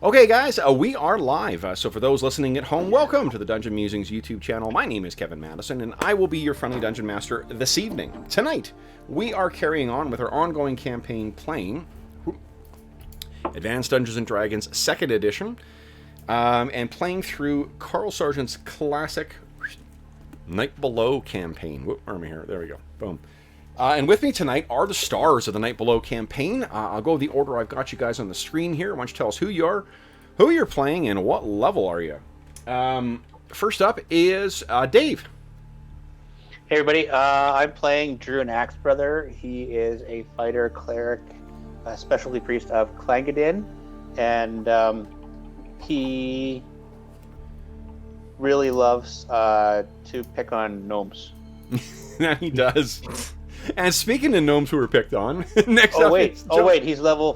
Okay, guys, we are live. So for those listening at home, welcome to the Dungeon Musings YouTube channel. My name is Kevin Madison, and I will be your friendly Dungeon Master this evening. Tonight, we are carrying on with our ongoing campaign playing Advanced Dungeons & Dragons 2nd Edition, and playing through Carl Sargent's classic Night Below campaign. Whoop, where am I here? There we go. Boom. And with me tonight are the stars of the Night Below campaign. I'll go the order I've got you guys on the screen here. Why don't you tell us who you are, who you're playing, and what level are you? First up is Dave. Hey everybody, I'm playing Druin Axebrother. He is a fighter cleric, specialty priest of Elandin, and he really loves to pick on gnomes. Yeah, he does. And speaking of gnomes who were picked on, next oh up wait, is oh wait, he's level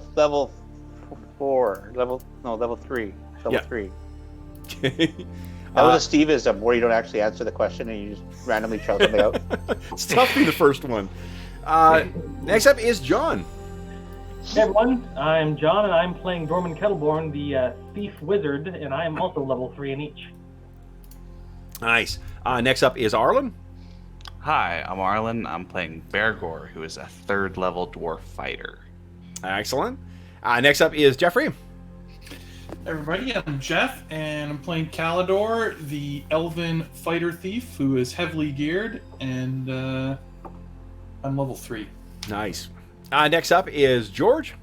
4, level 3, level 3. Okay. That was a Steveism where you don't actually answer the question and you just randomly shout something out. It's tough being the first one. Next up is John. Hey everyone, I'm John and I'm playing Dorman Kettleborn, the Thief Wizard, and I am also level 3 in each. Nice. Next up is Arlen. Hi, I'm Arlen. I'm playing Bergour, who is a 3rd level dwarf fighter. Excellent. Next up is Jeffrey. Everybody, I'm Jeff, and I'm playing Calidor, the elven fighter thief who is heavily geared, and I'm level 3. Nice. Next up is George.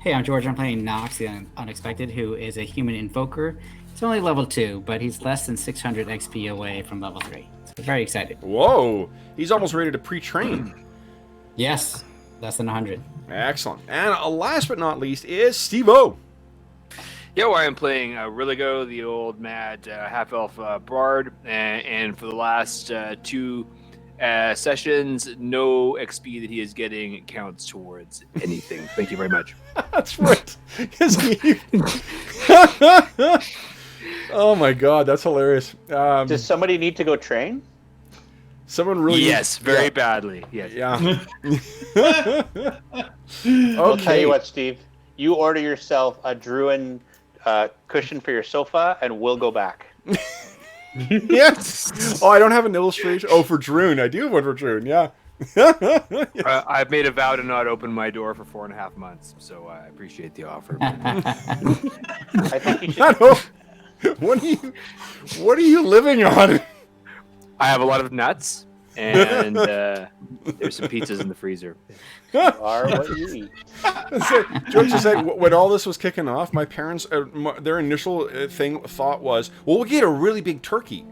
Hey, I'm George. I'm playing Knox, the Unexpected, who is a human invoker. He's only level 2, but he's less than 600 XP away from level 3. So very excited. Whoa. He's almost ready to pre-train. Yes, less than 100. Excellent. And last but not least is Steve-O. Yo, I am playing Rilligo, the old mad half-elf bard, and for the last 2 sessions, no XP that he is getting counts towards anything. Thank you very much. That's right. Oh my god, that's hilarious. Does somebody need to go train? Someone really... Yes, very badly. Yes. Yeah. I'll tell you what, Steve. You order yourself a Druin cushion for your sofa, and we'll go back. Yes. Oh, I don't have an illustration. Oh, for Druin. I do have one for Druin, yeah. Yes. I've made a vow to not open my door for 4.5 months, so I appreciate the offer. I think you should... What are you living on? I have a lot of nuts, and there's some pizzas in the freezer. You are what you eat. So, George said, when all this was kicking off, my parents, their initial thought was, well, we'll get a really big turkey.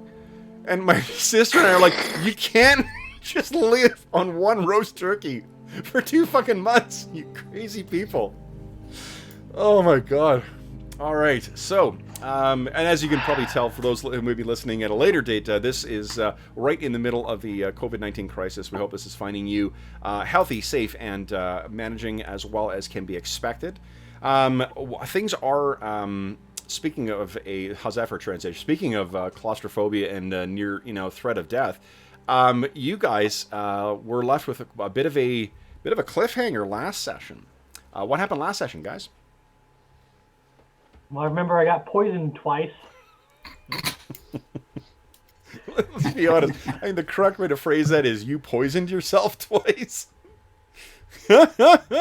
And my sister and I are like, you can't just live on one roast turkey for 2 fucking months, you crazy people. Oh my god. All right, so, and as you can probably tell, for those who may be listening at a later date, this is right in the middle of the COVID-19 crisis. We hope this is finding you healthy, safe, and managing as well as can be expected. Things are, speaking of how's that for a transition? Speaking of claustrophobia and near, threat of death, you guys were left with a bit of a cliffhanger last session. What happened last session, guys? Well, I remember I got poisoned twice. Let's be honest. I think the correct way to phrase that is you poisoned yourself twice. Oh,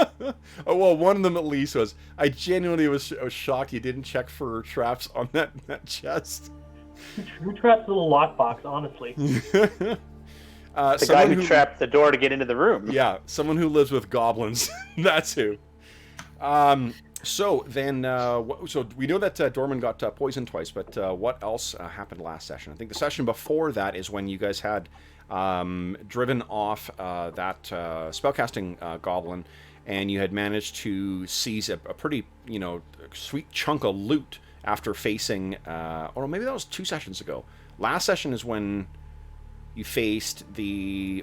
well, one of them at least was, I genuinely was shocked you didn't check for traps on that chest. Who trapped the little lockbox, honestly? The guy who trapped the door to get into the room. Yeah, someone who lives with goblins. That's who. So then, so we know that Dorman got poisoned twice, but what else happened last session? I think the session before that is when you guys had driven off that spellcasting goblin, and you had managed to seize a pretty, sweet chunk of loot after facing, or maybe that was 2 sessions ago. Last session is when you faced the...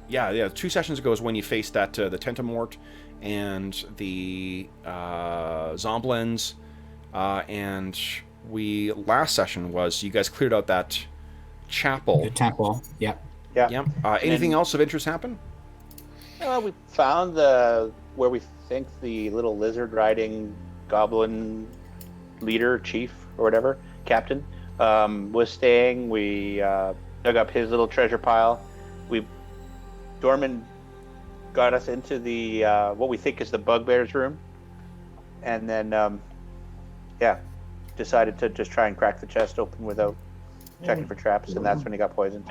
Yeah, 2 sessions ago is when you faced that the Tentamort and the Zomblins, and last session was you guys cleared out that chapel. The temple, yep. Yep. Anything else of interest happen? We found where we think the little lizard riding goblin leader, chief, or whatever, captain, was staying. We dug up his little treasure pile. Dorman got us into the what we think is the bugbear's room, and then decided to just try and crack the chest open without checking for traps, and that's when he got poisoned.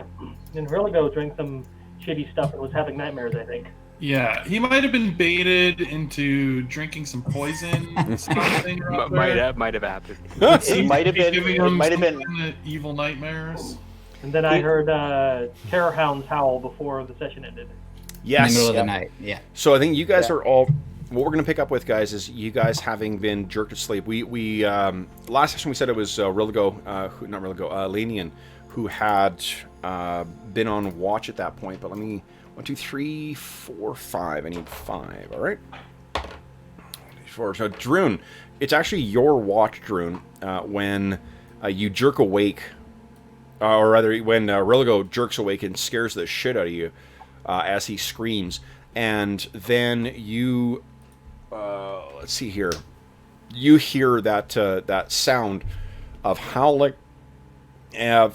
And Verligo drank some shitty stuff and was having nightmares, I think. Yeah, he might have been baited into drinking some poison. Something Might have happened. It might have been. Giving It him might have some been. kind of evil nightmares. And then I heard terror hounds howl before the session ended. Yes. In the middle of the night. Yeah. So I think you guys are all. What we're going to pick up with, guys, is you guys having been jerked to sleep. We last session we said it was Elanion, who had been on watch at that point. But let me 1, 2, 3, 4, 5. I need 5. All right. 4. So Druin, it's actually your watch, Druin, when you jerk awake, or rather when Religo jerks awake and scares the shit out of you as he screams, and then you. Let's see here. You hear that sound of howling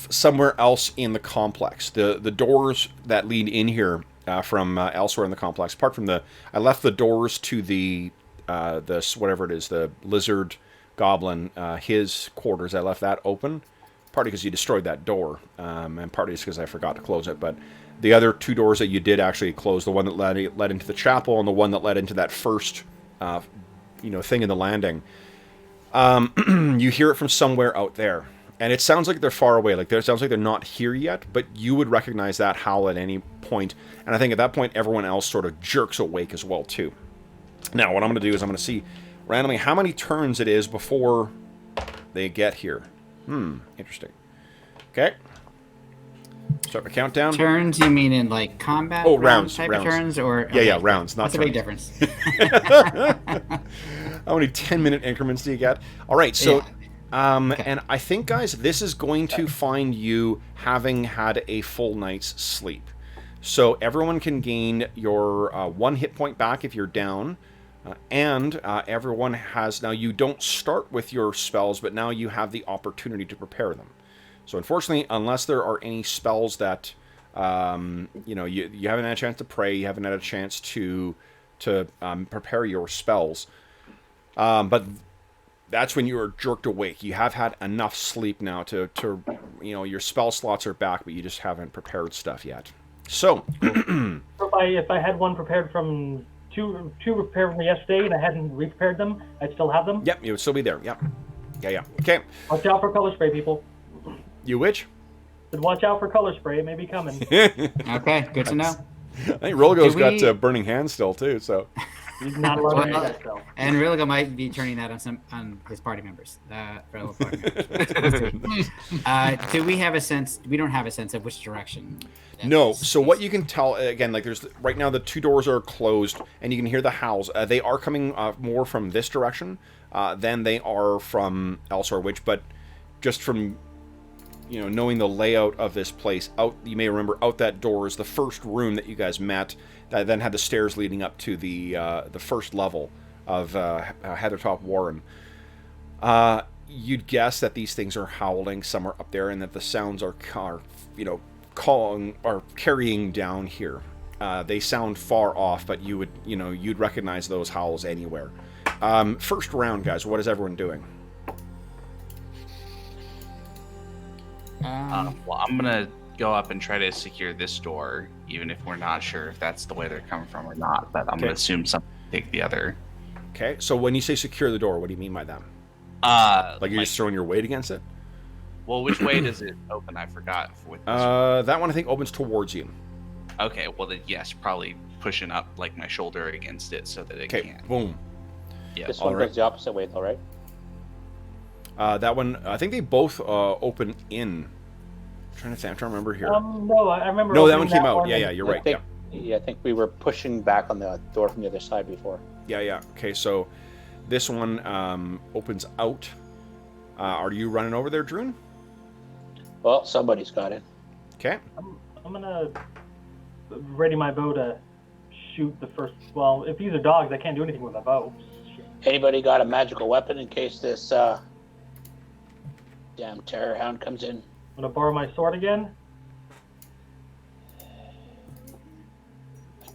somewhere else in the complex. The doors that lead in here from elsewhere in the complex. Apart from I left the doors to the whatever it is, the lizard goblin, his quarters. I left that open. Partly because you destroyed that door, and partly because I forgot to close it. But the other 2 doors that you did actually close, the one that led into the chapel and the one that led into that first thing in the landing. You hear it from somewhere out there, and it sounds like they're far away. Like it sounds like they're not here yet, but you would recognize that howl at any point. And I think at that point, everyone else sort of jerks awake as well too. Now, what I'm going to do is I'm going to see randomly how many turns it is before they get here. Interesting. Okay. Start my countdown. Turns, you mean in like combat? Oh, rounds. Type rounds. of turns, or yeah, rounds. Not What's turns. the big difference? How many 10-minute increments do you get? All right, so, Okay. and I think, guys, this is going to find you having had a full night's sleep. So everyone can gain your 1 hit point back if you're down, and everyone has, now you don't start with your spells, but now you have the opportunity to prepare them. So unfortunately, unless there are any spells that, you haven't had a chance to pray, you haven't had a chance to prepare your spells, but that's when you are jerked awake. You have had enough sleep now to your spell slots are back, but you just haven't prepared stuff yet. So, if I had one prepared from two prepared from yesterday and I hadn't re-prepared them, I'd still have them. Yep, you would still be there. Yep. Yeah. Okay. Watch out for color spray, people. You which? But watch out for color spray. It may be coming. Okay, good to know. I think Rolgo's got burning hands still too. So. He's not allowed to do that, though. And Religo might be turning that on his party members. Fellow party members. Do we have a sense? We don't have a sense of which direction. No. So what you can tell again, like there's right now the 2 doors are closed, and you can hear the howls. They are coming more from this direction than they are from elsewhere. But just from knowing the layout of this place, you may remember out that door is the first room that you guys met. That then had the stairs leading up to the first level of Heathertop Warren. You'd guess that these things are howling somewhere up there, and that the sounds are calling or carrying down here. They sound far off, but you'd recognize those howls anywhere. First round, guys. What is everyone doing? Well, I'm gonna go up and try to secure this door, even if we're not sure if that's the way they're coming from or not. But I'm gonna assume something take the other. Okay. So when you say secure the door, what do you mean by that? Like you're just throwing your weight against it? Well, which way does it open? I forgot. With this that one I think opens towards you. Okay. Well, then yes, probably pushing up like my shoulder against it so that it can. Boom. Yeah. This one goes the opposite way, though, right? That one, I think they both open in. I'm trying to remember here. No, I remember. No, that one came out. Yeah, you're right. I think we were pushing back on the door from the other side before. Yeah. Okay, so this one opens out. Are you running over there, Druin? Well, somebody's got it. Okay. I'm gonna ready my bow to shoot the first. Well, if these are dogs, I can't do anything with a bow. Anybody got a magical weapon in case this Damn terror hound comes in. I'm gonna borrow my sword again.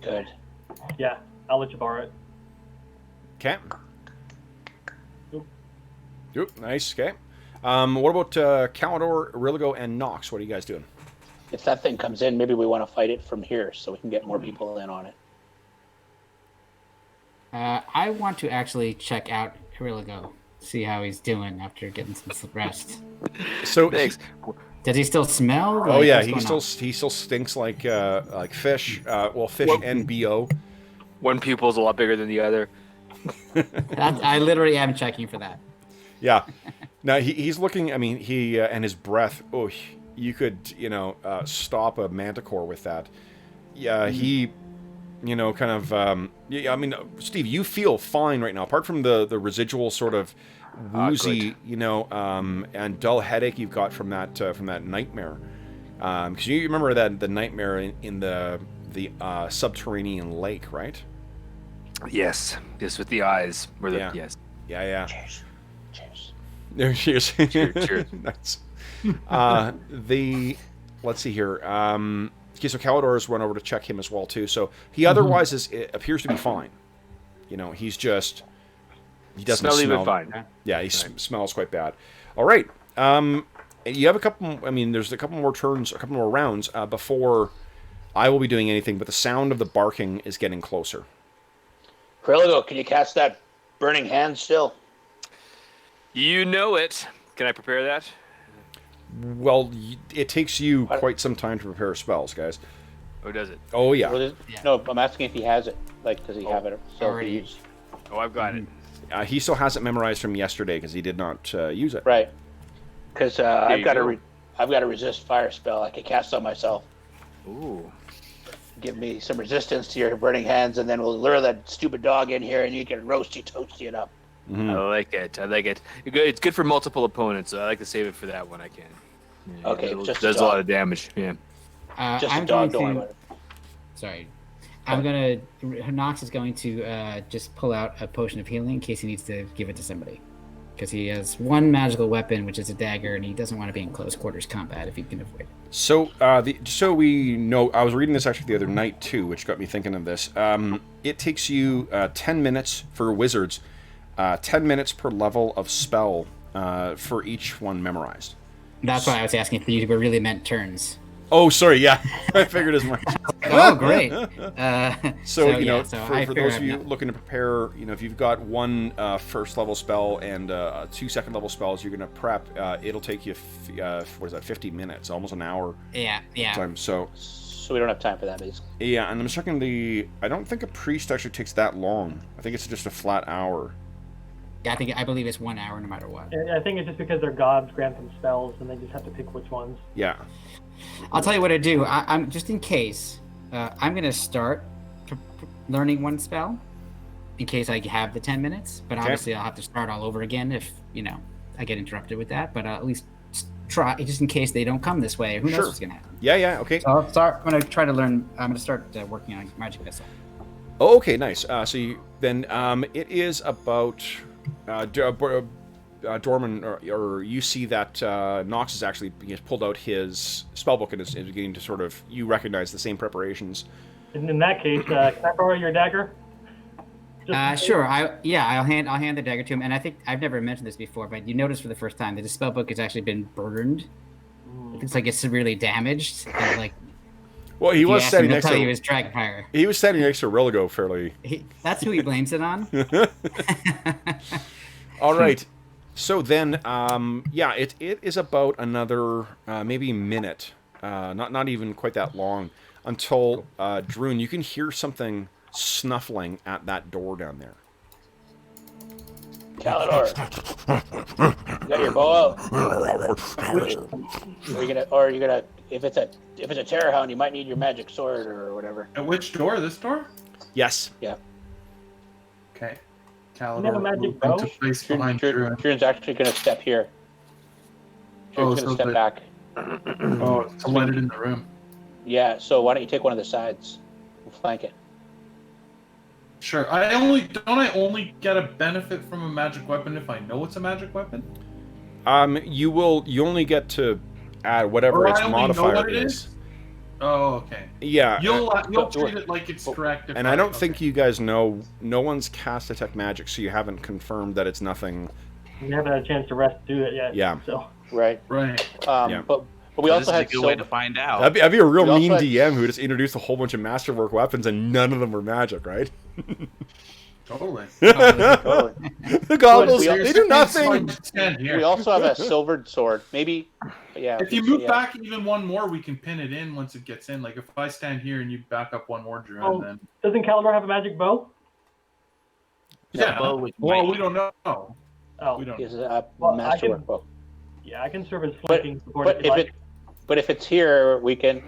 Good. Yeah, I'll let you borrow it. Okay. Oop. Oop, nice. Okay. What about Calidor, Rilligo, and Knox? What are you guys doing? If that thing comes in, maybe we want to fight it from here so we can get more people in on it. I want to actually check out Rilligo, see how he's doing after getting some rest. So Thanks. Does he still smell? Oh yeah, what's he going still stinks like fish. Well, fish Well- and bo. One pupil's a lot bigger than the other. I literally am checking for that. Yeah. Now he's looking. I mean, he and his breath. Oh, you could stop a manticore with that. Yeah, he. Kind of. Yeah, I mean, Steve, you feel fine right now. Apart from the residual sort of woozy, and dull headache you've got from that nightmare. Because you remember that the nightmare in the subterranean lake, right? Yes, with the eyes. Yeah. Yes. Yeah. Cheers. Cheers. There she is. Cheers. Nice. Let's see here. Okay, so Calidor's run over to check him as well too. So he otherwise appears to be fine. He's just he doesn't Smell smell. even fine. Yeah, he smells quite bad. All right. You have a couple. I mean, there's a couple more turns, a couple more rounds before I will be doing anything. But the sound of the barking is getting closer. Rilligo, can you cast that burning hand still? You know it. Can I prepare that? Well, it takes you quite some time to prepare spells, guys. Or does it? Oh yeah. No, I'm asking if he has it. Like, does he have it? So already. if he Oh, I've got it. He still has it memorized from yesterday because he did not use it. right. Because I've you got go. I've got a resist fire spell I can cast on myself. Ooh. Give me some resistance to your burning hands, and then we'll lure that stupid dog in here, and you can roasty toasty it up. Mhm. I like it. It's good for multiple opponents, so I like to save it for that one. I can. Yeah, Okay, it just does a a lot dog. of damage. Yeah. Just I'm a dog, don't going worry to. about it. Sorry. Knox is going to just pull out a potion of healing in case he needs to give it to somebody. Because he has one magical weapon, which is a dagger, and he doesn't want to be in close quarters combat if he can avoid it. So, so we know, I was reading this actually the other night too, which got me thinking of this. It takes you 10 minutes for wizards, 10 minutes per level of spell for each one memorized. That's why I was asking if you really meant turns. Oh, sorry, yeah, I figured as much. Oh, great. So I for figure those of you looking to prepare, if you've got one first level spell and 2 second level spells, you're gonna prep. It'll take you, 50 minutes, almost an hour Yeah. time. So we don't have time for that, basically. yeah, and I'm checking I don't think a priest actually takes that long. I think it's just a flat hour. Yeah, I believe it's 1 hour no matter what. I think it's just because their gods grant them spells, and they just have to pick which ones. Yeah. I'll tell you what I do. I'm just in case. I'm gonna start learning one spell, in case I have the 10 minutes. But obviously, I'll have to start all over again if I get interrupted with that. But at least try, just in case they don't come this way. Who knows what's gonna happen? Yeah. Okay. So I'll start. I'm gonna start working on magic missile. Oh, okay, nice. So it is about Dorman, or you see that Knox has actually pulled out his spellbook and is beginning to sort of, you recognize the same preparations. And in that case, can I borrow your dagger? Sure. I'll hand the dagger to him. And I think I've never mentioned this before, but you notice for the first time that the spellbook has actually been burned. It looks like it's severely damaged. And Well, he was standing next to. He was dragon fire. He was standing next to Rilligo fairly. That's who he blames it on. All right. So then, it is about another maybe minute, not even quite that long, until Druin, you can hear something snuffling at that door down there. Calidor, you got your bow out. Are you gonna? If it's a terror hound, you might need your magic sword or whatever. At which door? This door? Yes. Yeah. Okay. You have a Calidor magic moved bow? into place behind Druin. Druin's actually gonna step here. Druin's gonna step back. Oh, to let it in the room. Yeah. So why don't you take one of the sides and flank it? Sure. I only get a benefit from a magic weapon if I know it's a magic weapon? You only get to add whatever Or its I only know modifier what it is. is? Oh, okay. Yeah. You'll treat it like it's correct. And I don't think you guys know. No one's cast detect magic, so you haven't confirmed that it's nothing. We haven't had a chance to rest to do it yet. Yeah. So. Right. Right. Yeah. But we So also this had is a good way to find out. That'd be a real We mean also had- DM who just introduced a whole bunch of masterwork weapons and none of them were magic, right? Totally. totally. The goggles, we- they do nothing. We also have a silvered sword. Maybe, yeah. If you move back even one more, we can pin it in once it gets in. Like if I stand here and you back up one more, Druin, Oh. then Doesn't Calibur have a magic bow? yeah. bow with Well, might. we don't know. Oh, We don't. Is a Well, I masterwork can- bow. yeah, I can serve as flanking support But if you if like. but if it's here, we can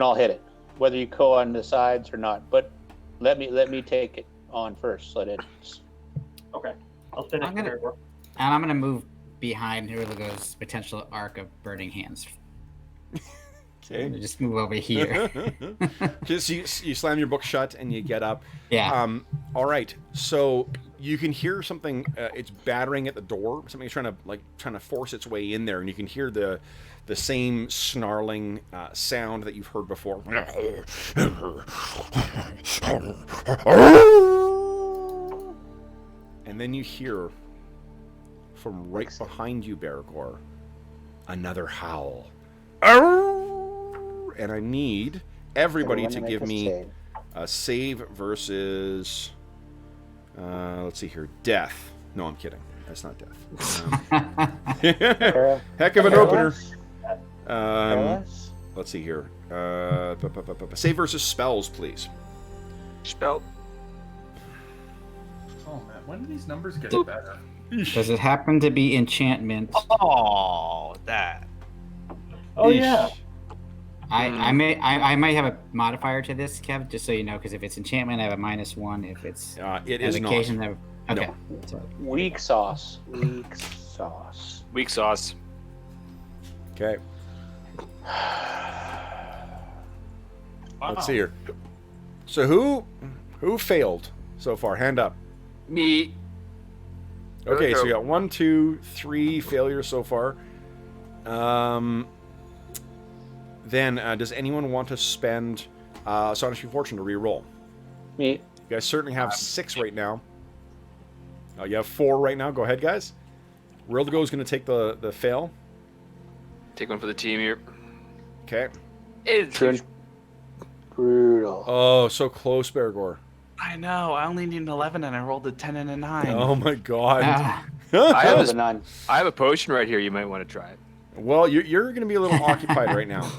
all hit it, whether you go on the sides or not. But let me take it on first. Let it. Okay, I'll stand I'm next to gonna- Bergour. And I'm gonna move behind Hurligo's potential arc of burning hands. Okay. Just move over here. Just you slam your book shut and you get up. Yeah. All right. So you can hear something. It's battering at the door. Something's trying to force its way in there, and you can hear the same snarling sound that you've heard before. And then you hear from right behind you, Bergour, another howl. And I need everybody to give me a save versus, let's see here, death. No, I'm kidding. That's not death. Heck of an opener. Let's see here. Save versus spells, please. Spell. Oh man, when do these numbers get better? Does it happen to be enchantment? Oh, that. Oh yeah. I might have a modifier to this, Kev, just so you know, because if it's enchantment, I have a -1. If it's It is not. evocation, I have... Okay. No. So, Weak sauce. Weak sauce. Weak sauce. Okay. Wow. Let's see here. So who failed so far? Hand up. Me. Okay, so you got 1, 2, 3 failures so far. Then does anyone want to spend Astonishing Fortune to re-roll? Me. You guys certainly have 6 right now. Oh, you have 4 right now. Go ahead, guys. Rildigo is going to take the fail. Take one for the team here. Okay. It's Brutal. Oh, so close, Bergour. I know. I only need an 11 and I rolled a 10 and a 9. Oh my God. ah, I have The none. I have a potion right here. You might want to try it. Well, you're going to be a little occupied right now.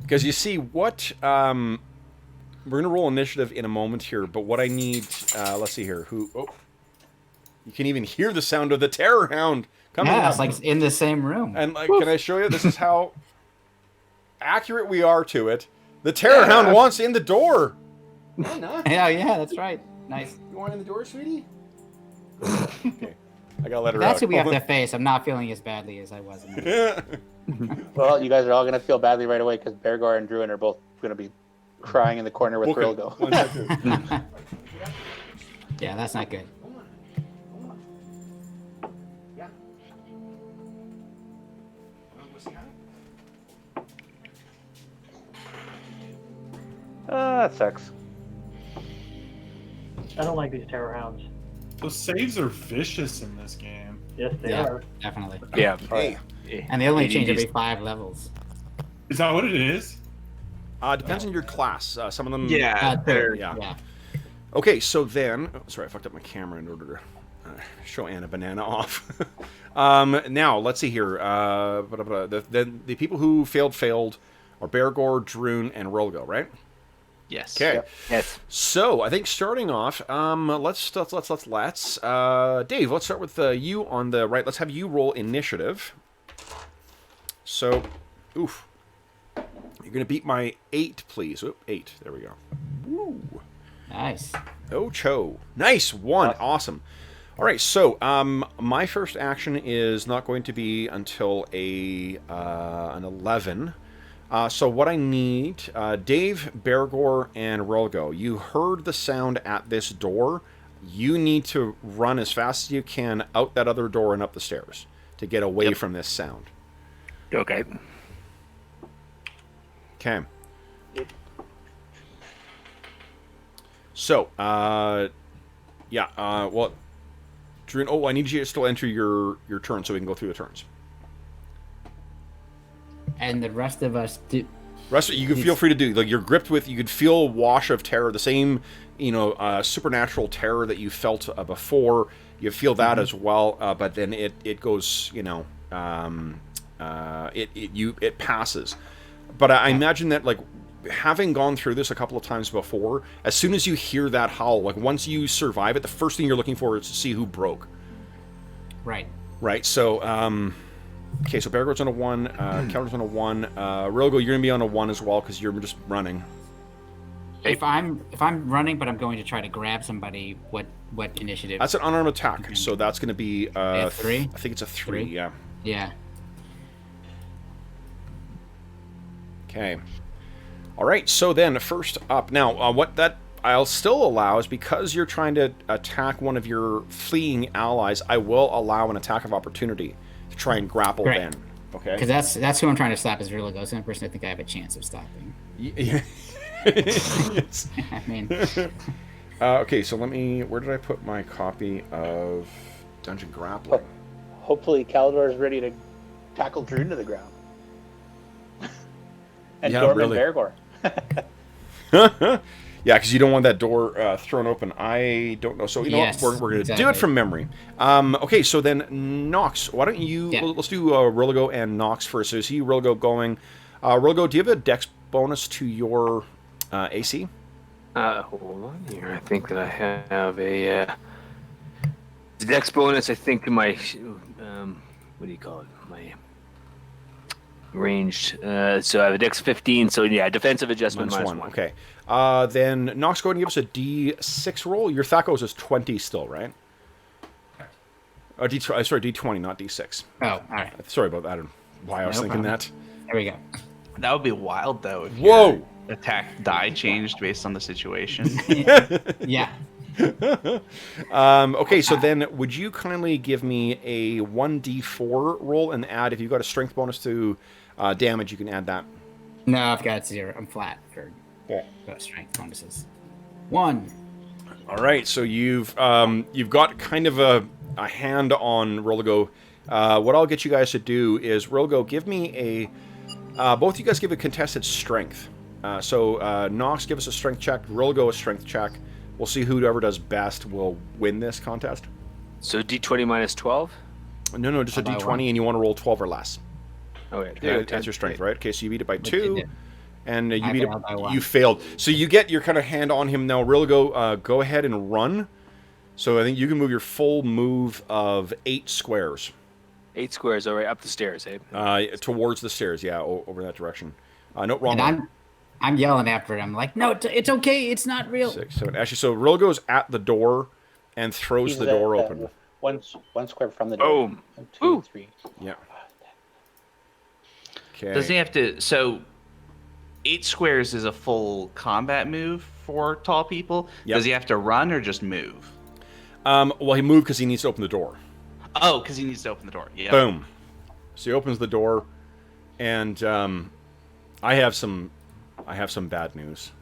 Because you see what... we're going to roll initiative in a moment here, but what I need... let's see here. Oh, you can even hear the sound of the Terror Hound coming yeah, up. it's like in the same room. And can I show you? This is how accurate we are to it. The Terror Hound wants in the door. Why not? Yeah, that's right. Nice. You want in the door, sweetie? Okay. I gotta let her That's out. who we have to face. I'm not feeling as badly as I was. In the... Yeah. Well, you guys are all going to feel badly right away because Bergour and Druin are both going to be crying in the corner with Rilgo. One second. Yeah, that's not good. That sucks. I don't like these terror hounds. Those saves are vicious in this game. Yes, they Yeah, are. definitely. Yeah. Hey. And they only change AD&D's every 5 levels. Is that what it is? Depends on your class. Some of them... Yeah. Third. yeah. Yeah. Okay, so then... Oh, sorry, I fucked up my camera in order to show Anna Banana off. Now, let's see here. The people who failed are Bergour, Druin, and Rilgo, right? Yes. Okay. Yes. So, I think starting off, let's Dave, let's start with you on the right. Let's have you roll initiative. So, oof. You're going to beat my 8, please. Oop, 8. There we go. Woo. Nice. Ocho. Nice. 1. Awesome. All right, so my first action is not going to be until an 11. So what I need, Dave, Bergour, and Rilgo, you heard the sound at this door. you need to run as fast as you can out that other door and up the stairs to get away from this sound. Okay. Okay. So, well, Druin, I need you to still enter your turn so we can go through the turns. And the rest of us do. Rest you can feel free to do. Like you're gripped with, you could feel a wash of terror, the same, supernatural terror that you felt before. You feel that as well, but then it goes, it passes. But I imagine that like having gone through this a couple of times before, as soon as you hear that howl, like once you survive it, the first thing you're looking for is to see who broke. Right. Right. So, okay. So Bergour's on a 1. Keller's on a 1. Rilgo, you're gonna be on a 1 as well because you're just running. If I'm running, but I'm going to try to grab somebody, what initiative? That's an unarmed attack, so that's gonna be 3. I think it's a 3. Yeah. Yeah. Okay. All right. So then, first up, now what that I'll still allow is because you're trying to attack one of your fleeing allies. I will allow an attack of opportunity to try and grapple then. Okay. Because that's who I'm trying to stop is Rilgo. That's the only person I think I have a chance of stopping. Yeah. Yes. I mean. Okay. So let me. Where did I put my copy of Dungeon Grappling? Hopefully, Calidor is ready to tackle Druin to the ground. And Yeah, Dorman really. Bergour. Yeah, because you don't want that door thrown open. I don't know. So you know Yes, what? We're going to do exactly. it from memory. Okay, so then Knox, why don't you? Yeah. Let's do Rilgo and Knox first. So see Rilgo going. Rilgo, do you have a Dex bonus to your AC? Hold on here. I think that I have a dex bonus. I think to my what do you call it? My ranged. So I have a dex 15. So yeah, defensive adjustment minus 1. Okay. Then Knox, go ahead and give us a D6 roll. Your Thakos is 20 still, right? Sorry, D20, not D6. Oh, all right. Sorry about that. I don't know why I was No thinking problem. that. There we go. That would be wild, though. If Whoa! your attack die changed based on the situation. Yeah. Okay, so then would you kindly give me a 1d4 roll and add, if you've got a strength bonus to damage, you can add that. No, I've got 0. I'm flat for strength bonuses. 1. All right, so you've got kind of a hand on Rilgo. What I'll get you guys to do is, Rilgo, give me a... both you guys give a contested strength. So Knox, give us a strength check. Rilgo, a strength check. We'll see whoever does best will win this contest. So D20 minus 12. No, just a How about D20, one? and you want to roll 12 or less. Okay. Yeah, that's your strength, right? Okay, so you beat it by 2, did. and you I beat it. failed by 1. You failed. So you get your kind of hand on him now. Rilgo, go ahead and run. So I think you can move your full move of 8 squares. 8 squares. All right, up the stairs, eh? Towards the stairs, yeah, over that direction. No, wrong And one. I'm yelling after him like, no, it's okay. It's not real. 6, 7. Actually, so Rilgo's at the door and throws He's the door at, open. One square from the door. Boom. 1, 2, Ooh. 3. Yeah. Okay. Does he have to... So, 8 squares is a full combat move for tall people. Yep. Does he have to run or just move? Well, he moved because he needs to open the door. Oh, because he needs to open the door. Yeah. Boom. So he opens the door, and I have some bad news.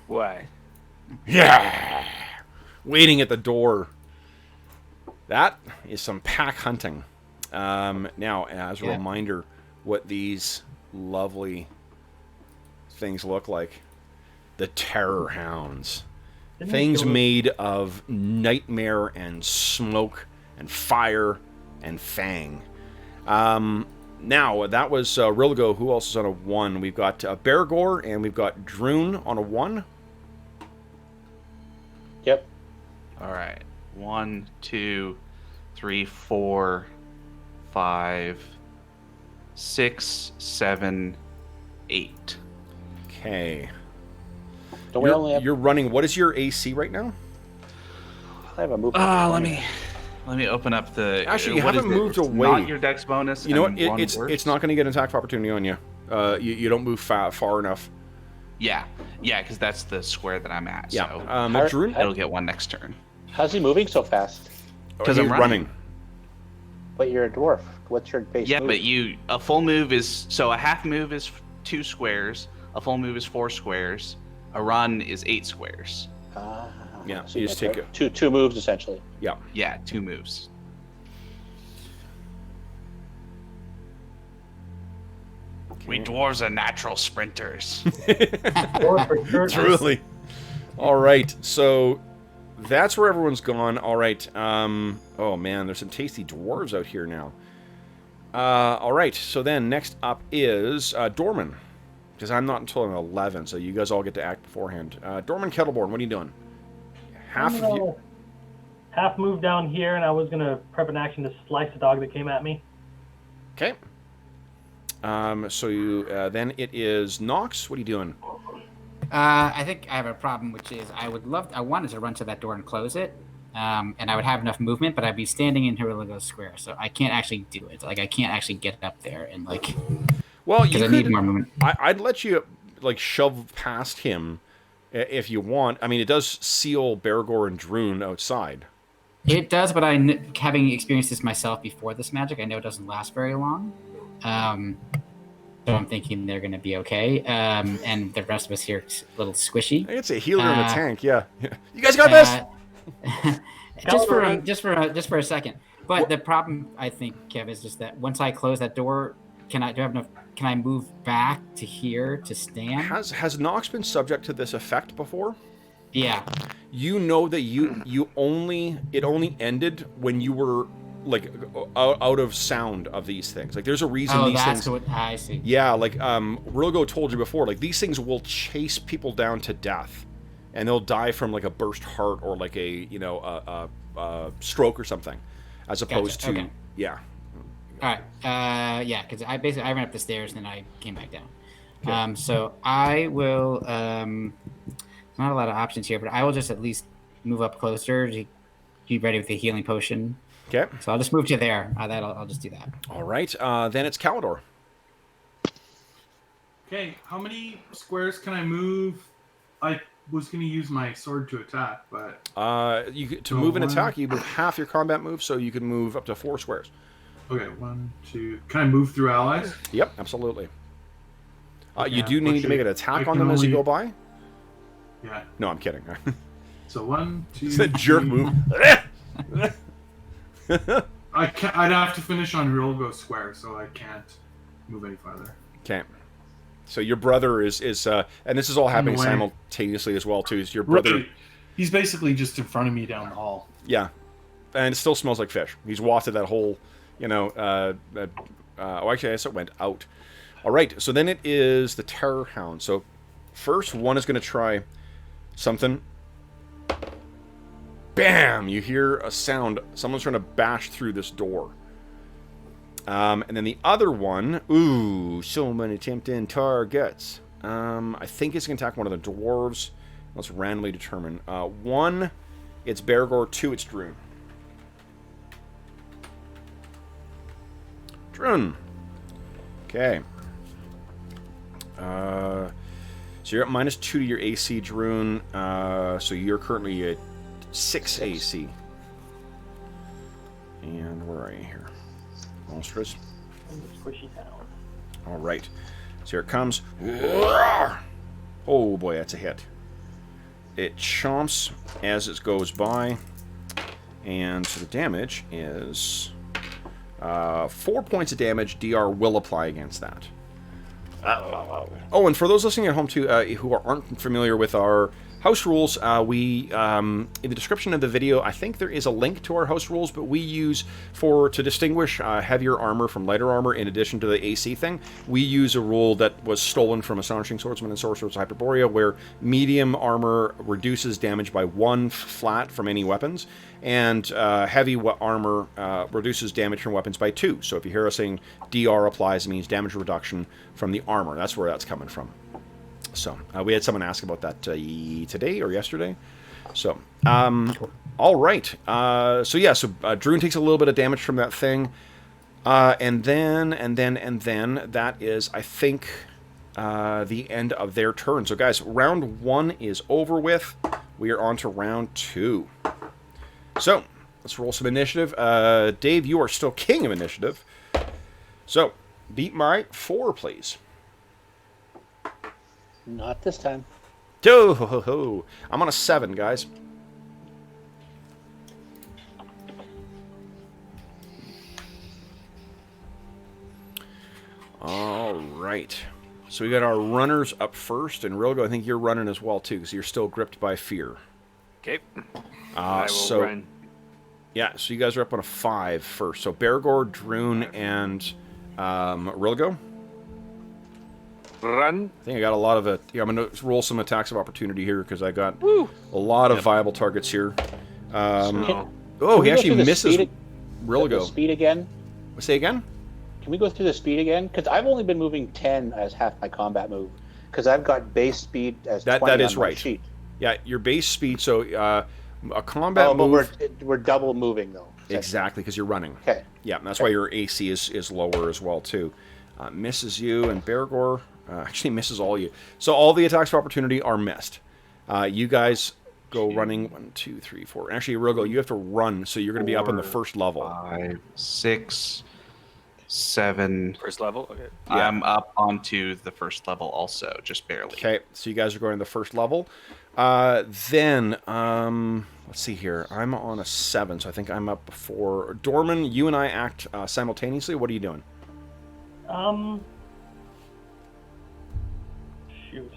Why? Yeah. Waiting at the door. That is some pack hunting. Now, as a reminder, what these lovely things look like. The Terror Hounds. Things made of nightmare and smoke and fire and fang. Now, that was Rilgo. Who else is on a 1? We've got Bergour and we've got Druin on a 1. Yep. All right. 1, 2, 3, 4, 5, 6, 7, 8. Okay. Don't we only have... You're running. What is your AC right now? I have a move. Let me open up the. Actually, you what haven't is it? moved It's away. Not your dex bonus. You know and what? one It's worse? not going to get an attack of opportunity on you. You don't move far enough. Yeah, because that's the square that I'm at. Yeah. So Druin? it'll get one next turn. How's he moving so fast? Because He's I'm running. But you're a dwarf. What's your base Yeah, move? but a full move is a half move is 2 squares, a full move is 4 squares, a run is 8 squares. Yeah, So you just take it. two moves essentially. Yeah. Yeah, 2 moves. We dwarves are natural sprinters. Truly. All right, so that's where everyone's gone. All right. Oh man, there's some tasty dwarves out here now. All right. So then next up is Dorman, because I'm not until I'm 11, so you guys all get to act beforehand. Dorman Kettleborn, what are you doing? Half of you. Half move down here, and I was gonna prep an action to slice the dog that came at me. Okay. So you then it is Knox. What are you doing? I think I have a problem, which is I wanted to run to that door and close it, and I would have enough movement, but I'd be standing in Hiriligo Square, so I can't actually do it. Like I can't actually get up there and like. Well, you I need more movement. I'd let you like shove past him if you want. I mean, it does seal Bergour and Druin outside. It does, but having experienced this myself before this magic, I know it doesn't last very long. So I'm thinking they're going to be okay. And the rest of us here a little squishy. I think it's a healer in the tank. Yeah. You guys got this. just for a second. But the problem I think, Kev, is just that once I close that door, can I move back to here to stand? Has Knox been subject to this effect before? Yeah. You know that it only ended when you were like out of sound of these things. Like there's a reason these things. I see. Yeah, like Rilgo told you before, like these things will chase people down to death, and they'll die from like a burst heart or like a stroke or something, as opposed to yeah. All right. Yeah, because I ran up the stairs and then I came back down. Okay. So I will. Not a lot of options here, but I will just at least move up closer to be ready with the healing potion. Okay. So I'll just move to there. I'll just do that. All right. Then it's Kalidor. Okay, how many squares can I move? I was going to use my sword to attack, but... to move an attack, you move half your combat move, so you can move up to 4 squares. Okay, 1, 2... Can I move through allies? Yep, absolutely. Okay, you do need to make an attack on them as you go by? Yeah. No, I'm kidding. So 1, 2... It's a jerk move. I'd have to finish on Rilgo Square, so I can't move any farther. Okay. So your brother is and this is all happening simultaneously as well too. Is your brother? Really? He's basically just in front of me down the hall. Yeah, and it still smells like fish. He's wafted that whole, oh, actually, I guess it went out. All right. So then it is the Terror Hound. So first one is going to try something. Bam! You hear a sound. Someone's trying to bash through this door. And then the other one, ooh, so many tempting targets. I think it's going to attack one of the dwarves. Let's randomly determine. 1, it's Bergour. 2, it's Druin. Druin. Okay. So you're at -2 to your AC, Druin. So you're currently at 6 AC. And where are you here? Monstrous. Squishy town. All right. So here it comes. Oh boy, that's a hit. It chomps as it goes by. And so the damage is 4 points of damage. DR will apply against that. Oh, and for those listening at home too, who aren't familiar with our house rules, we in the description of the video, I think there is a link to our house rules, but we use to distinguish heavier armor from lighter armor. In addition to the AC thing, we use a rule that was stolen from Astonishing Swordsman and Sorcerers of Hyperborea, where medium armor reduces damage by 1 flat from any weapons, and heavy armor reduces damage from weapons by 2. So if you hear us saying DR applies, it means damage reduction from the armor. That's where that's coming from. So we had someone ask about that today or yesterday. So all right. So Druin takes a little bit of damage from that thing, and then that is, I think, the end of their turn. So, guys, round 1 is over with. We are on to round 2. So, let's roll some initiative. Dave, you are still king of initiative. So, beat my 4, please. Not this time. Oh, I'm on a 7, guys. All right. So we got our runners up first, and Rilgo, I think you're running as well too, because you're still gripped by fear. Okay. I will run. Yeah, so you guys are up on a 5 first. So Bergour, Druin, and Rilgo. Run. I think I got a lot of it. Yeah, I'm going to roll some attacks of opportunity here because I got a lot of viable targets here. He actually misses Rilgo. Speed again? Say again? Can we go through the speed again? Because I've only been moving 10 as half my combat move. Because I've got base speed as 20 that is on my right. sheet. Yeah, your base speed. So a combat move. But we're double moving though. Exactly, because you're running. Okay. Yeah, that's why your AC is lower as well too. Misses you, and Bergour actually misses all you. So all the attacks of opportunity are missed. You guys go running 1, 2, 3, 4. Actually, Rilgo, you have to run, so you're going to be up on the first level. 5, 6, 7. First level? Okay. Yeah. I'm up onto the first level also, just barely. Okay, so you guys are going to the first level. Then, let's see here. I'm on a 7, so I think I'm up before. Dorman, you and I act simultaneously. What are you doing? Shoot.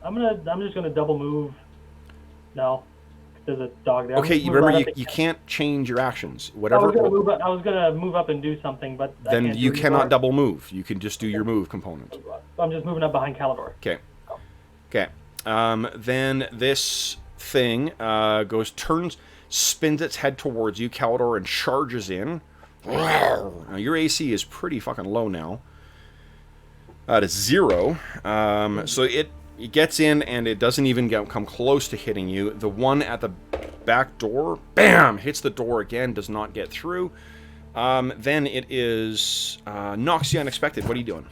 I'm just gonna double move. No, there's a dog there. Okay, remember you can't change your actions. Whatever. I was gonna move up and do something, but then you cannot double move. You can just do your move component. I'm just moving up behind Calidor. Okay. Okay. Then this thing turns, spins its head towards you, Calidor, and charges in. Now, your AC is pretty fucking low now. At 0. So it gets in, and it doesn't even come close to hitting you. The one at the back door, bam, hits the door again, does not get through. Then it is Knox the Unexpected. What are you doing?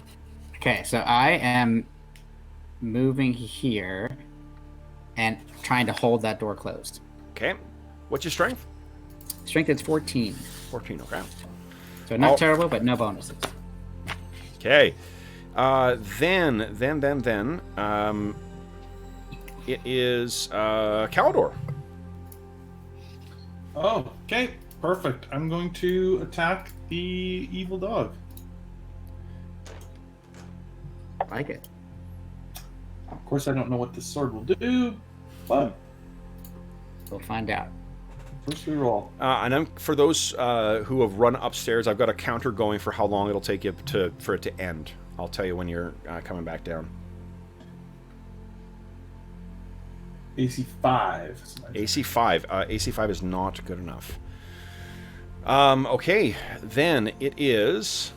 Okay, so I am moving here and trying to hold that door closed. Okay. What's your strength? Strength is 14. 14, okay. So not terrible, but no bonuses. Okay. Then, it is Calidor. Oh, okay. Perfect. I'm going to attack the evil dog. I like it. Of course, I don't know what this sword will do, but We'll find out. first we roll. And for those who have run upstairs, I've got a counter going for how long it'll take you for it to end. I'll tell you when you're coming back down. AC 5. AC 5. AC 5 is not good enough. Okay, then it is...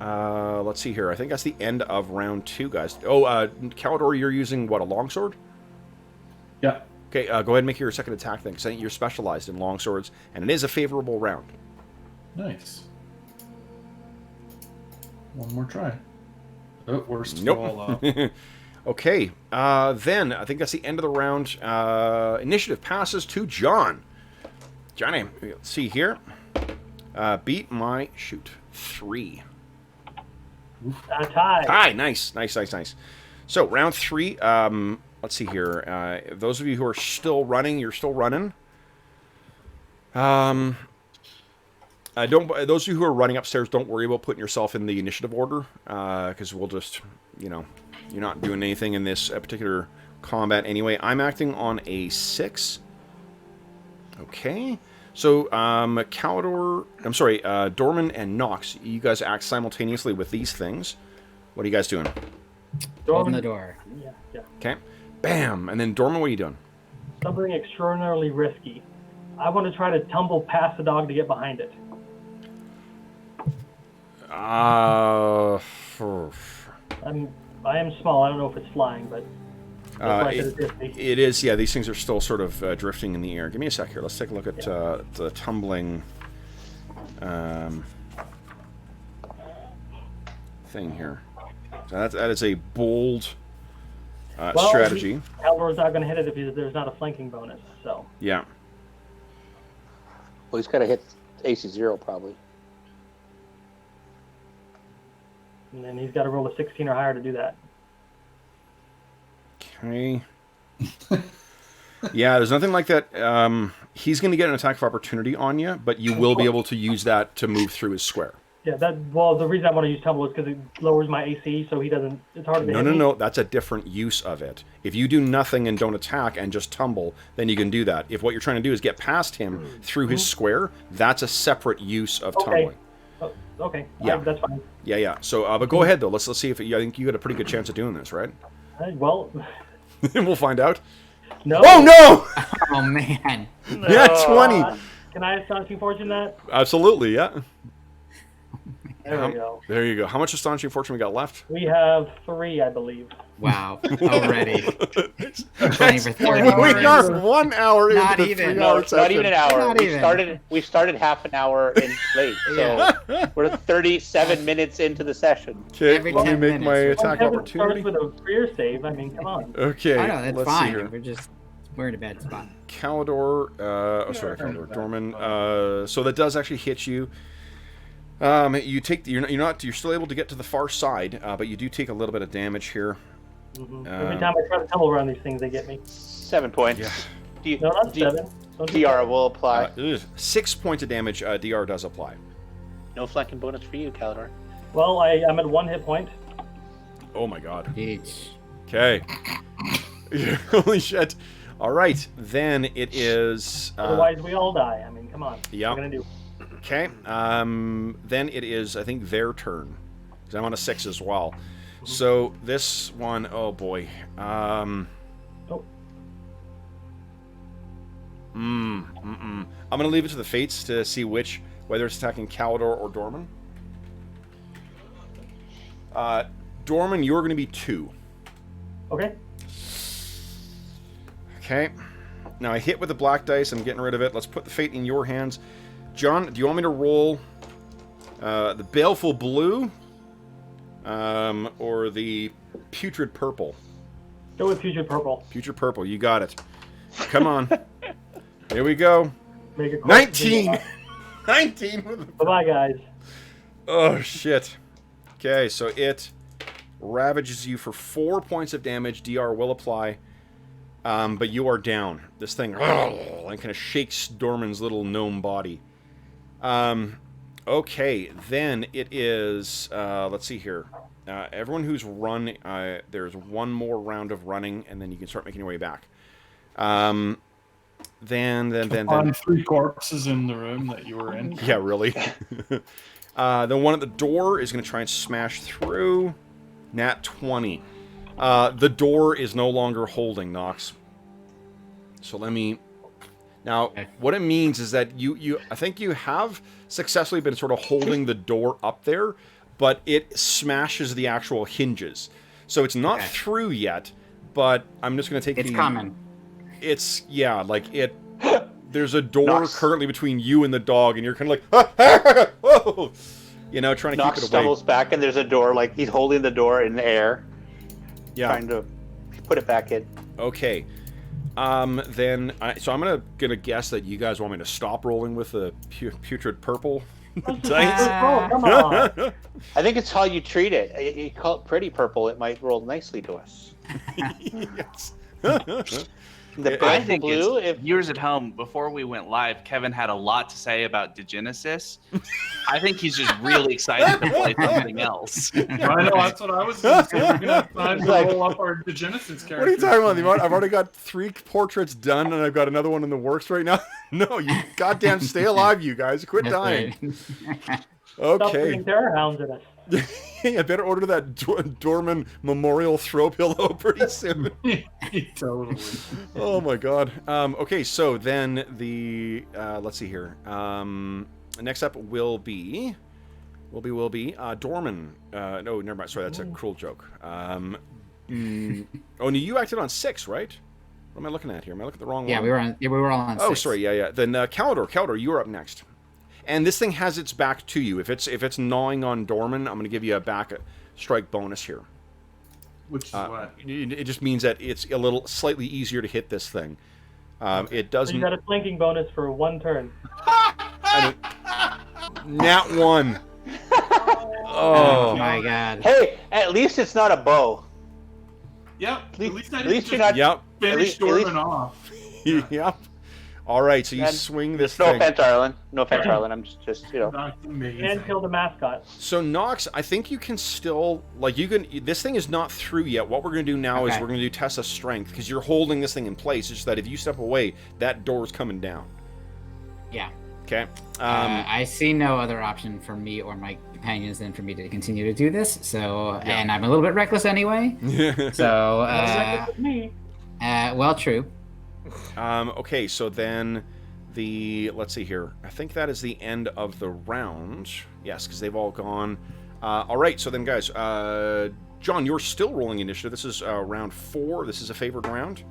let's see here. I think that's the end of round 2, guys. Oh, Calidor, you're using, what, a longsword? Yeah. Okay, go ahead and make your second attack then, because I think you're specialized in longswords, and it is a favorable round. Nice. One more try. Oh, we're still Nope. Okay, then I think that's the end of the round. Initiative passes to John. Johnny, let's see here. Beat my 3. Tie. Hi, nice. So round 3. Let's see here. Those of you who are still running, you're still running. Those of you who are running upstairs, don't worry about putting yourself in the initiative order, because we'll just, you're not doing anything in this particular combat anyway. I'm acting on a 6. Okay. So, Dorman and Knox, you guys act simultaneously with these things. What are you guys doing? Open the door. Yeah. Okay. Bam! And then, Dorman, what are you doing? Something extraordinarily risky. I want to try to tumble past the dog to get behind it. I am small. I don't know if it's flying, but it is. Yeah, these things are still sort of drifting in the air. Give me a sec here. Let's take a look at the tumbling thing here. So that is a bold strategy. Calidor's not going to hit it if there's not a flanking bonus. So Yeah. Well, he's got to hit AC 0 probably. and then he's got to roll a 16 or higher to do that. Okay. Yeah, there's nothing like that. He's going to get an attack of opportunity on you, but you will be able to use that to move through his square. Yeah, the reason I want to use tumble is because it lowers my AC, so he doesn't. It's hard to hit me. No. That's a different use of it. If you do nothing and don't attack and just tumble, then you can do that. If what you're trying to do is get past him through his square, that's a separate use of tumbling. Oh, okay. Yeah. That's fine. Yeah. So, but go ahead though. Let's see if I think you got a pretty good chance of doing this, right? Well, We'll find out. no. Oh no! Oh man. Yeah, 20. Can I astonishing fortune that? Absolutely, yeah. There we go. There you go. How much astonishing fortune we got left? We have 3, I believe. Wow. Already. Playing for 30 We minutes. are 1 hour Not into the even. 3-hour It's not even an hour. Not even. We started half an hour in late, so we're 37 minutes into the session. Okay, Every let me 10 make my minutes. attack Kevin opportunity. starts with a career save. I mean, come on. Okay, I know, that's let's see fine. here. We're in a bad spot. Calidor, Calidor, Dorman. So that does actually hit you. You take you're still able to get to the far side, but you do take a little bit of damage here. Every time I try to tumble around these things, they get me. 7 points. Yeah. No, not 7. Don't do DR will apply. 6 points of damage. DR does apply. No flanking bonus for you, Calidor. Well, I'm at 1 hit point. Oh my god. Jeez. Okay. Holy shit. All right, then it is. Otherwise, we all die. I mean, come on. Yeah. What are we gonna do? Okay. Then it is, I think, their turn. Because I'm on a 6 as well. So this one, oh boy. I'm going to leave it to the fates to see whether it's attacking Calidor or Dorman. Dorman, you're going to be 2. Okay. Okay. Now I hit with the black dice. I'm getting rid of it. Let's put the fate in your hands. John, do you want me to roll the baleful blue or the putrid purple? Go with Future Purple. Putrid purple. You got it. Come on. Here we go. Make it 19. 19. Bye-bye, guys. Oh shit. Okay, so it ravages you for 4 points of damage. DR will apply. But you are down. This thing and kind of shakes Dorman's little gnome body. Okay, then it is, let's see here. Everyone who's run, there's one more round of running, and then you can start making your way back. Then. 3 corpses in the room that you were in. Yeah, really. The one at the door is going to try and smash through. Nat 20. The door is no longer holding, Knox. So let me... Now, what it means is that I think you have successfully been sort of holding the door up there, but it smashes the actual hinges. So it's not through yet, but I'm just going to take It's coming. It's, yeah, like it... There's a door Knox. currently between you and the dog, and you're kind of like, whoa! You know, trying to Knox keep it away. stumbles back, and there's a door, like he's holding the door in the air, Yeah. trying to put it back in. Okay. So I'm gonna guess that you guys want me to stop rolling with the putrid purple dice. Oh, come on. I think it's how you treat it. You call it pretty purple, it might roll nicely to us. Yes. The I baleful think blue, it's, viewers at home, before we went live, Kevin had a lot to say about Degenesis. I think he's just really excited to play something else. I know, that's what I was going to say. We're going to have time to roll up our Degenesis character. What are you talking about? I've already got 3 portraits done, and I've got another one in the works right now. No, you goddamn stay alive, you guys. Quit That's dying. right. Stop Okay. putting terror hounds at us. I better order that Dorman memorial throw pillow pretty soon. Totally. Oh my god. Okay, so then the let's see here. Next up will be Dorman. No, never mind. Sorry, that's a cruel joke. Oh, no, you acted on 6, right? What am I looking at here? Am I looking at the wrong one? Yeah, we were all on 6. Oh, sorry. Yeah. Then Calidor, you are up next. And this thing has its back to you. If it's gnawing on Dorman, I'm going to give you a back strike bonus here. Which is what? It just means that it's a little slightly easier to hit this thing. It So doesn't. you got a flanking bonus for 1 turn. Nat 1. Oh my god. Hey, at least it's not a bow. Yep. At least, least I at didn't least you're just not. Yep. finish at least- Dorman off. Yep. All right, so you And swing this No thing. offense, Arlen. No offense, Arlen. I'm just That's amazing. And kill the mascot. So Knox, I think you can still This thing is not through yet. What we're going to do now is Okay. we're going to do Tessa's strength because you're holding this thing in place. It's just that if you step away, that door's coming down. Yeah. Okay. I see no other option for me or my companions than for me to continue to do this. So, and I'm a little bit reckless anyway. So, That's with me. well, true. Okay, so then let's see here. I think that is the end of the round. Yes, because they've all gone. All right, so then guys, John, you're still rolling initiative. This is round 4. This is a favored round.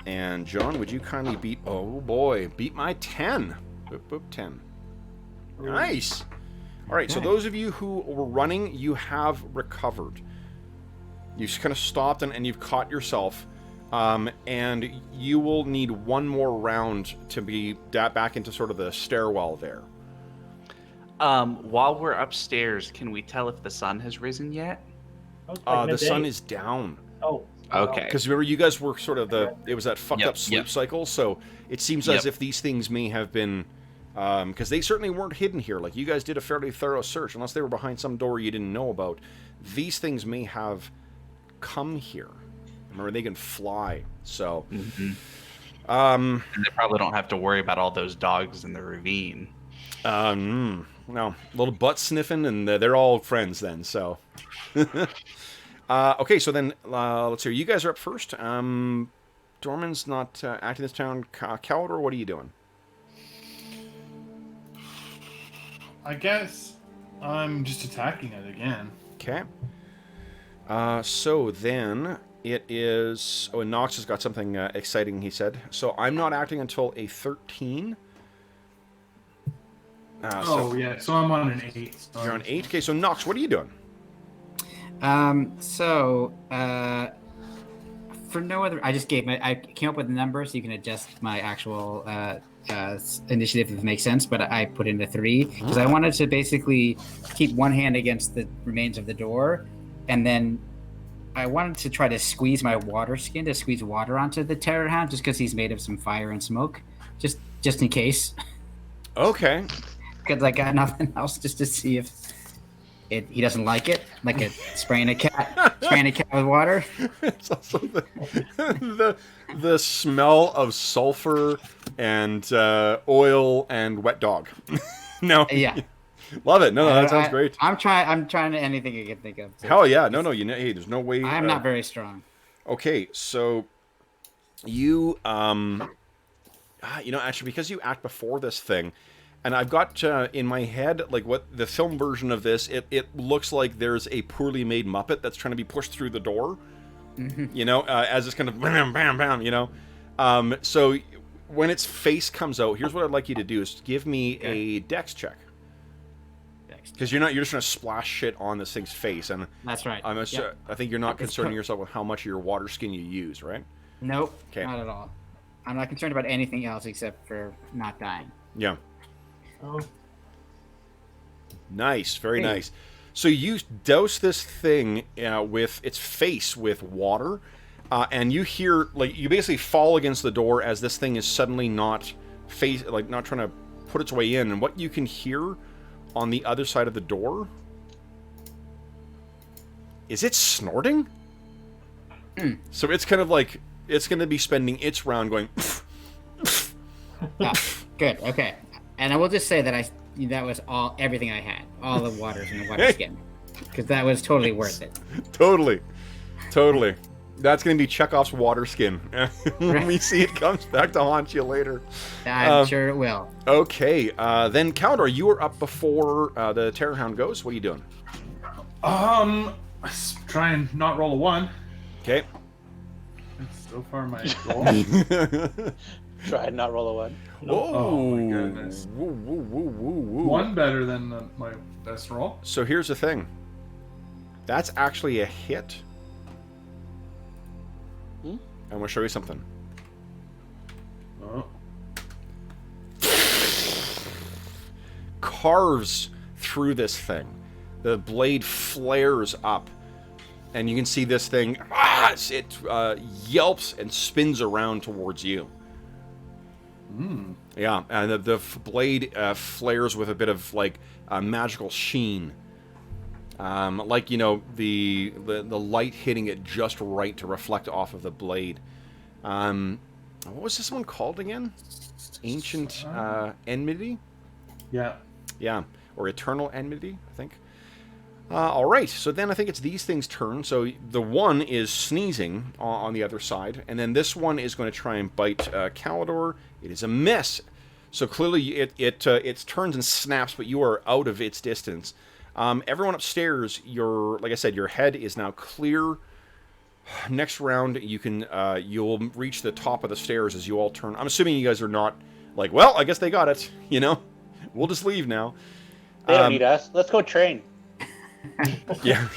And John, would you kindly beat my 10. Boop, boop, 10. Nice. All right, so those of you who were running, you have recovered. You just kind of stopped and you've caught yourself. And you will need one more round to be back into sort of the stairwell there. While we're upstairs, can we tell if the sun has risen yet? Oh, it's like The midday. sun is down. Oh. Okay. Because remember, you guys were sort of it was that fucked up sleep cycle, so it seems as if these things may have been, because they certainly weren't hidden here. Like, you guys did a fairly thorough search, unless they were behind some door you didn't know about. These things may have come here. Remember, they can fly, so... And they probably don't have to worry about all those dogs in the ravine. No, a little butt sniffing, and they're all friends then, so... Okay, so then, let's see, you guys are up first. Dorman's not acting this town. Calidor, what are you doing? I guess I'm just attacking it again. Okay. So then it is... Oh, and Knox has got something exciting, he said. So I'm not acting until a 13. So I'm on an 8. So You're on 8? Okay, so Knox, what are you doing? For no other, I came up with a number so you can adjust my actual initiative if it makes sense, but I put in a 3 because I wanted to basically keep one hand against the remains of the door, and then I wanted to try to squeeze my water skin to squeeze water onto the terror hound just because he's made of some fire and smoke, just in case. Okay. Because I got nothing else, just to see if he doesn't like it, like spraying a cat with water. It's also the smell of sulfur and oil and wet dog. No. Yeah. Love it. No, that sounds great. I'm trying to anything I can think of. Hell yeah. No, hey, there's no way. I'm not very strong. Okay, so you, actually, because you act before this thing, and I've got in my head, like, what the film version of this, it looks like there's a poorly made Muppet that's trying to be pushed through the door, as it's kind of bam, bam, bam, so when its face comes out, here's what I'd like you to do, is give me a dex check. Because you're just trying to splash shit on this thing's face, and that's right. I think you're not concerning yourself with how much of your water skin you use, right? Nope, not at all. I'm not concerned about anything else except for not dying. Yeah. Oh. Nice, very nice. So you douse this thing with its face with water, and you hear, like, you basically fall against the door as this thing is suddenly not trying to put its way in, and what you can hear on the other side of the door is it snorting. So it's kind of like it's going to be spending its round going. Good. Okay. And I will just say that that was everything I had, all the waters and the water skin, because that was totally worth it. Totally. That's going to be Chekhov's water skin. When we see it comes back to haunt you later. I'm sure it will. Okay. Then Calidor, you are up before the Terror Hound goes. What are you doing? Try and not roll a 1. Okay. That's so far my goal. Try and not roll a 1. Oh my goodness. Woo. 1 better than my best roll. So here's the thing. That's actually a hit. Hmm? I'm going to show you something. Oh. Carves through this thing. The blade flares up, and you can see this thing. It yelps and spins around towards you. Mm. Yeah, and the blade flares with a bit of like magical sheen, like, you know, the light hitting it just right to reflect off of the blade. What was this one called again? Ancient Enmity? Yeah. Yeah, or Eternal Enmity, I think. All right, so then I think it's these things' turn. So the one is sneezing on the other side, and then this one is going to try and bite Calidor. It is a miss. So clearly it turns and snaps, but you are out of its distance. Everyone upstairs, like I said, your head is now clear. Next round, you'll reach the top of the stairs as you all turn. I'm assuming you guys are not like, well, I guess they got it. You know, we'll just leave now. They don't need us. Let's go train. Yeah.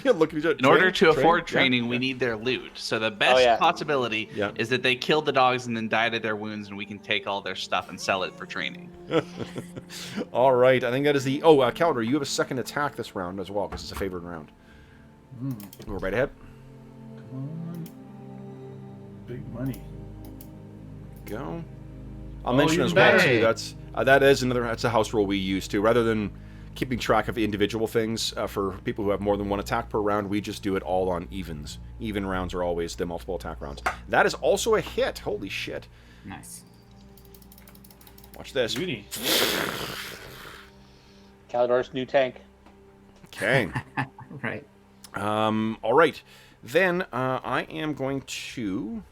Yeah, look at each other. In order to afford training, we need their loot. So the best possibility is that they killed the dogs and then died of their wounds, and we can take all their stuff and sell it for training. All right, I think that is the... Oh, Calidor, you have a second attack this round as well, because it's a favored round. Go right ahead. Come on. Big money. Go. I'll mention as well, too, that's a house rule we use, too. Rather than keeping track of individual things for people who have more than one attack per round, we just do it all on evens. Even rounds are always the multiple attack rounds. That is also a hit. Holy shit. Nice. Watch this. Beauty. Calidor's new tank. Okay. Right. All right. Then I am going to...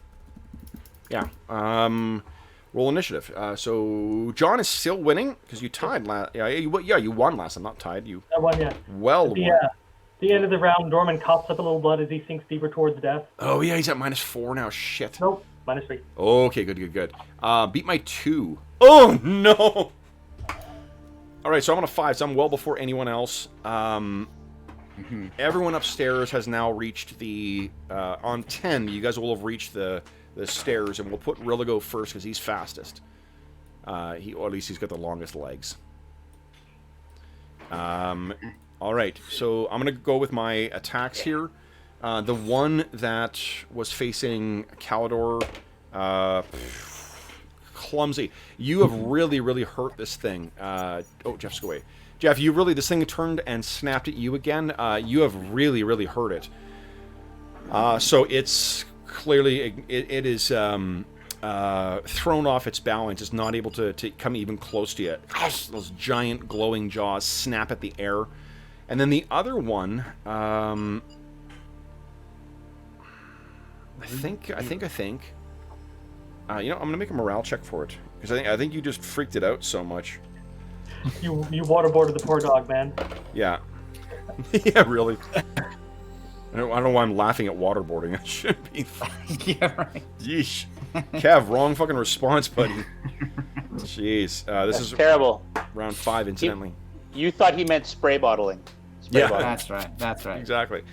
Yeah. Roll initiative. So John is still winning because you tied last. Yeah, you won last time, not tied. You I won, yeah. well At the, won. the end of the round, Dorman coughs up a little blood as he sinks deeper towards death. Oh yeah, he's at -4 now. Shit. Nope, -3. Okay, good. Beat my 2. Oh no. All right, so I'm on a 5, so I'm well before anyone else. Everyone upstairs has now reached the on 10. You guys will have reached the stairs, and we'll put Rilligo first because he's fastest. Or at least he's got the longest legs. All right, so I'm going to go with my attacks here. The one that was facing Calidor, clumsy. You have really hurt this thing. Oh, Jeff's away. Jeff, this thing turned and snapped at you again. You have really hurt it. So it's... Clearly, it is thrown off its balance. It's not able to come even close to you. Those giant glowing jaws snap at the air. And then the other one, I think. You know, I'm gonna make a morale check for it because I think you just freaked it out so much. You waterboarded the poor dog, man. Yeah. Yeah, really. I don't know why I'm laughing at waterboarding. I shouldn't be. Yeah, right. Yeesh. Kev, wrong fucking response, buddy. Jeez. This is terrible. Round 5, incidentally. You thought he meant spray bottling. Bottling. That's right. Exactly.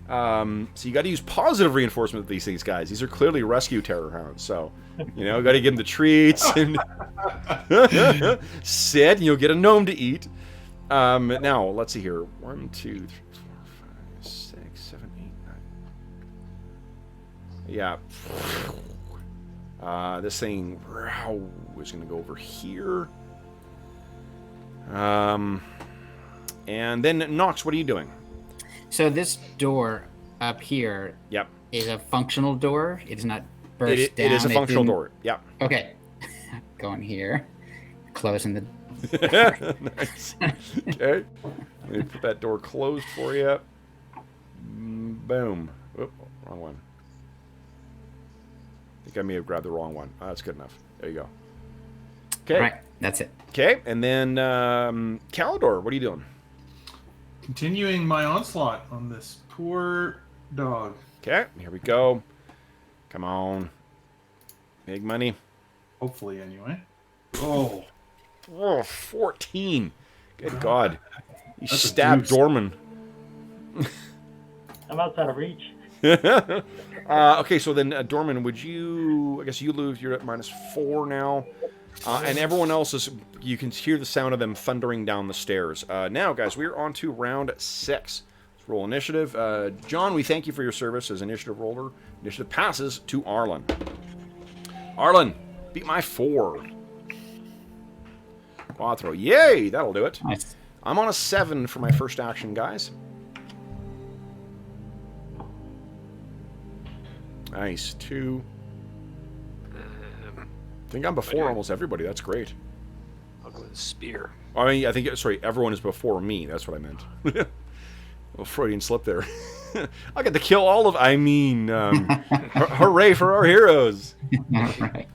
So you got to use positive reinforcement with these things, guys. These are clearly rescue terror hounds. So, you know, got to give them the treats and sit, and you'll get a gnome to eat. Now, let's see here. 1, 2, 3, 4, 5, 6, 7, 8, 9. Yeah. This thing is going to go over here. And then, Knox, what are you doing? So this door up here is a functional door. It is not burst down. It is a functional door. Yep. Okay. Going here. Closing the Nice. Okay. Let me put that door closed for you. Boom. Oop, wrong one. I think I may have grabbed the wrong one. Oh, that's good enough. There you go. Okay. Right. That's it. Okay. And then Calidor, what are you doing? Continuing my onslaught on this poor dog. Okay. Here we go. Come on. Big money. Hopefully, anyway. Oh. Oh, 14. Good God. You That's a stabbed juice. Dorman. I'm outside of reach. Okay, so then Dorman, would you? I guess you lose. You're at -4 now, and everyone else is. You can hear the sound of them thundering down the stairs. Now, guys, we're on to round 6. Let's roll initiative. John, we thank you for your service as initiative roller. Initiative passes to Arlen. Arlen, beat my 4. Quattro. Yay! That'll do it. Nice. I'm on a 7 for my first action, guys. Nice. 2. I think I'm before almost everybody. That's great. I'll go with a spear. I mean, I think, sorry, everyone is before me. That's what I meant. Well, Freudian slip there. I get to kill all of... I mean, hooray for our heroes. Right.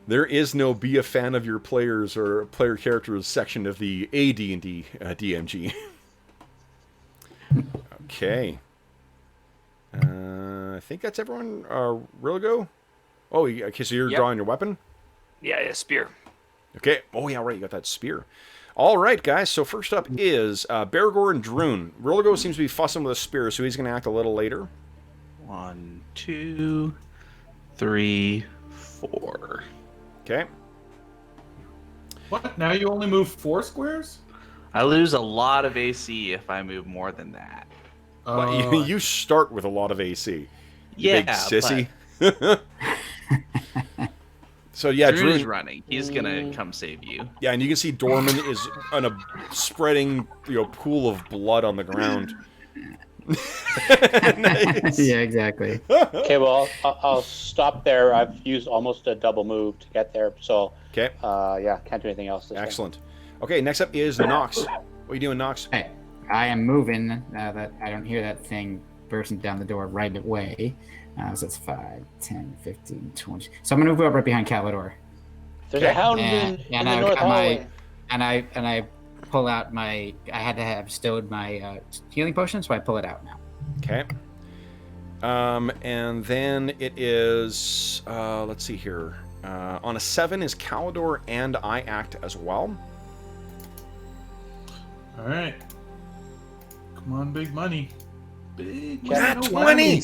There is no be a fan of your players or player characters section of the AD&D DMG. Okay. I think that's everyone. Real go? Oh, okay, so you're Yep. drawing your weapon? Yeah, spear. Okay. Oh, yeah, right. You got that spear. All right, guys. So first up is Bergour and Druin. Rilgo seems to be fussing with a spear, so he's going to act a little later. 1, 2, 3, 4. Okay. What? Now you only move 4 squares? I lose a lot of AC if I move more than that. Well, you start with a lot of AC. You Yeah, big sissy. So yeah, Druin is Druin. running. He's gonna come save you. Yeah, and you can see Dorman is on a spreading, pool of blood on the ground. Nice. Yeah, exactly. Okay, well, I'll stop there. I've used almost a double move to get there, so Okay, yeah, can't do anything else. This turn. excellent. Okay, next up is Knox. What are you doing, Knox? Hey, I am moving. That I don't hear that thing bursting down the door right away. So it's 5, 10, 15, 20. So I'm gonna move up right behind Calidor. There's Okay. a hound in the north hallway. And I pull out my. I had to have stowed my healing potion, so I pull it out now. Okay. And then it is, let's see here. On a 7 is Calidor, and I act as well. All right. Come on, big money. Big Nat money. 20!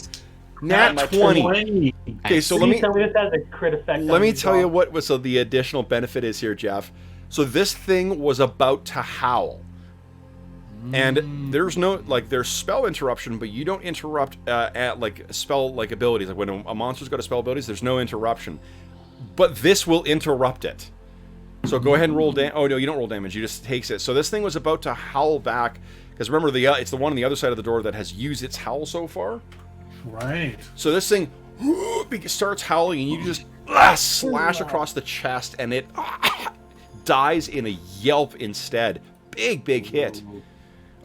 Nat my 20. Okay, so let me Tell me this has a crit effect. let on me you, tell you John. what was the additional benefit is here, Jeff. So this thing was about to howl. And there's no, there's spell interruption, but you don't interrupt at, spell, abilities. Like, when a monster's got a spell abilities, there's no interruption. But this will interrupt it. So go ahead and roll damage. Oh, no, you don't roll damage. You just takes it. So this thing was about to howl back. Because remember, it's the one on the other side of the door that has used its howl so far. Right. So this thing starts howling, and you just slash across the chest, and it dies in a yelp instead. Big hit.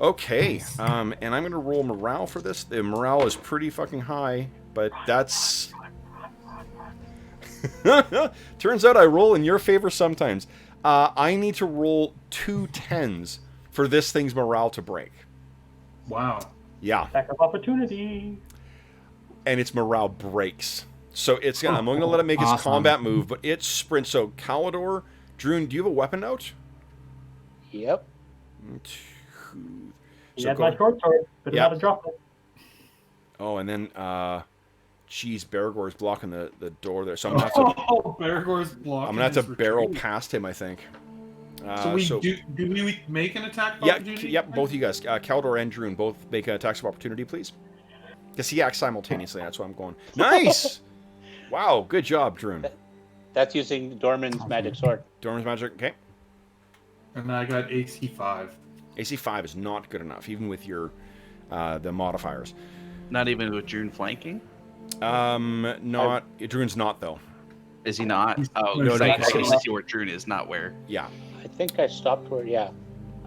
Okay, and I'm going to roll morale for this. The morale is pretty fucking high, but that's... Turns out I roll in your favor sometimes. I need to roll 2 10s for this thing's morale to break. Wow. Yeah, Attack of opportunity. and its morale breaks. So it's gonna. I'm going to let it make its Awesome. combat move, but it sprints. So Calidor, Druin, do you have a weapon out? Yep. He So has go- my short sword, but Yeah. not a droplet. Oh, and then, geez, Bergour is blocking the door there, so I'm gonna have to. Oh, Bergour's blocking. I'm gonna have to his barrel retreat. past him, I think. So do we make an attack? of Yeah, opportunity? yep, both of you guys, Calidor and Druin, both make attacks of opportunity, please. Because he acts simultaneously, that's why I'm going. Nice! Wow, good job, Druin. That's using Dorman's magic sword. Dorman's magic, okay. And I got AC 5. AC 5 is not good enough, even with your the modifiers. Not even with Druin flanking. Druin's not though. Is he not? Oh, No, no, no, I can no. only see where Druin is, not where. Yeah. I think I stopped where, yeah.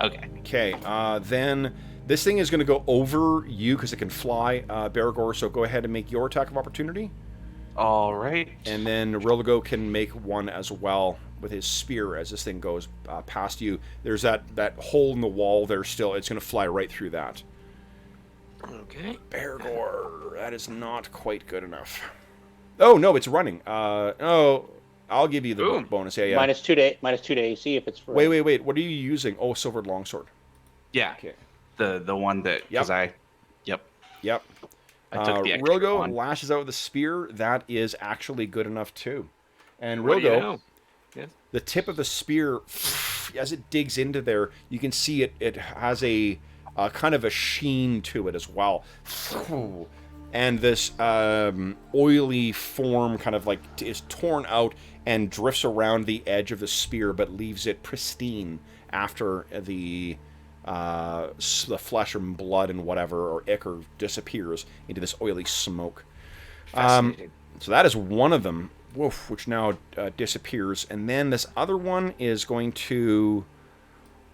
Okay. Okay. Then this thing is going to go over you because it can fly, Bergour. So go ahead and make your attack of opportunity, All right. and then Rilgo can make one as well with his spear as this thing goes past you. There's that hole in the wall there still. It's going to fly right through that. Okay. Bergour, that is not quite good enough. Oh no, it's running. I'll give you the Boom. bonus. Yeah. -2 to AC if it's for... Wait. What are you using? Oh, silvered longsword. Yeah. Okay. The one that because Yep. I took the extra Rilgo one. lashes out with a spear. That is actually good enough too. And What do you Rilgo, know? Yes. the tip of the spear, as it digs into there, you can see it has a kind of a sheen to it as well. And this oily form kind of like is torn out and drifts around the edge of the spear, but leaves it pristine after the flesh and blood and whatever or ichor disappears into this oily smoke. Fascinating. So that is one of them, which now disappears. And then this other one is going to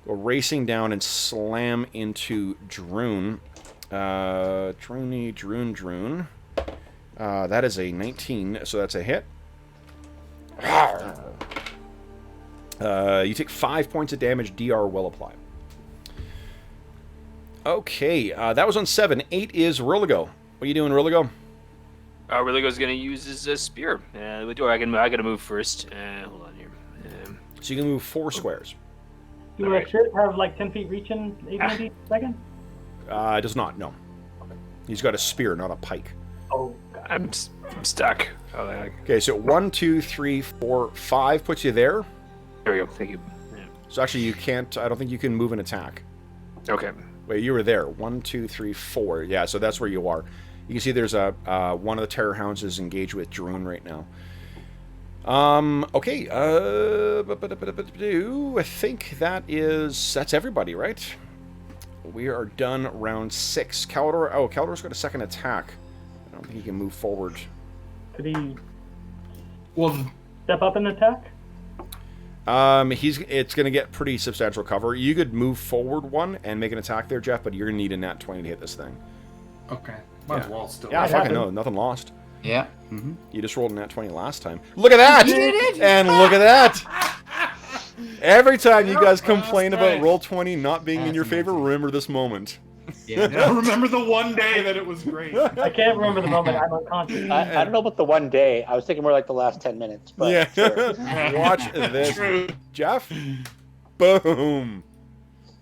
go racing down and slam into Druin. Druin. That is a 19, so that's a hit. You take 5 points of damage. DR will apply. Okay, that was on 7. 8 is Rilligo. What are you doing, Rilligo? Rilligo's gonna use his spear. I gotta move first. Hold on here. So you can move 4 squares. Do a ship have like 10 feet reach in 890 seconds? It does not, no. He's got a spear, not a pike. Oh, God. I'm stuck. Oh, Okay, so 1, 2, 3, 4, 5 puts you there. there we go. Thank you. Yeah. So actually you can't, I don't think you can move an attack. Okay. Wait, you were there. 1, 2, 3, 4. Yeah, so that's where you are. You can see there's a one of the Terror Hounds is engaged with Druin right now. Okay. I think that's everybody, right? We are done round 6. Calidor. Oh, Calidor's got a second attack. I don't think he can move forward. Could he Well, step up and attack? It's going to get pretty substantial cover. You could move forward one and make an attack there, Jeff, but you're going to need a nat 20 to hit this thing. okay. Might as well still. Yeah, What fucking happened? no, nothing lost. Yeah. Mm-hmm. You just rolled a nat 20 last time. Look at that! And look at that! Every time you guys complain about roll 20 not being in your favor, remember this moment. Yeah. I remember the one day that it was great. I can't remember the moment. I'm unconscious. I don't know about the one day. I was thinking more like the last 10 minutes. But Yeah. sure. Watch this. True. Jeff? Boom.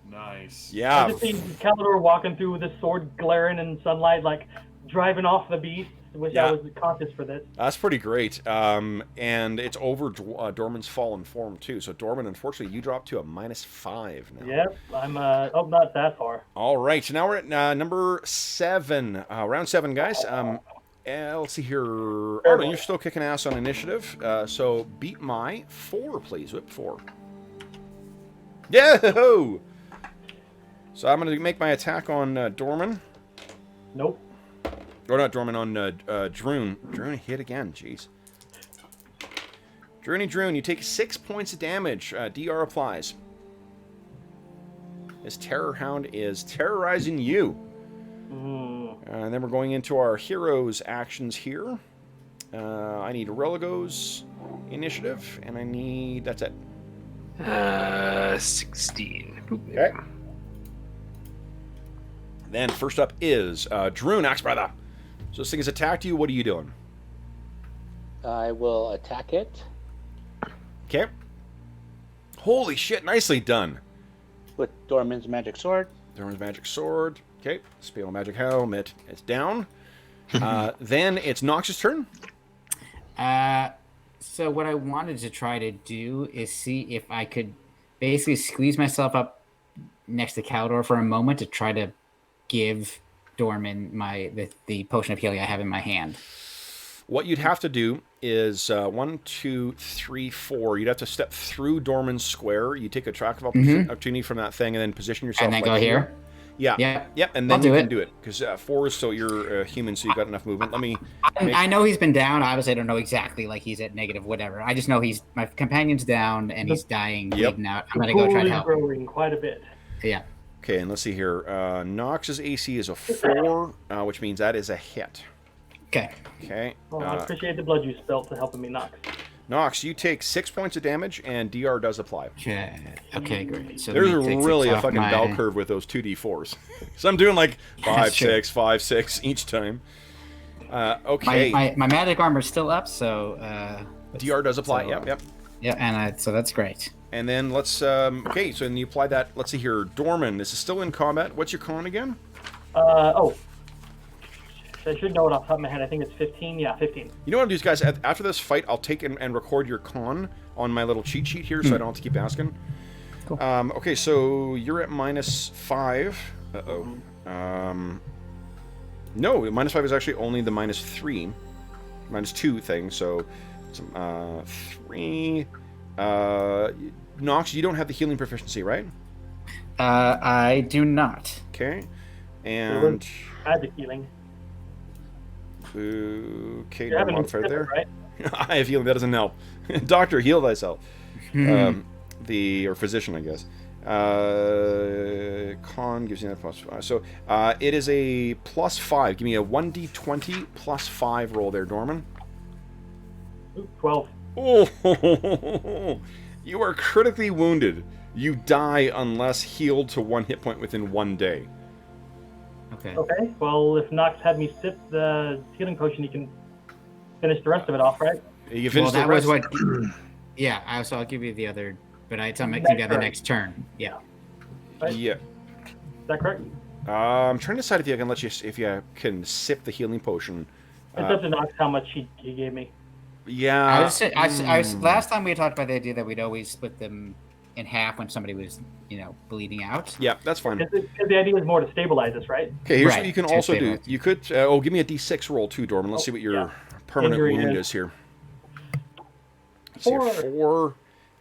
Nice. I Yeah. just see Calidor walking through with his sword glaring in sunlight, like driving off the beast. Wish Yeah. I was conscious for this. That's pretty great. And it's over Dorman's fallen form, too. So, Dorman, unfortunately, you drop to a -5 now. Yep, I'm not that far. All right. So now we're at number 7. Round 7, guys. Let's see here. Arlen, you're still kicking ass on initiative. So beat my 4, please. Whip 4. Yeah! So I'm going to make my attack on Dorman. Nope. Or not Dorman, on Druin. Druin hit again. Jeez. Druin, you take 6 points of damage. DR applies. This Terror Hound is terrorizing you. And then we're going into our heroes' actions here. I need Religo's initiative, and I need... That's it. 16. Okay. Then first up is Druin, Axebrother. So this thing has attacked you. What are you doing? I will attack it Okay. Holy shit, nicely done. with Dorman's magic sword. Dorman's magic sword. Okay. Spell magic helmet. It's down. Then it's Knox's turn. So what I wanted to try to do is see if I could basically squeeze myself up next to Calidor for a moment to try to give Dorman the potion of healing I have in my hand. What you'd have to do is 1, 2, 3, 4. You'd have to step through Dorman's square. You take a track of opportunity from that thing, and then position yourself. And then like go here? Yeah. Yeah. Yep. And then I'll you do can it. do it because 4 is so you're human, so you've got enough movement. Let me. I know he's been down. Obviously, I don't know exactly like he's at negative whatever. I just know my companion's down and he's dying, bleeding out. I'm gonna go try to help. Growing quite a bit. Yeah. Okay, and let's see here. Knox's AC is a 4, which means that is a hit. Okay. Okay. Well, I appreciate the blood you spilled to helping me, Knox. Knox, you take 6 points of damage, and DR does apply. Okay. Okay. Great. So There's let me take really six a off fucking my- bell curve with those 2d4s. So I'm doing like 5, That's true. 6, 5, 6 each time. Okay. My magic armor's still up, so. DR does apply. so- Yep. Yeah, and so that's great. And then let's, okay, so then you apply that, let's see here, Dorman, this is still in combat. What's your con again? Oh. I should know it off the top of my head. I think it's 15. Yeah, 15. You know what I'll do is, guys, after this fight, I'll take and record your con on my little cheat sheet here, so I don't have to keep asking. Cool. Okay, so you're at -5. Uh-oh. No, -5 is actually only the -3. -2 thing, so... 3... Knox, you don't have the healing proficiency, right? I do not. Okay. And... Magic healing. Okay, You no haven't modifier been there. right? I have healing, that doesn't help. Doctor, heal thyself. Or physician, I guess. Con gives you that +5. So, it is a +5. Give me a 1d20 +5 roll there, Dorman. Ooh, 12. Oh, you are critically wounded. You die unless healed to 1 hit point within 1 day. Okay. Okay, well, if Knox had me sip the healing potion, he can finish the rest of it off, right? You Well, finish the that rest. was what. Yeah, so I'll give you the other, but it's on Next together turn. next turn. Yeah. Right? Yeah. Is that correct? I'm trying to decide if I can let you, if you can sip the healing potion. It's up to Knox how much he gave me. Yeah. I was last time we talked about the idea that we'd always split them in half when somebody was, bleeding out. Yeah, that's fine. Because the idea is more to stabilize us, right? Okay, here's Right, what you can to also do. stabilize. You could, give me a d6 roll too, Dorman. Let's see what your yeah. permanent Injury wound is- is here. Let's see here.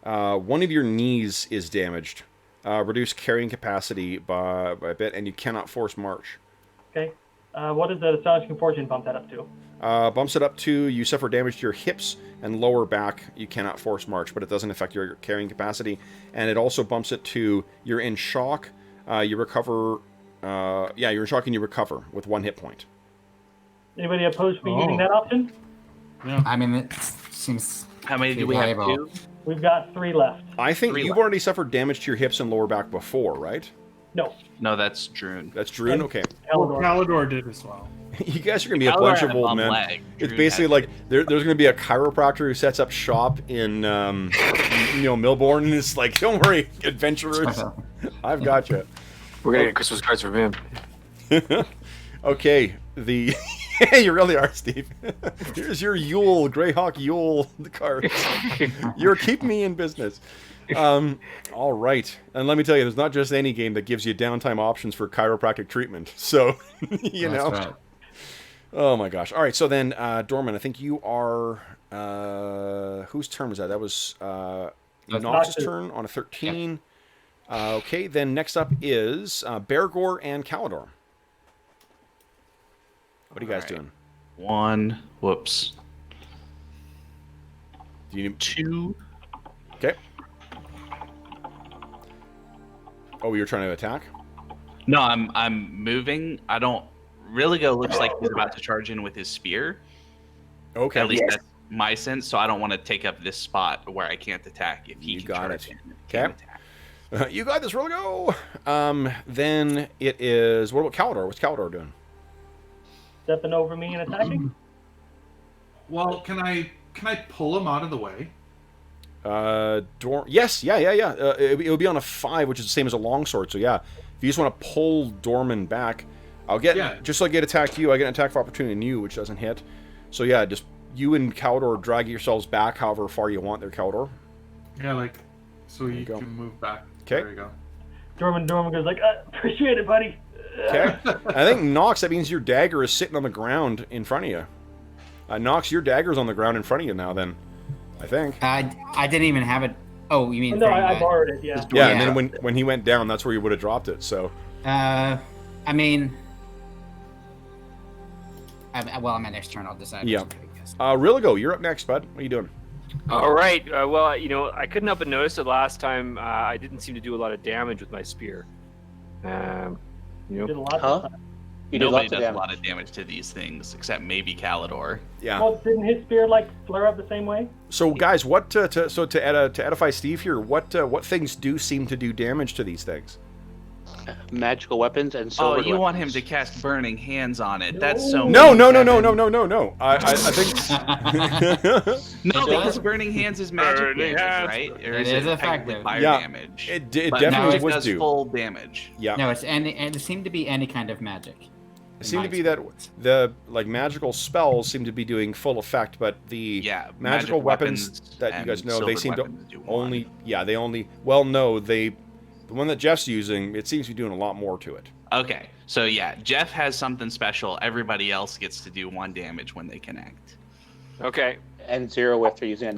4. One of your knees is damaged. Reduce carrying capacity by a bit, and you cannot force march. Okay. What is the astonishing fortune bump that up to? Bumps it up to, you suffer damage to your hips and lower back. You cannot force march, but it doesn't affect your carrying capacity. And it also bumps it to, you're in shock. You recover, you're in shock and you recover with 1 hit point. Anybody opposed to me Oh. using that option? Yeah. I mean, it seems. How many do Pretty we have? valuable. 2? We've got 3 left. I think 3 you've left. already suffered damage to your hips and lower back before, right? No. No, that's Druin. That's Druin? Okay. Well, Calidor. Calidor did as well. You guys are going to be a Calidor bunch had of a old bum men. leg. It's Druin basically had- like there's going to be a chiropractor who sets up shop in Millbourne, and it's like, don't worry, adventurers, I've got you. We're gonna get Christmas cards from him. Okay, you really are, Steve. Here's your Yule, Greyhawk Yule card. You're keeping me in business. All right, and let me tell you, there's not just any game that gives you downtime options for chiropractic treatment. So, you know. That's right. Oh my gosh. All right, so then, Dorman, I think you are... whose turn was that? That was Knox's Knox's. turn on a 13. Okay, then next up is Bergour and Calidor. What are you guys All right. doing? 1. Whoops. Do you need... 2. Okay. Oh, you're trying to attack? No, I'm moving. I don't. Religo looks like he's about to charge in with his spear. Okay. At least that's my sense. So I don't want to take up this spot where I can't attack if he You can got charge it. in and Okay. can attack. You got this, really go. Then it is... What about Calidor? What's Calidor doing? Stepping over me and attacking? Well, can I pull him out of the way? Yes, yeah. It would be on a 5, which is the same as a longsword. So yeah, if you just want to pull Dorman back, I'll get just like I get attacked you, I get an attack of opportunity on you, which doesn't hit. So yeah, just you and Calidor drag yourselves back however far you want there, Calidor. Yeah, like so you you go. can move back. 'Kay. There you go. Dorman goes like, appreciate it, buddy. Okay. I think Knox, that means your dagger is sitting on the ground in front of you. Knox, your dagger's on the ground in front of you now. Then, I think. I didn't even have it. Oh, you mean? No, from, I borrowed it, yeah. Yeah, Yeah. and then when he went down, that's where you would have dropped it. So. I mean. On my next turn, I'll decide. Yeah. what to do, I guess. Religo, you're up next, bud. What are you doing? All right. Well, I couldn't help but notice that last time I didn't seem to do a lot of damage with my spear. You did a lot Huh? this time. You did Nobody lots of does a damage. lot of damage to these things except maybe Calidor. Yeah. Well, didn't his spear, flare up the same way? So, guys, what to edify Steve here? What things do seem to do damage to these things? Magical weapons and Oh, silver. you want him to cast Burning Hands on it? That's so. No, mean, no, no, no, Kevin. no, no, no, no. I think. No, It because does? Burning Hands is magic Burning damage, hands. right? Or It is is it effective. technically fire Yeah. damage? it But definitely magic was does due. full damage. Yeah. No, it's and it seemed to be any kind of magic. It seemed to be that the magical spells seem to be doing full effect, but the Yeah, magical magic weapons that you and guys know, they silvered seem to weapons do one. only they only the one that Jeff's using, it seems to be doing a lot more to it. Okay, so yeah, Jeff has something special. Everybody else gets to do 1 damage when they connect. Okay. And 0 if they're using a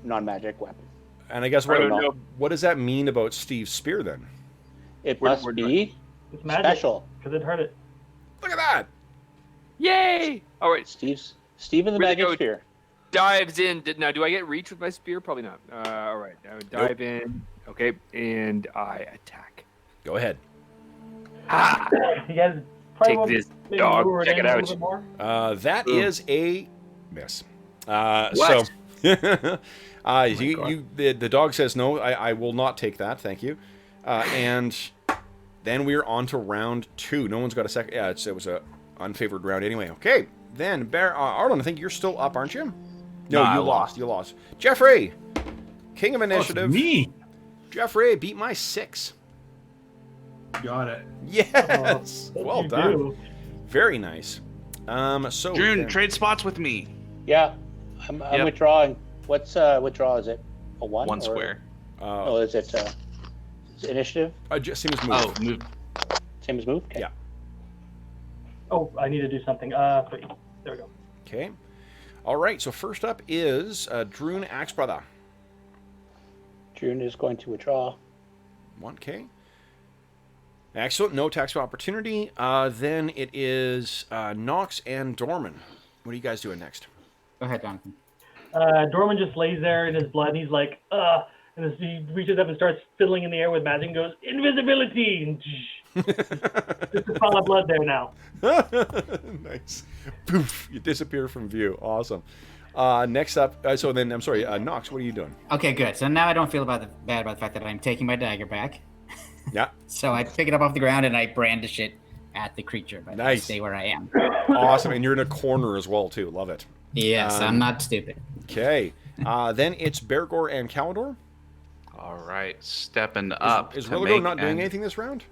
non-magic weapon. And I guess I don't know. what does that mean about Steve's spear then? It We're- must we're be It's magic. special. Because it hurt it. Look at that! Yay! All right. Steve and the Really magic go- spear. Dives in. Now, do I get reach with my spear? Probably not. All right. I would dive in. Okay. And I attack. Go ahead. Ah! You guys probably Take want this, maybe dog. lower it Check in it a out. little bit more. That Boom. is a miss. What? So the dog says no. I will not take that. Thank you. And then we're on to round 2. No one's got a second. Yeah, it was a unfavored round anyway. Okay. Then Arlen, I think you're still up, aren't you? No, No, I you lost. You lost. Jeffrey, king of Oh, it's initiative. me. Jeffrey beat my 6. Got it. Yes. Oh, Well you done. do. Very nice. So Drew, then- trade spots with me. Yeah, I'm Yep. withdrawing. What draw is it? A 1? 1 or- square. Oh, is it initiative? Just same as move. Oh, move. Same as move? Okay. Yeah. Oh, I need to do something. 3. There we go. Okay. All right. So first up is Druin Axebrother. June is going to withdraw. 1K. Excellent. No tax opportunity. Then it is Knox and Dorman. What are you guys doing next? Go ahead, Jonathan. Dorman just lays there in his blood, and he's like, and as he reaches up and starts fiddling in the air with magic and goes, invisibility! And just a pile of blood there now. Nice. Poof. You disappear from view. Awesome. Next up, so then, I'm sorry, Knox, what are you doing? Okay, good. So now I don't feel bad about the fact that I'm taking my dagger back. Yeah. So I pick it up off the ground and I brandish it at the creature, but I Nice. stay where I am. Awesome. And you're in a corner as well, too. Love it. Yes, I'm not stupid. Okay. Then it's Bergour and Calidor. All right, stepping up. Is to Religo make not doing an- anything this round?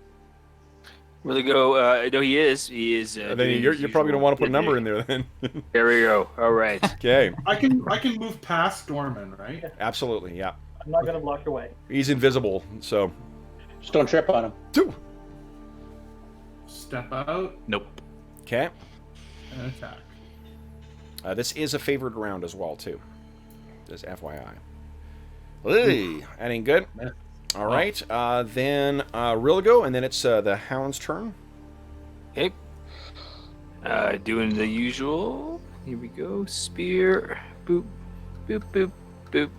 Really go. No, he is. He is. Then doing you're his probably going to usual want to put a number thing. in there then. There we go. All right. Okay. I can move past Dorman, right? Absolutely. Yeah. I'm not going to block your way. He's invisible, so. Just don't trip on him. Two. Step out Nope. Okay. and attack. This is a favored round as well, too. Just FYI. Hey, that ain't good. All right. Then Religo, and then it's the Hound's turn. Okay. Doing the usual. Here we go. Spear. Boop. Boop. Boop. Boop.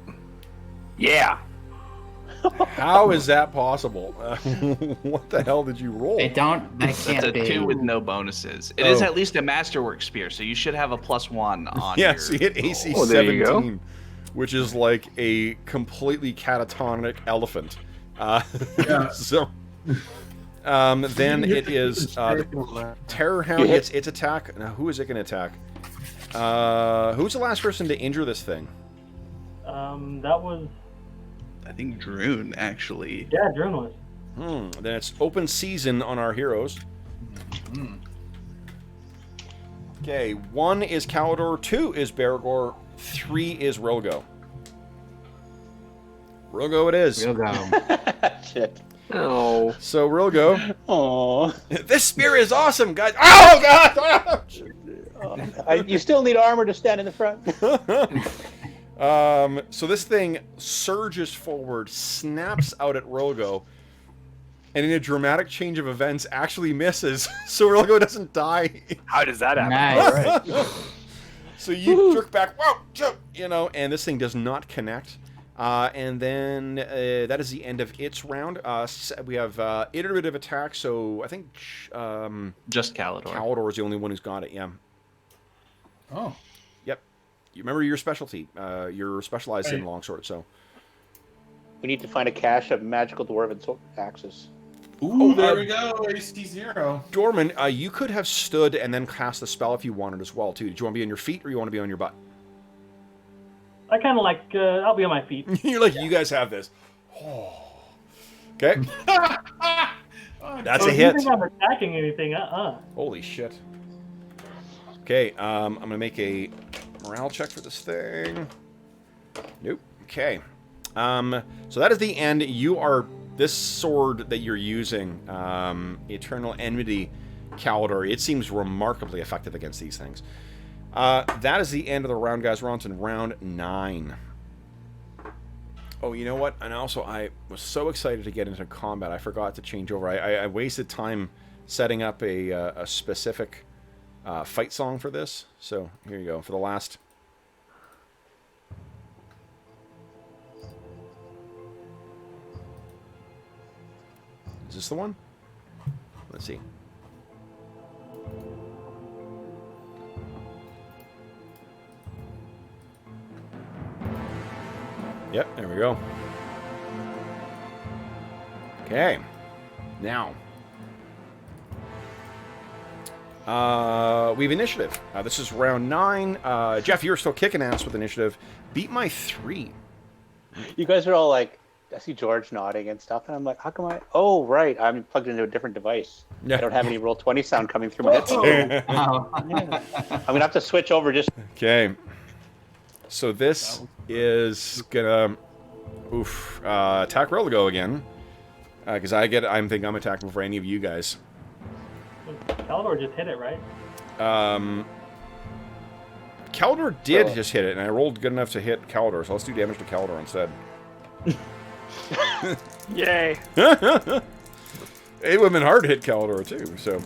Yeah. How is that possible? What the hell did you roll? That That's can't a be. 2 with no bonuses. It is Oh. at least a masterwork spear, so you should have a +1 on Yes, your he hit AC Oh, there you go. 17, which is like a completely catatonic elephant. Yeah. So, then it is Terror Hound gets its attack. Now, who is it going to attack? Who's the last person to injure this thing? That was, I think Druin, actually. yeah, Druin was. Then it's open season on our heroes. Okay, 1 is Calidor, 2 is Bergour, 3 is Rilgo. Rilgo it is. We'll go. Shit. Oh. So Rilgo, Oh. this spear is awesome, guys. Oh God! You still need armor to stand in the front. So this thing surges forward, snaps out at Rilgo, and in a dramatic change of events, actually misses. So Rilgo doesn't die. How does that happen? Nice. All right. So you jerk back, whoa, jump, and this thing does not connect. And then that is the end of its round. We have iterative attack, so I think Just Calidor. Calidor is the only one who's got it, yeah. Oh. Yep. You remember your specialty. You're specialized in longsword, so. We need to find a cache of magical dwarven axes. Ooh, there we go. AC 0. Dorman, you could have stood and then cast the spell if you wanted as well, too. Did you want to be on your feet or you want to be on your butt? I kind of like, I'll be on my feet. You're like, you guys have this. Okay. That's a If hit. you think I'm attacking anything, Holy shit. Okay, I'm going to make a morale check for this thing. Nope. Okay. So that is the end. You are... This sword that you're using, Eternal Enmity Calidor, it seems remarkably effective against these things. That is the end of the round, guys. We're on to round 9. Oh, you know what? And also, I was so excited to get into combat, I forgot to change over. I wasted time setting up a specific fight song for this. So, here you go. For the last... Is this the one? Let's see. Yep, there we go. Okay. Now. We have initiative. This is round 9. Jeff, you're still kicking ass with initiative. Beat my 3. You guys are all like, I see George nodding and stuff, and I'm like, how come I... Oh, right, I'm plugged into a different device. Yeah. I don't have any Roll20 sound coming through my headset. Oh. I'm going to have to switch over just... Okay. So this is gonna... attack Religo again. Because I think I'm attacking before any of you guys. Calidor just hit it, right? Calidor did just hit it, and I rolled good enough to hit Calidor, so let's do damage to Calidor instead. Yay! It would have been hard to hit Calidor, too, so...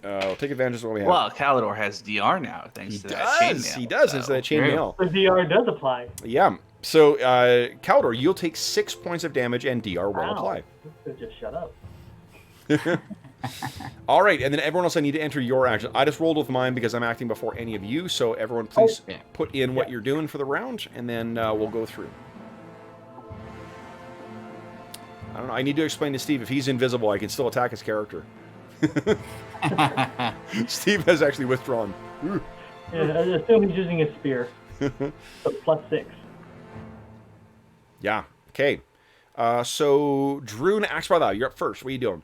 I'll take advantage of what we have. Well, Calidor has DR now, thanks to that chainmail. He does, instead of chainmail. The DR does apply. Yeah. So, Calidor, you'll take 6 points of damage, and DR will Wow. apply. Just shut up. All right, and then everyone else, I need to enter your action. I just rolled with mine because I'm acting before any of you, so everyone please put in what you're doing for the round, and then we'll go through. I don't know, I need to explain to Steve, if he's invisible, I can still attack his character. Steve has actually withdrawn. Yeah, I assume he's using his spear. So +6. Yeah, okay. So, Druin, Axebrother, you're up first. What are you doing?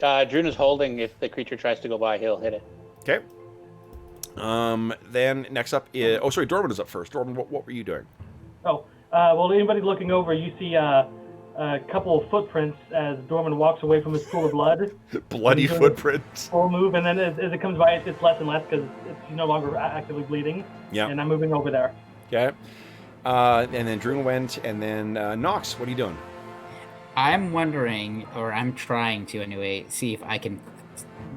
Druin is holding. If the creature tries to go by, he'll hit it. Okay. Then next up is... Oh, sorry, Dorman is up first. Dorman, what were you doing? Well, anybody looking over, you see a couple of footprints as Dorman walks away from his pool of blood. Bloody footprints. Full move, and then as it comes by, it's less and less because he's no longer actively bleeding. Yeah. And I'm moving over there. Okay. And then Druin went, and then Knox, what are you doing? I'm wondering, or I'm trying to anyway, see if I can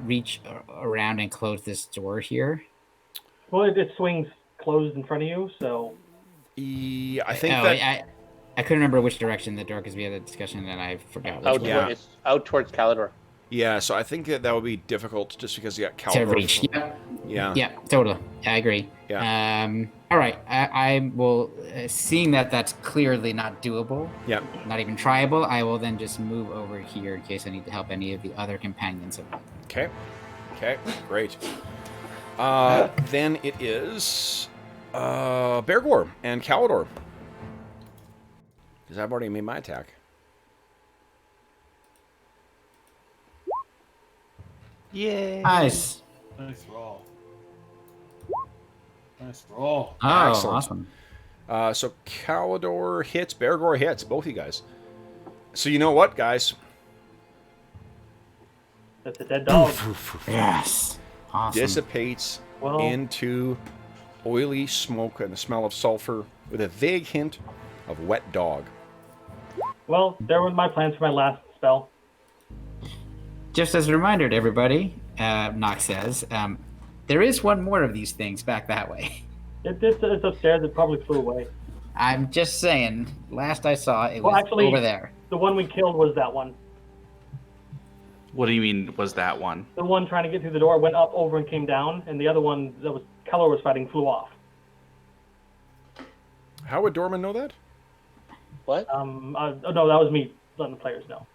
reach around and close this door here. Well, it swings closed in front of you, so... Yeah, I think that... I couldn't remember which direction the door, because we had a discussion that I forgot. Which way. It's out towards Calidor. Yeah, so I think that would be difficult just because you got To Calidor. reach. Yeah. Yeah, totally. I agree. Yeah. All right. I will, seeing that that's clearly not doable, Yeah. not even tryable, I will then just move over here in case I need to help any of the other companions. Okay. Okay, great. Then it is Bergour and Calidor. Because I've already made my attack. Yay! Nice. Nice roll. Nice roll. Oh, Excellent. awesome. So Calidor hits, Bergour hits, both you guys. So you know what, guys? That's a dead dog. Yes. Awesome. Dissipates Well- into oily smoke and the smell of sulfur with a vague hint of wet dog. Well, there were my plans for my last spell. Just as a reminder to everybody, Knox says, there is one more of these things back that way. It's upstairs. It probably flew away. I'm just saying, last I saw, it Well, was actually- over there. The one we killed was that one. What do you mean, was that one? The one trying to get through the door went up, over, and came down, and the other one that was Keller was fighting flew off. How would Dorman know that? What? No, that was me letting the players know.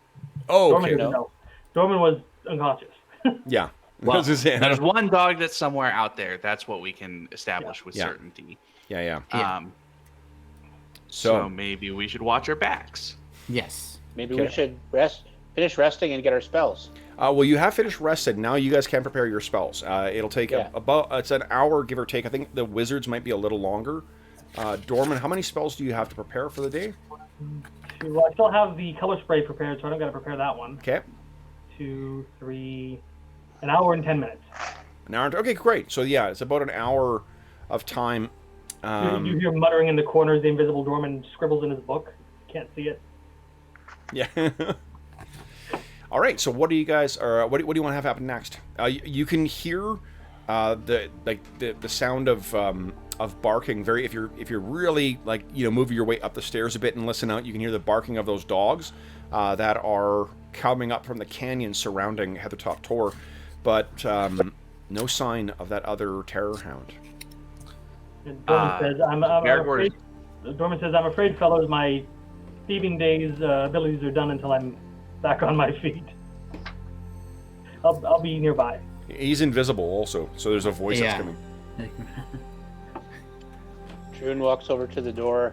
Oh, Dorman okay. didn't know. Dorman was unconscious. Yeah. Well, This is it. there's one dog that's somewhere out there. That's what we can establish with Yeah. certainty. Yeah. Yeah. So maybe we should watch our backs. Yes. Maybe Okay. we should finish resting and get our spells. Well, you have finished rested. Now you guys can prepare your spells. It'll take about it's an hour, give or take. I think the wizards might be a little longer. Dorman, how many spells do you have to prepare for the day? Well, I still have the color spray prepared, so I don't got to prepare that one. Okay. 2, 3, an hour and 10 minutes. An hour. Okay, great. So yeah, it's about an hour of time. You hear muttering in the corners. The invisible Dorman scribbles in his book. Can't see it. Yeah. All right. So what do you guys, or what do you want to have happen next? You can hear the sound of barking. Very if you're really move your way up the stairs a bit and listen out, you can hear the barking of those dogs that are coming up from the canyon surrounding Heathertop Tor, but no sign of that other terror hound. And Dorman says, Dorman says, I'm afraid, fellows, my thieving days abilities are done until I'm back on my feet. I'll be nearby. He's invisible also, so there's a voice that's coming. Druin walks over to the door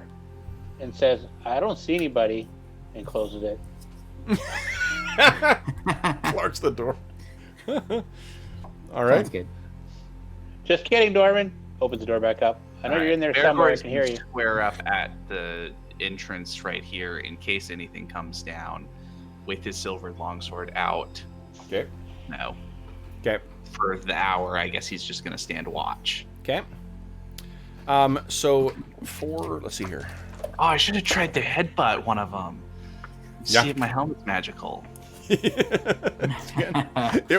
and says, I don't see anybody, and closes it. Clark's the door. All right. Sounds good. Just kidding, Dorman. Opens the door back up. I know you're in there somewhere. I can hear you. Square up at the entrance right here in case anything comes down with his silver longsword out. Okay. No. Okay. For the hour, I guess he's just going to stand watch. Okay. So let's see here. Oh, I should have tried to headbutt one of them. Yeah. See if my helmet's magical. It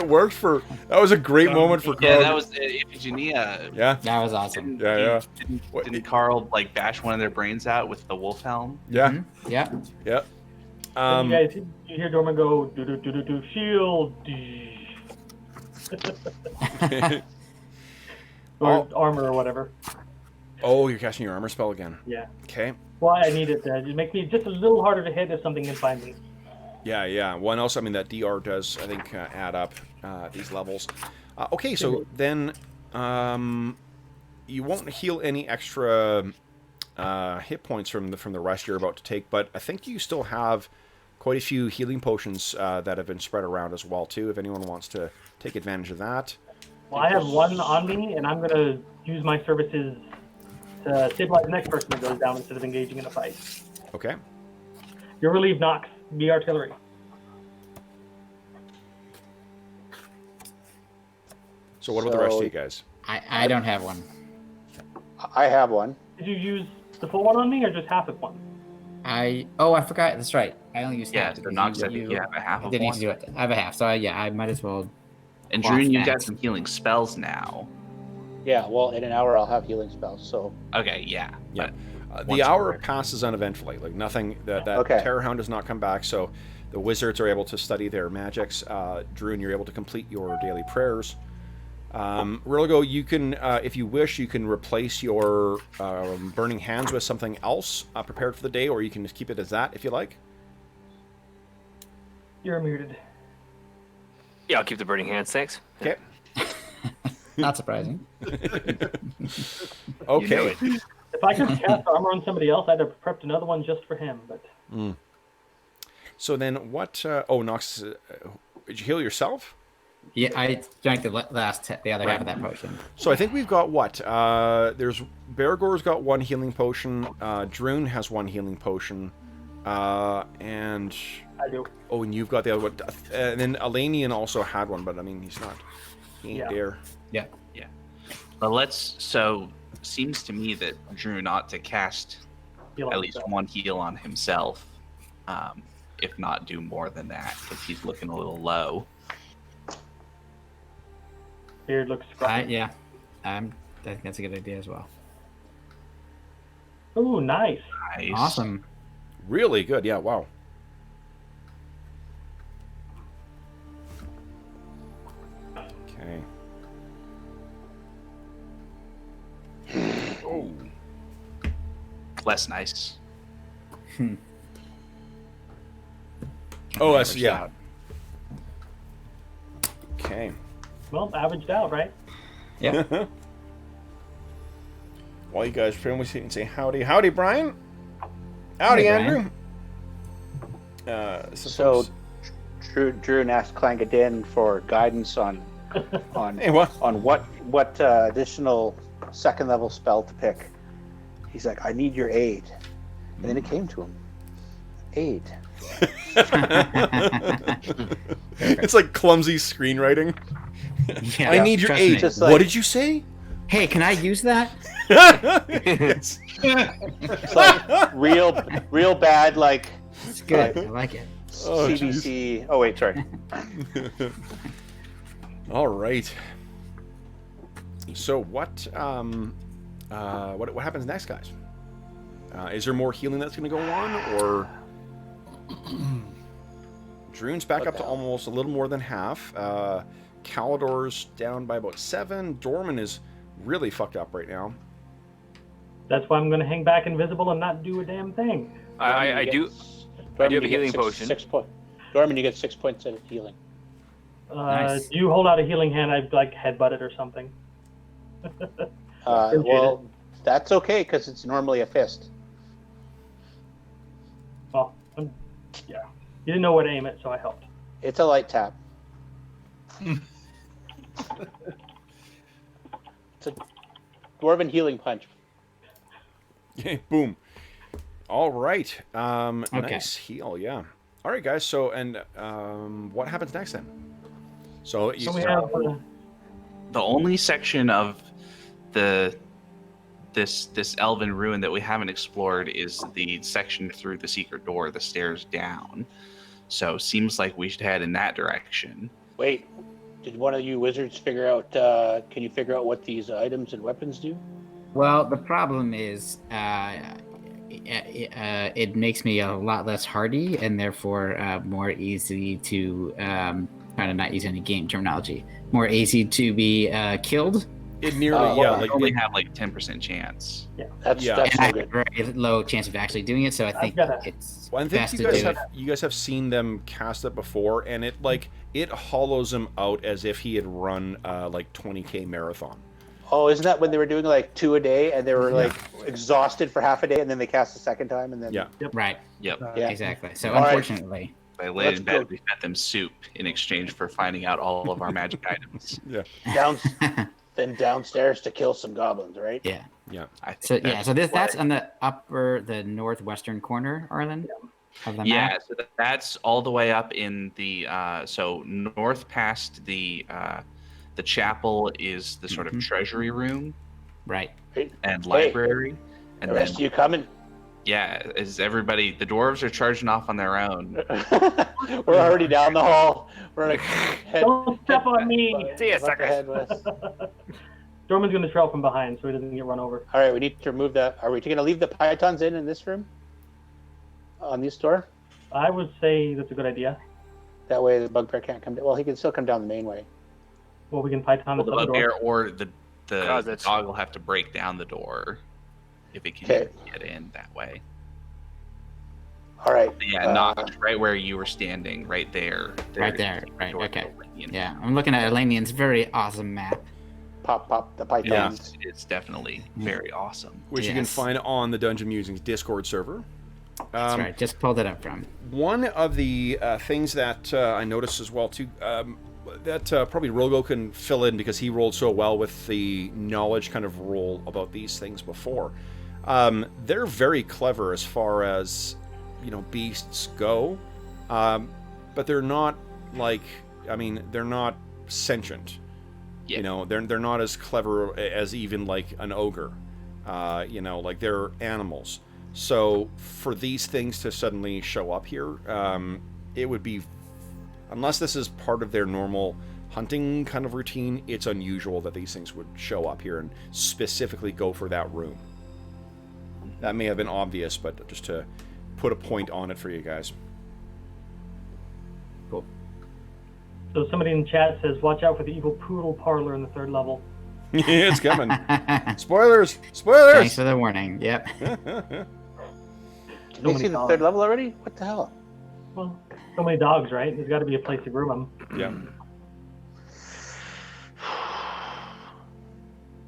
worked that was a great moment for Carl. Yeah, that was Iphigenia. Yeah. That was awesome. Didn't Carl bash one of their brains out with the wolf helm? Yeah. Mm-hmm. Yeah. Yeah. You guys, you hear Dorman go, do, shield. Or armor or whatever. Oh, you're casting your armor spell again. Yeah. Okay. Well, I need it. It makes me just a little harder to hit if something can find me. Yeah. One else, that DR does, I think, add up these levels. Okay, so then you won't heal any extra hit points from the rest you're about to take, but I think you still have quite a few healing potions that have been spread around as well, too, if anyone wants to take advantage of that. Well, I have one on me, and I'm going to use my services to stabilize the next person that goes down instead of engaging in a fight. Okay. You're relieved, Knox. Be artillery. So what about the rest of you guys? I don't have one. I have one. Did you use the full one on me, or just half of one? I forgot. That's right. I only used half. So Knox, I think you have a half I of didn't one. need to do it. I have a half, so I might as well. And Off Druin, you that. got some healing spells now. Yeah, well, in an hour I'll have healing spells, so... Okay, yeah. Yeah. But The hour passes uneventfully. Nothing, that Okay. Terror Hound does not come back, so the wizards are able to study their magics. Druin, you're able to complete your daily prayers. Rilgo, you can, if you wish, you can replace your burning hands with something else prepared for the day, or you can just keep it as that if you like. You're muted. Yeah, I'll keep the burning hands, thanks. Okay. Not surprising. Okay. If I could cast armor on somebody else, I'd have prepped another one just for him. But So then what... Knox, did you heal yourself? Yeah, I drank the other half of that potion. So I think we've got what? There's Bergour's got one healing potion. Druin has one healing potion. And... I do. Oh, and you've got the other one. And then Elanion also had one, but he's not... He ain't there. Yeah. Yeah. But so seems to me that Druin ought to cast Heal on at least himself. one heal on himself. If not do more than that, because he's looking a little low. Beard looks scruffy. Yeah. I think that's a good idea as well. Ooh, nice. Nice. Awesome. Really good, yeah, wow. Okay. Oh. Less nice. Oh, that's Averaged yeah. out. Okay. Well, averaged out, right? Yep. While you guys pretty much say howdy, howdy, Brian. Howdy, Hey, Andrew. So, Druin asked Clangadin for guidance on Hey, what? what additional second level spell to pick. He's like, I need your aid, and then it came to him. Aid. It's like clumsy screenwriting. Yeah, I need your trust aid. me. Just What like- did you say? Hey, can I use that? Yes. It's like real bad, like It's good. I like it. Oh, CBC. Oh wait, sorry. All right. So what happens next, guys? Is there more healing that's going to go on, or Druin's back up to almost a little more than half. Calidor's down by about 7. Dorman is really fucked up right now. That's why I'm going to hang back invisible and not do a damn thing. I do have a healing potion. 6 points. Dorman, you get 6 points of healing. Nice. You hold out a healing hand, I'd like headbutt it or something. Well, that's okay because it's normally a fist. Well, yeah. You didn't know where to aim it, so I helped. It's a light tap. It's a dwarven healing punch. Boom. All right. Okay. Nice heal, yeah. All right, guys. So, and what happens next then? So, you So we have The only section of this elven ruin that we haven't explored is the section through the secret door, the stairs down. So seems like we should head in that direction. Wait, did one of you wizards figure out? Can you figure out what these items and weapons do? Well, the problem is it makes me a lot less hardy and therefore more easy to trying to not use any game terminology. More easy to be killed. it nearly, well, yeah, I We like only have like 10% chance. That's Yeah. that's And no I have a good. very low chance of actually doing it, so I think gotta- it's Well, I think best you to guys do have it. you guys have seen them cast it before, and it hollows him out as if he had run like 20K marathon. Oh, isn't that when they were doing like 2 a day and they were like exhausted for half a day and then they cast the second time and then Yeah. Right, Yep. Yeah. exactly. So All right. unfortunately, They laid Let's in bed. go. We fed them soup in exchange for finding out all of our magic items. down then downstairs to kill some goblins, right? yeah. I think So yeah, that's so that's what- on the northwestern corner, Arlen, of the Yeah, map. so that's all the way up in the so north past the chapel is the sort of Mhm. treasury room Right. and library, and The then rest of you coming? yeah, is everybody the dwarves are charging off on their own. We're already down the hall. We're like head, Don't step on me! See ya, about to suckers. head west. Dorman's going to trail from behind so he doesn't get run over. All right, we need to remove that. Are we going to leave the pythons in this room? On this door? I would say that's a good idea. That way the bugbear can't come down. Well, he can still come down the main way. Well, we can python Well, the the other bugbear door. or the God, that's- dog will have to break down the door if it can Okay. get in that way. All right. But yeah, Knox, right where you were standing, right there. Right there, right, Door okay. Elanion. Yeah, I'm looking at Elanion's very awesome map. Pop the pythons. Yeah. It's definitely very awesome. Which you can Yes. find on the Dungeon Musings Discord server. That's right. Just pulled it up from. One of the things that I noticed as well too, that probably Rogo can fill in because he rolled so well with the knowledge kind of roll about these things before. They're very clever as far as beasts go, but they're not like they're not sentient. Yeah. They're not as clever as even like an ogre. Like they're animals. So for these things to suddenly show up here, it would be, unless this is part of their normal hunting kind of routine, it's unusual that these things would show up here and specifically go for that room. That may have been obvious, but just to put a point on it for you guys. Cool. So somebody in chat says, watch out for the evil poodle parlor in the 3rd level. It's coming. Spoilers! Thanks Spoilers! for the warning. Yep. Did they see the 3rd level already? What the hell? Well, So many dogs, right? There's got to be a place to groom them. Yeah.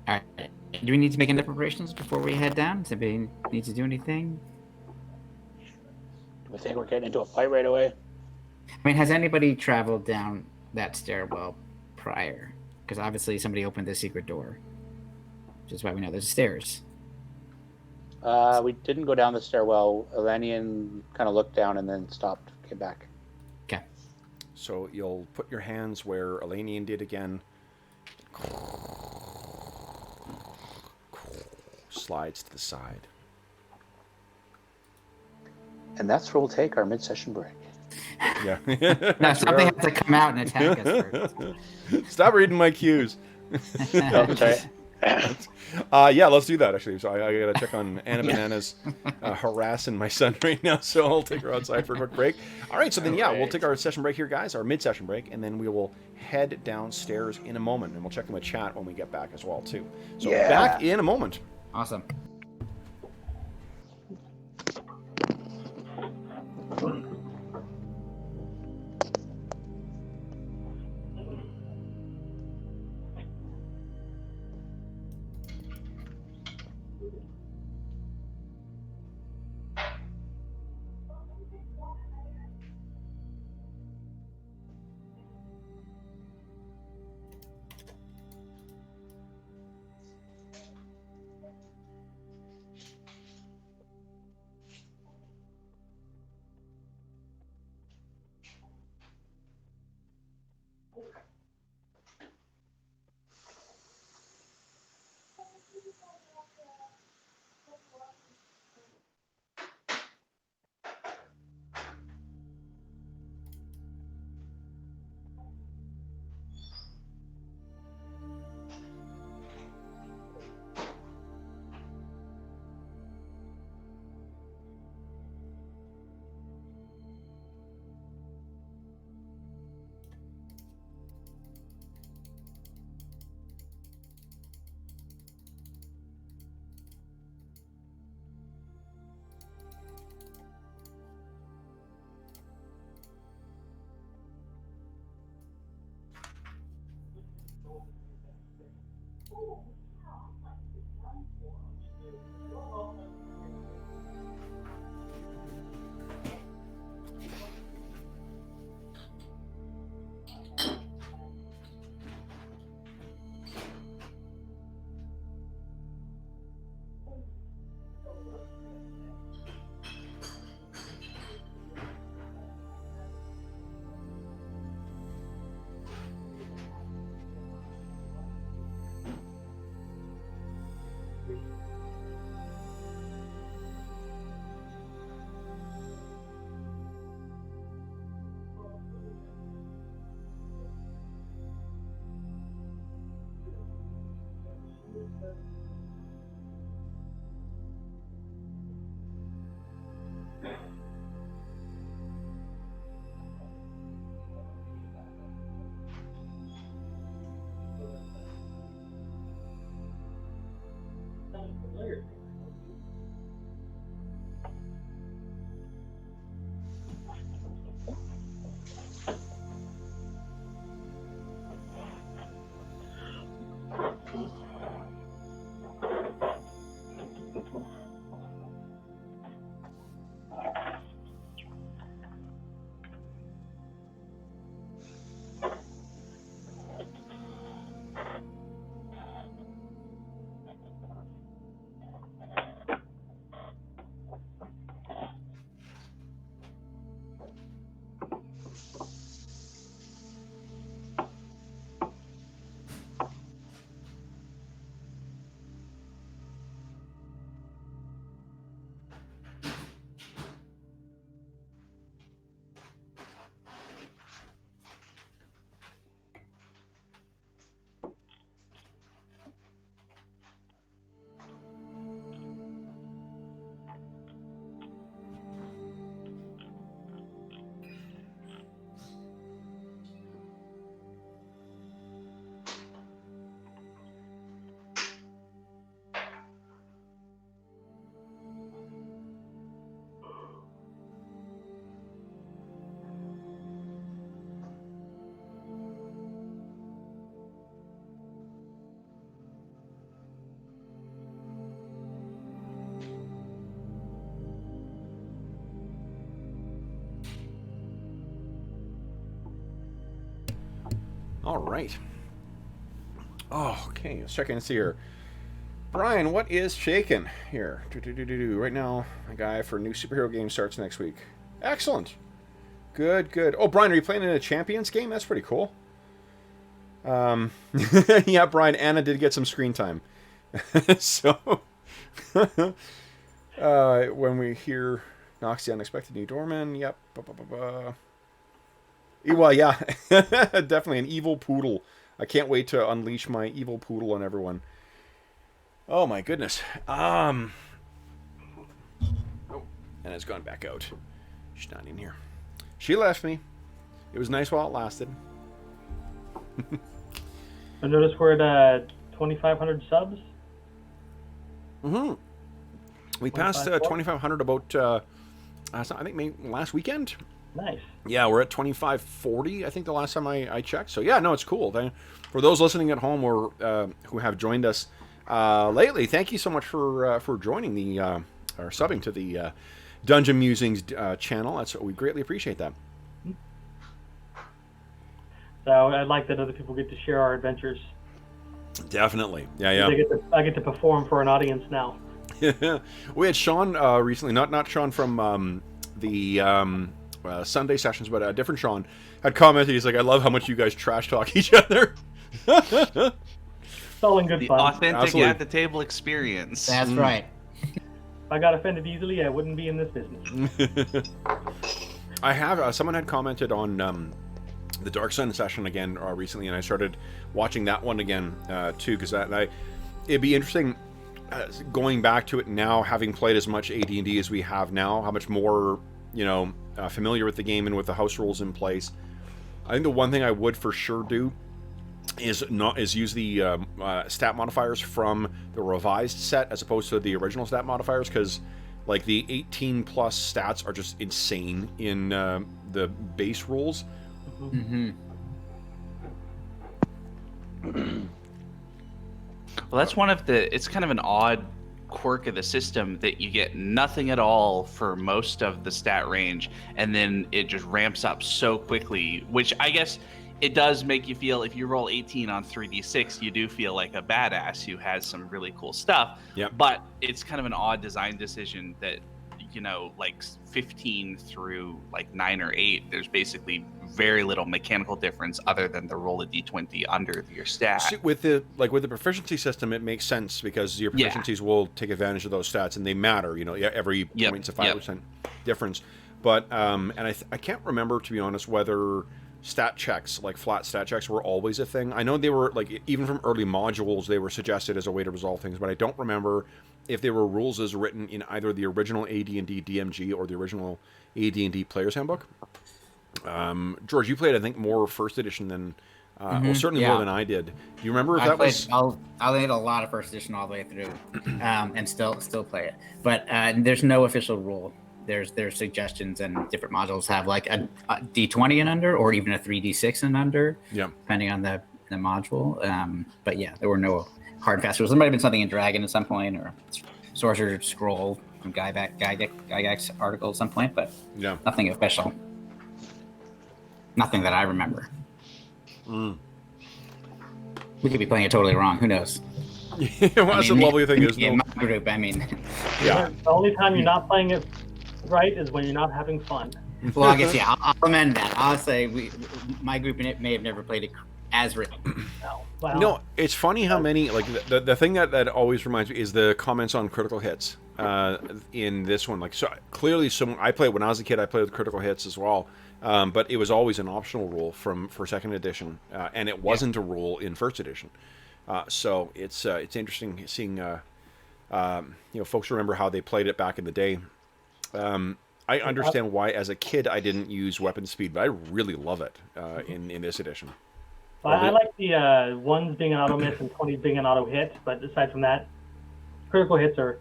All right. Do we need to make any preparations before we head down? Does anybody need to do anything? Do we think we're getting into a fight right away? I mean, has anybody traveled down that stairwell prior? Because obviously somebody opened the secret door, which is why we know there's stairs. We didn't go down the stairwell. Elanion kind of looked down and then stopped, came back. Okay. So you'll put your hands where Elanion did again. Slides to the side. And that's where we'll take our mid-session break. Yeah. No, something has to come out and attack us first. Stop reading my cues. Oh, sorry. Yeah, let's do that actually. So I gotta check on Anna Banana's harassing my son right now, so I'll take her outside for a quick break. All right, so then yeah, we'll take our session break here, guys, our mid-session break, and then we will head downstairs in a moment, and we'll check in with chat when we get back as well too. So back in a moment. Awesome. All right. Oh, okay. Let's check in and see here. Brian, what is shaking here? Right now, my guy for a new superhero game starts next week. Excellent. Good, good. Oh, Brian, are you playing in a Champions game? That's pretty cool. Yeah, Brian, Anna did get some screen time. So, when we hear Knox, the unexpected new doorman, yep. Well, yeah, definitely an evil poodle. I can't wait to unleash my evil poodle on everyone. Oh my goodness. Oh, and it's gone back out. She's not in here. She left me. It was nice while it lasted. I noticed we're at 2,500 subs. Mm-hmm. We passed 2,500 about, I think maybe last weekend. Nice. Yeah, we're at 2,540, I think, the last time I checked. So, yeah, no, it's cool. For those listening at home or who have joined us lately, thank you so much for joining the or subbing to the Dungeon Musings channel. We greatly appreciate that. So I like that other people get to share our adventures. Definitely. Yeah. I get to perform for an audience now. We had Sean recently, not Sean from the Sunday sessions, but a different Sean had commented. He's like, I love how much you guys trash talk each other. It's all in good The fun. authentic Absolutely. at the table experience. That's right. If I got offended easily, I wouldn't be in this business. I have someone had commented on the Dark Sun session again recently, and I started watching that one again too, because it'd be interesting going back to it now, having played as much AD&D as we have now, how much more familiar with the game and with the house rules in place. I think the one thing I would for sure do is use the stat modifiers from the revised set as opposed to the original stat modifiers, because like the 18 plus stats are just insane in the base rules. Mm-hmm. Well, that's one of it's kind of an odd quirk of the system that you get nothing at all for most of the stat range, and then it just ramps up so quickly, which I guess it does make you feel, if you roll 18 on 3d6, you do feel like a badass who has some really cool stuff. Yep. But it's kind of an odd design decision that, like 15 through like 9 or 8, there's basically very little mechanical difference other than the roll a d20 under your stat. See, with the proficiency system, it makes sense because your proficiencies will take advantage of those stats, and they matter. Every point's a 5% difference. But and I can't remember, to be honest, whether stat checks, like flat stat checks, were always a thing. I know they were, like, even from early modules, they were suggested as a way to resolve things, but I don't remember if there were rules as written in either the original AD&D DMG or the original AD&D Player's Handbook. George, you played, I think, more first edition than, well, certainly more than I did. Do you remember if that was? I played a lot of first edition all the way through, and still play it. But there's no official rule. There's suggestions, and different modules have like a D20 and under, or even a 3D6 and under, depending on the module. But yeah, there were no hard and fast rules. There might have been something in Dragon at some point, or Sorcerer's Scroll from Gygax article at some point, but nothing official. Nothing that I remember. We could be playing it totally wrong. Who knows? Well, that's the lovely thing is, in my group, I mean, The only time you're not playing it right is when you're not having fun. Well, I guess I'll amend that. I'll say my group in it may have never played it as written. No, it's funny how many, like, the thing that always reminds me is the comments on critical hits in this one. Like, so clearly, I played when I was a kid. I played with critical hits as well, but it was always an optional rule for second edition, and it wasn't a rule in first edition. So it's interesting seeing folks remember how they played it back in the day. I understand why, as a kid, I didn't use weapon speed, but I really love it in this edition. I like the ones being an auto miss and 20 being an auto hit, but aside from that, critical hits are.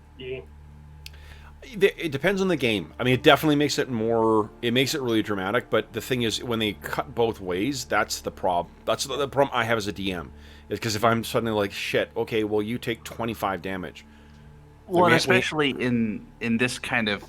It depends on the game. I mean, it definitely makes it more. It makes it really dramatic. But the thing is, when they cut both ways, that's the problem. That's the problem I have as a DM. Is because if I'm suddenly like, shit, okay, well, you take 25 damage. Well, and especially in this kind of,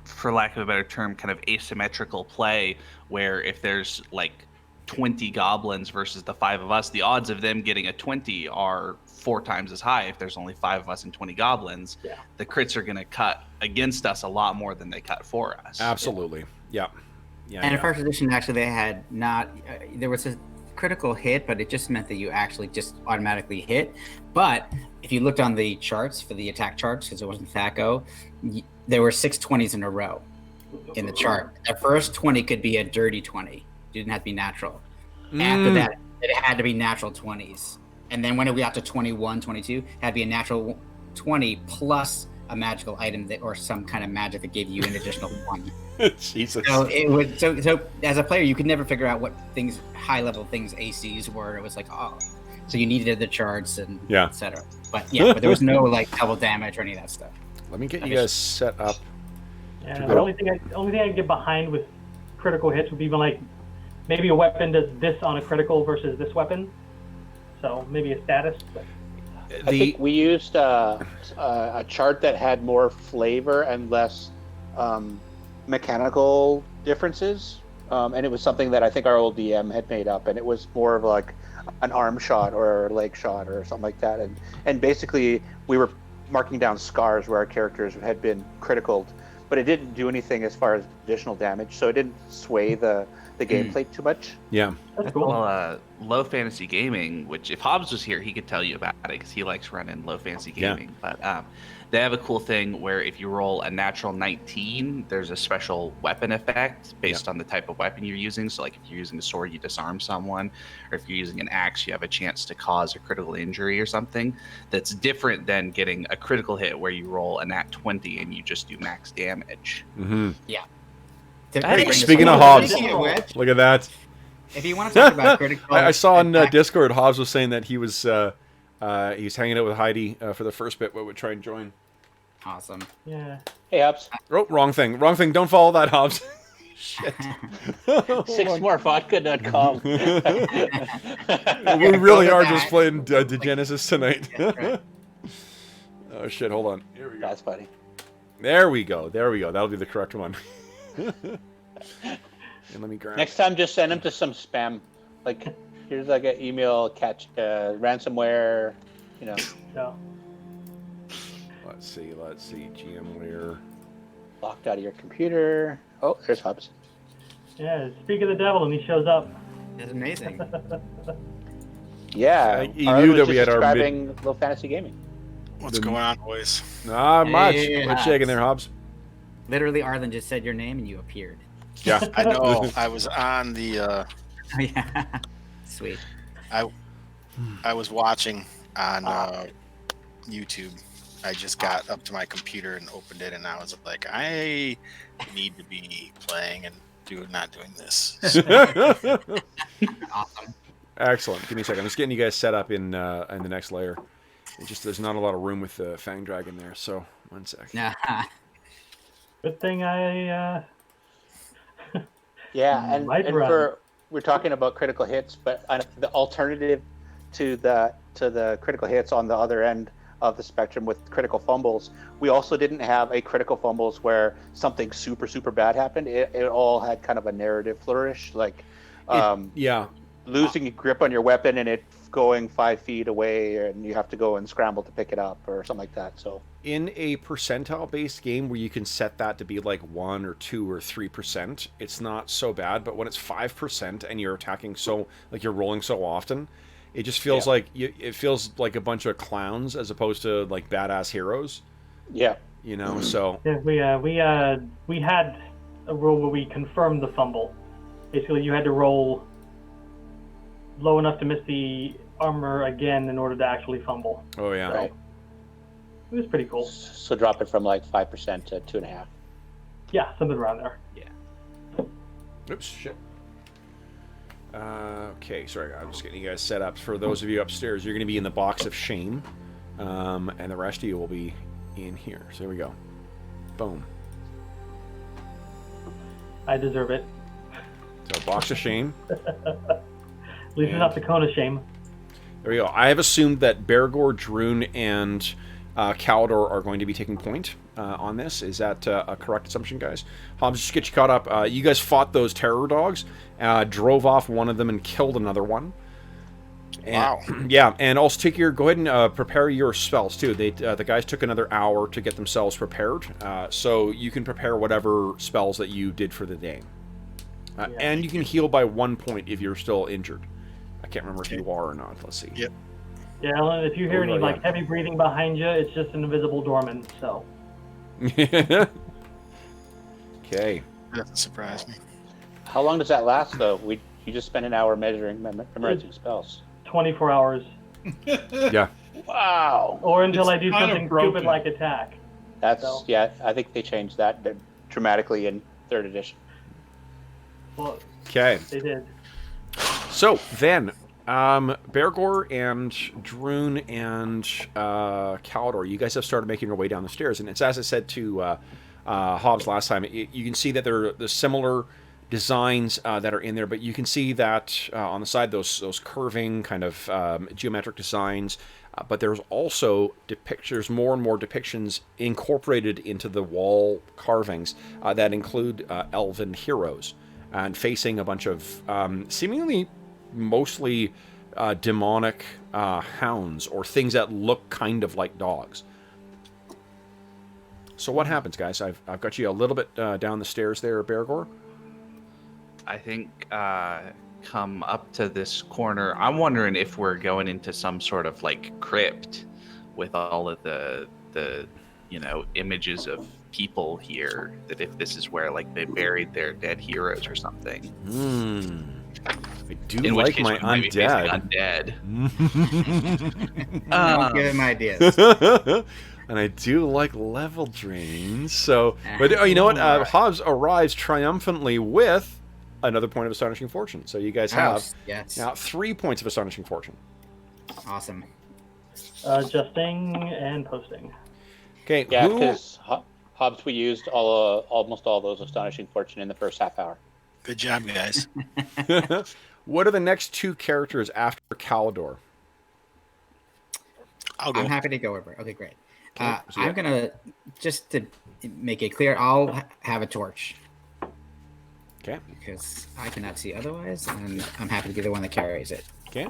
for lack of a better term, kind of asymmetrical play, where if there's like 20 goblins versus the 5 of us, the odds of them getting a 20 are 4 times as high. If there's only 5 of us and 20 goblins, the crits are going to cut against us a lot more than they cut for us. Absolutely. Yeah. And in first edition, actually, they had not. There was a critical hit, but it just meant that you actually just automatically hit. But if you looked on the charts for the attack charts, because it wasn't THAC0, there were 6 20s in a row in the chart. The first 20 could be a dirty 20. It didn't have to be natural. After that, it had to be natural 20s. And then when it got to 21, 22, it had to be a natural 20 plus a magical item that, or some kind of magic that gave you an additional 1. Jesus. So it would so as a player, you could never figure out what things, high level things ACs were. It was like, oh, so you needed the charts and etc. But but there was no like double damage or any of that stuff. Let me get you guys set up. Yeah, the only thing I can get behind with critical hits would be like maybe a weapon does this on a critical versus this weapon. So maybe a status. But... I think we used a chart that had more flavor and less mechanical differences, and it was something that I think our old DM had made up, and it was more of like an arm shot or a leg shot or something like that, and basically we were marking down scars where our characters had been criticaled, but it didn't do anything as far as additional damage, so it didn't sway the gameplay too much. Yeah. That's cool. Well, Low Fantasy Gaming, which if Hobbs was here, he could tell you about it because he likes running Low Fantasy Gaming. But they have a cool thing where if you roll a natural 19, there's a special weapon effect based on the type of weapon you're using. So like if you're using a sword, you disarm someone, or if you're using an axe, you have a chance to cause a critical injury or something. That's different than getting a critical hit where you roll a nat 20 and you just do max damage. Mm-hmm. Yeah. Hey, speaking of Hobbs, look at that. If you want to talk about critical, I saw on Discord, Hobbs was saying that he was hanging out with Heidi for the first bit, but would try and join. Awesome. Yeah. Hey, Hobbs. Oh, wrong thing. Don't follow that, Hobbs. Shit. 6morevodka.com. We really are just playing Degenesis tonight. Oh shit! Hold on. Here we go. That's funny. There we go. That'll be the correct one. And let me grab. Next time, just send them to some spam. Like, here's like an email catch, ransomware. You know. No. Let's see. GMware. Locked out of your computer. Oh, there's Hobbs. Yeah. Speak of the devil, and he shows up. It's amazing. Yeah. He Arlen knew was that we just had our describing Low Fantasy Gaming. What's going on, boys? Not much. Hey, What's shaking there, Hobbs? Literally, Arlen just said your name and you appeared. Yeah. I know. I was on the. Oh yeah. Sweet. I was watching on YouTube. I just got up to my computer and opened it, and I was like, I need to be playing and not doing this. Awesome. Excellent. Give me a second. I'm just getting you guys set up in the next layer. It just there's not a lot of room with the Fang Dragon there, so 1 sec. Good thing I. Yeah, and run. we're talking about critical hits, but the alternative to the critical hits on the other end of the spectrum with critical fumbles, we also didn't have a critical fumbles where something super, super bad happened. It all had kind of a narrative flourish, like losing grip on your weapon and it going 5 feet away and you have to go and scramble to pick it up or something like that. So in a percentile-based game where you can set that to be like 1 or 2 or 3%, it's not so bad. But when it's 5% and you're attacking so, like you're rolling so often, it just feels like it feels like a bunch of clowns as opposed to like badass heroes. Yeah, you know. So yeah, we had a rule where we confirmed the fumble. Basically, you had to roll low enough to miss the armor again in order to actually fumble. Oh yeah. Right. It was pretty cool. So drop it from like 5% to 2.5. Yeah, something around there. Yeah. Oops, shit. Okay, sorry, I'm just getting you guys set up. For those of you upstairs, you're going to be in the box of shame, and the rest of you will be in here. So here we go. Boom. I deserve it. So box of shame. At least it's not the cone of shame. There we go. I have assumed that Bergour, Druin, and Calidor are going to be taking point on this. Is that a correct assumption, guys? Hobbs, just get you caught up. You guys fought those terror dogs, drove off one of them and killed another one. And, Wow. Yeah, and also go ahead and prepare your spells too. The guys took another hour to get themselves prepared, so you can prepare whatever spells that you did for the day. And you can heal by 1 point if you're still injured. I can't remember if you are or not. Let's see. Yep. Yeah, Ellen, if you hear any like heavy breathing behind you, it's just an invisible doorman. So. Okay. That doesn't surprise me. How long does that last, though? You just spent an hour memorizing spells. 24 hours. Yeah. Wow. Or until I It's do kind of something broken. stupid like attack. Yeah. I think they changed that dramatically in 3rd edition. Well, Okay. they did. So then, Bergour and Druin and Calidor, you guys have started making your way down the stairs, and it's as I said to Hobbs last time. You can see that there are the similar designs that are in there, but you can see that on the side those curving kind of geometric designs. But there's also there's more and more depictions incorporated into the wall carvings that include elven heroes and facing a bunch of seemingly mostly demonic hounds or things that look kind of like dogs. So what happens, guys? I've got you a little bit down the stairs there, Bergour. I think come up to this corner. I'm wondering if we're going into some sort of like crypt with all of the images of people here. That if this is where like they buried their dead heroes or something. I do In which like case my we might be facing undead. Don't give him ideas. And I do like level drains. So, but you know what? Hobbs arrives triumphantly with another point of Astonishing Fortune. So you guys have now 3 points of Astonishing Fortune. Awesome. Adjusting and posting. Okay. Yeah, because Hobbs, we used almost all those Astonishing Fortune in the first half hour. Good job, guys. What are the next 2 characters after Calidor? I'll go. I'm happy to go over. Okay, great. Okay, so I'm gonna just to make it clear. I'll have a torch. Okay. Because I cannot see otherwise, and I'm happy to be the one that carries it. Okay.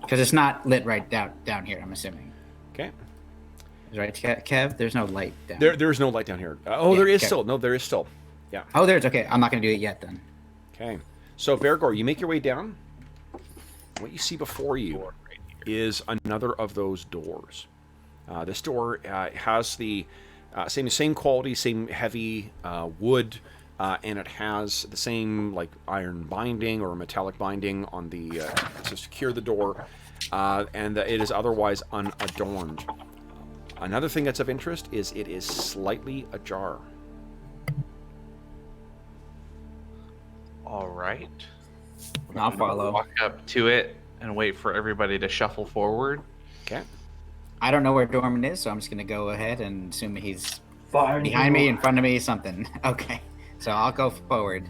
Because it's not lit right down here, I'm assuming. Okay. Right, Kev? There's no light down There is no light down here. Yeah, there is okay. still. No, there is still. Yeah. Oh, there's okay. I'm not gonna do it yet then. Okay. So Bergour, you make your way down. What you see before you is another of those doors. This door has the same quality, same heavy wood, and it has the same like iron binding or metallic binding on the to secure the door, and it is otherwise unadorned. Another thing that's of interest is it is slightly ajar. All right. I'll follow. Walk up to it and wait for everybody to shuffle forward. Okay. I don't know where Dorman is, so I'm just gonna go ahead and assume he's Behind behind you. me, in front of me, something. Okay, so I'll go forward.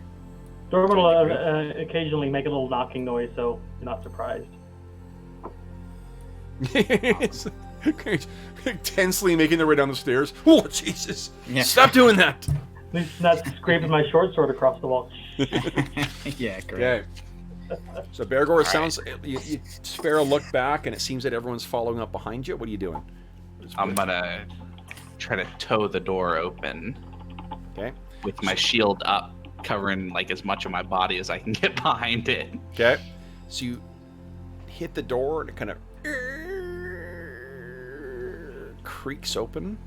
Dorman will occasionally make a little knocking noise, so you're not surprised. Tensely making their way down the stairs. Oh, Jesus. Yeah. Stop doing that. At least not scraping my short sword across the wall. Yeah, great. Okay. So Bergour, it sounds you spare a look back, and it seems that everyone's following up behind you. What are you doing? I'm gonna try to tow the door open Okay. with my shield up, covering like as much of my body as I can get behind it. Okay. So you hit the door, and it kind of creaks open,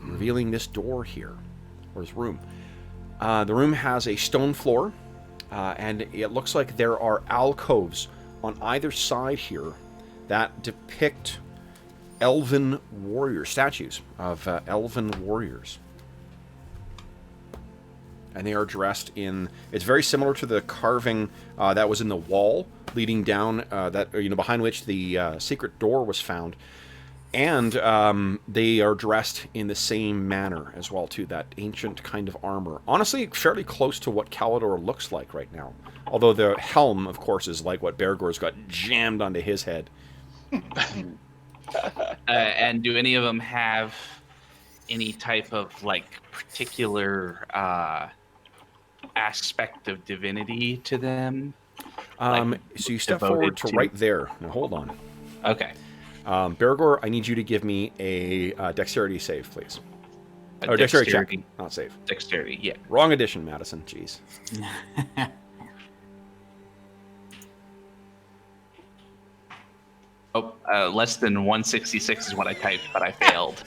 revealing this door here, or this room. The room has a stone floor, and it looks like there are alcoves on either side here that depict elven warrior statues of elven warriors. And they are dressed in. It's very similar to the carving that was in the wall leading down, behind which the secret door was found. And they are dressed in the same manner as well, too. That ancient kind of armor. Honestly, fairly close to what Calidor looks like right now. Although the helm, of course, is like what Bergour's got jammed onto his head. And do any of them have any type of like particular aspect of divinity to them? So you step forward to right there. Now hold on. Okay. Bergour, I need you to give me a dexterity save, please. A Dexterity check, not save. Dexterity, yeah. Wrong edition, Madison. Jeez. Less than 166 is what I typed, but I failed.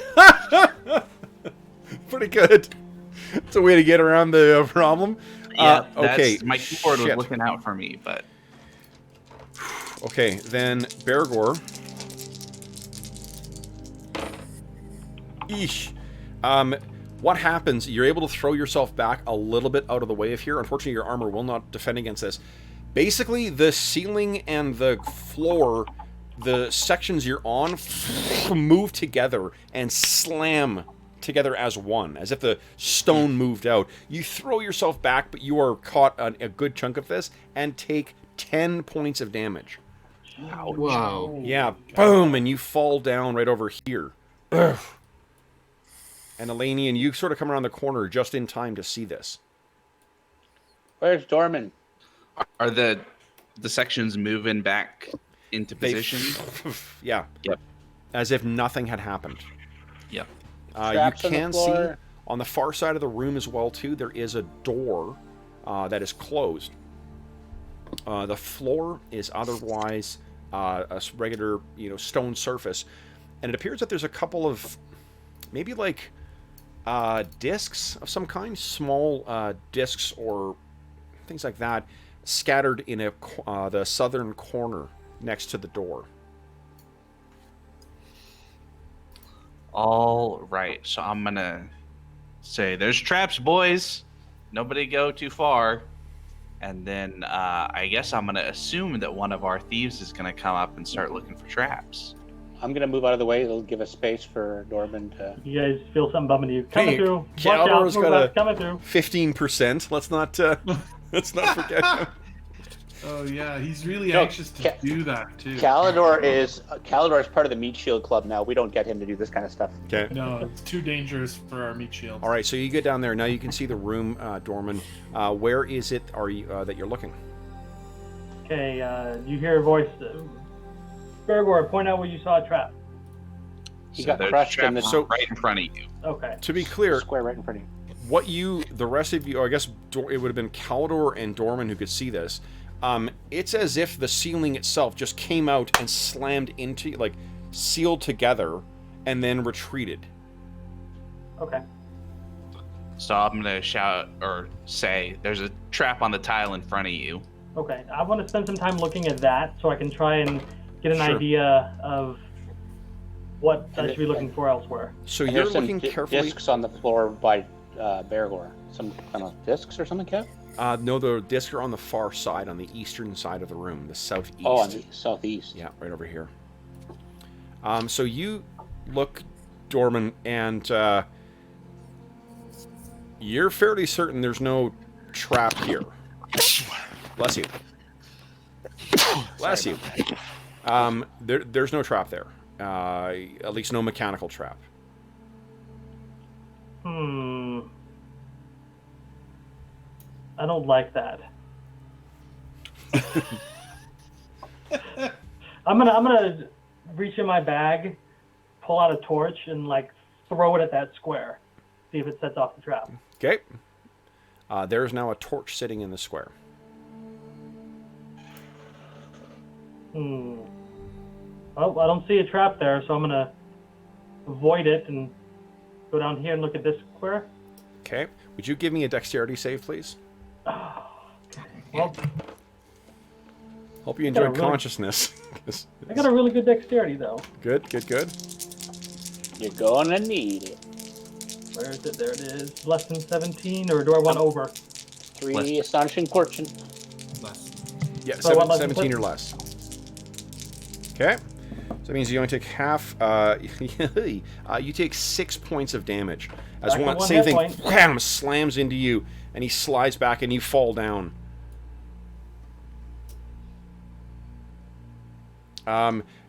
Pretty good. It's a way to get around the problem. Yeah, okay. My keyboard was Shit. looking out for me, but... Okay, then Bergour. Eesh. What happens, you're able to throw yourself back a little bit out of the way of here. Unfortunately, your armor will not defend against this. Basically, the ceiling and the floor, the sections you're on, move together and slam together as one, as if the stone moved out. You throw yourself back, but you are caught on a good chunk of this and take 10 points of damage. Whoa. Yeah, boom, and you fall down right over here. Ugh. And Elanion, you sort of come around the corner just in time to see this. Where's Dorman? Are the sections moving back into position? Yeah. Yep. As if nothing had happened. Yep. You can see on the far side of the room as well, too, there is a door that is closed. The floor is otherwise a regular, stone surface. And it appears that there's a couple of, maybe like, discs of some kind, small discs or things like that, scattered in the southern corner next to the door. All right, so I'm gonna say, "There's traps, boys. Nobody go too far." And then I guess I'm gonna assume that one of our thieves is gonna come up and start looking for traps. I'm gonna move out of the way. It'll give us space for Dorman to. You guys feel something bumming you. Coming through. Watch Calidor's out, got a coming through. 15%. Let's not forget him. Oh yeah, he's really anxious to do that too. Calidor is part of the Meat Shield Club now. We don't get him to do this kind of stuff. Okay. No, it's too dangerous for our meat shield. All right, so you get down there. Now you can see the room, Dorman. Where is it that you're looking? Okay, you hear a voice. Bergour, point out where you saw a trap. He So got there's crushed in traps the right in front of you. Okay. To be clear, square right in front of you. the rest of you, or I guess it would have been Calidor and Dorman who could see this. It's as if the ceiling itself just came out and slammed into, like, sealed together, and then retreated. Okay. So I'm gonna shout or say, "There's a trap on the tile in front of you." Okay. I want to spend some time looking at that so I can try and get an Sure. idea of what I should be looking for elsewhere. So And you're there's some looking carefully. discs on the floor by Bergour. Some kind of discs or something, Kev? No, the discs are on the far side, on the eastern side of the room, the southeast. Oh, on the southeast. Yeah, right over here. So you look, Dorman, and you're fairly certain there's no trap here. Bless you. Bless you. There's no trap there. At least no mechanical trap. I don't like that. I'm gonna reach in my bag, pull out a torch, and throw it at that square. See if it sets off the trap. Okay. There's now a torch sitting in the square. Well, I don't see a trap there, so I'm gonna avoid it and go down here and look at this square. Okay. Would you give me a dexterity save, please? Well, Hope you enjoyed really- consciousness. I got a really good dexterity though. Good, good, good. You're gonna need it. Where is it? There it is. Less than 17, or do I want over? 3 astonishing fortune. Less. Yeah, So what, less than 17 or less. Okay. So that means you only take half. You take 6 points of damage as Back to one one same hit thing point. wham, slams into you, and he slides back, and you fall down.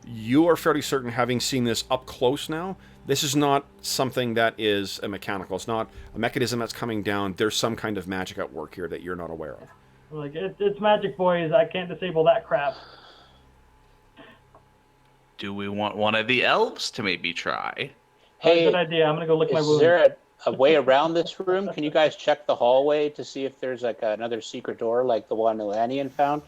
You are fairly certain, having seen this up close now, this is not something that is a mechanical. It's not a mechanism that's coming down. There's some kind of magic at work here that you're not aware of. Like, it's magic, boys. I can't disable that crap. Do we want one of the elves to maybe try? Hey, Good idea. I'm gonna go lick my is wound. there a way around this room? Can you guys check the hallway to see if there's like another secret door like the one Elanion found?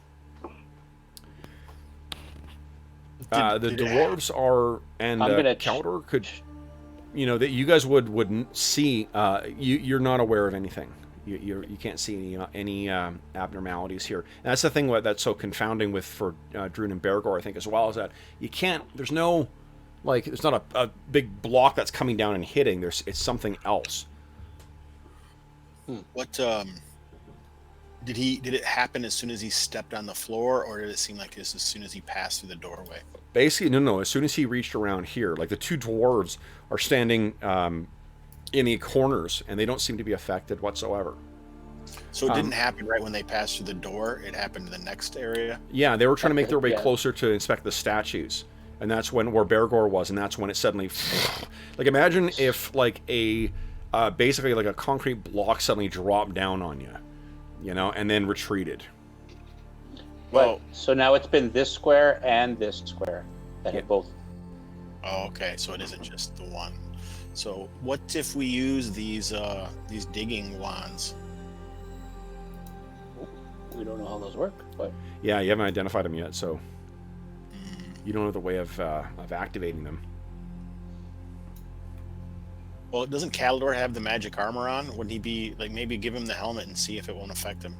The dwarves are, and I'm gonna Caldor could, that you guys wouldn't see. You're not aware of anything. You can't see any abnormalities here. And that's the thing that's so confounding for Druin and Bergour, I think, as well, is that you can't. There's no, there's not a big block that's coming down and hitting. It's something else. What did it happen as soon as he stepped on the floor, or did it seem like this as soon as he passed through the doorway? Basically, no. As soon as he reached around here, like the two dwarves are standing in the corners, and they don't seem to be affected whatsoever. So it didn't happen right when they passed through the door. It happened in the next area. Yeah, they were trying to make their way Yeah. closer to inspect the statues, and that's where Bergour was, and that's when it suddenly, imagine if basically like a concrete block suddenly dropped down on you, and then retreated. Well, so now it's been this square and this square that have both. Oh, okay. So it isn't just the one. So what if we use these digging wands? We don't know how those work, but Yeah, you haven't identified them yet, so you don't know the way of activating them. Well, doesn't Caldor have the magic armor on? Wouldn't he be maybe give him the helmet and see if it won't affect him?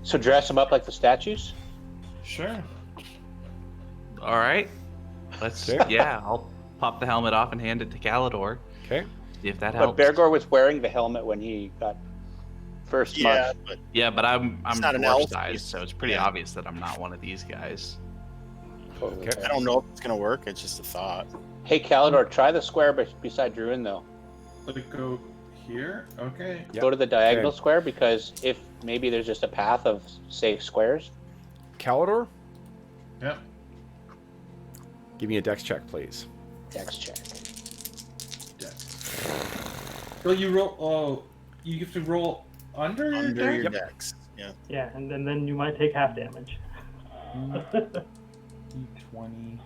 so dress them up like the statues. Sure. All right. I'll pop the helmet off and hand it to Calidor. Okay. See if that But helps. Bergour was wearing the helmet when he got first Yeah, marked. But I'm not an dwarf elf. size, so it's pretty obvious that I'm not one of these guys. Totally Okay. I don't know if it's gonna work. It's just a thought. Hey, Calidor, try the square beside Druin, though. Let it go here. Okay. Yep. Go to the diagonal Okay. square, because if maybe there's just a path of, say, squares. Calidor, Yep. give me a dex check, please. Dex check. Well, you roll. Oh, you have to roll under your Under your deck? decks. Yeah. Yeah, and then you might take half damage. D20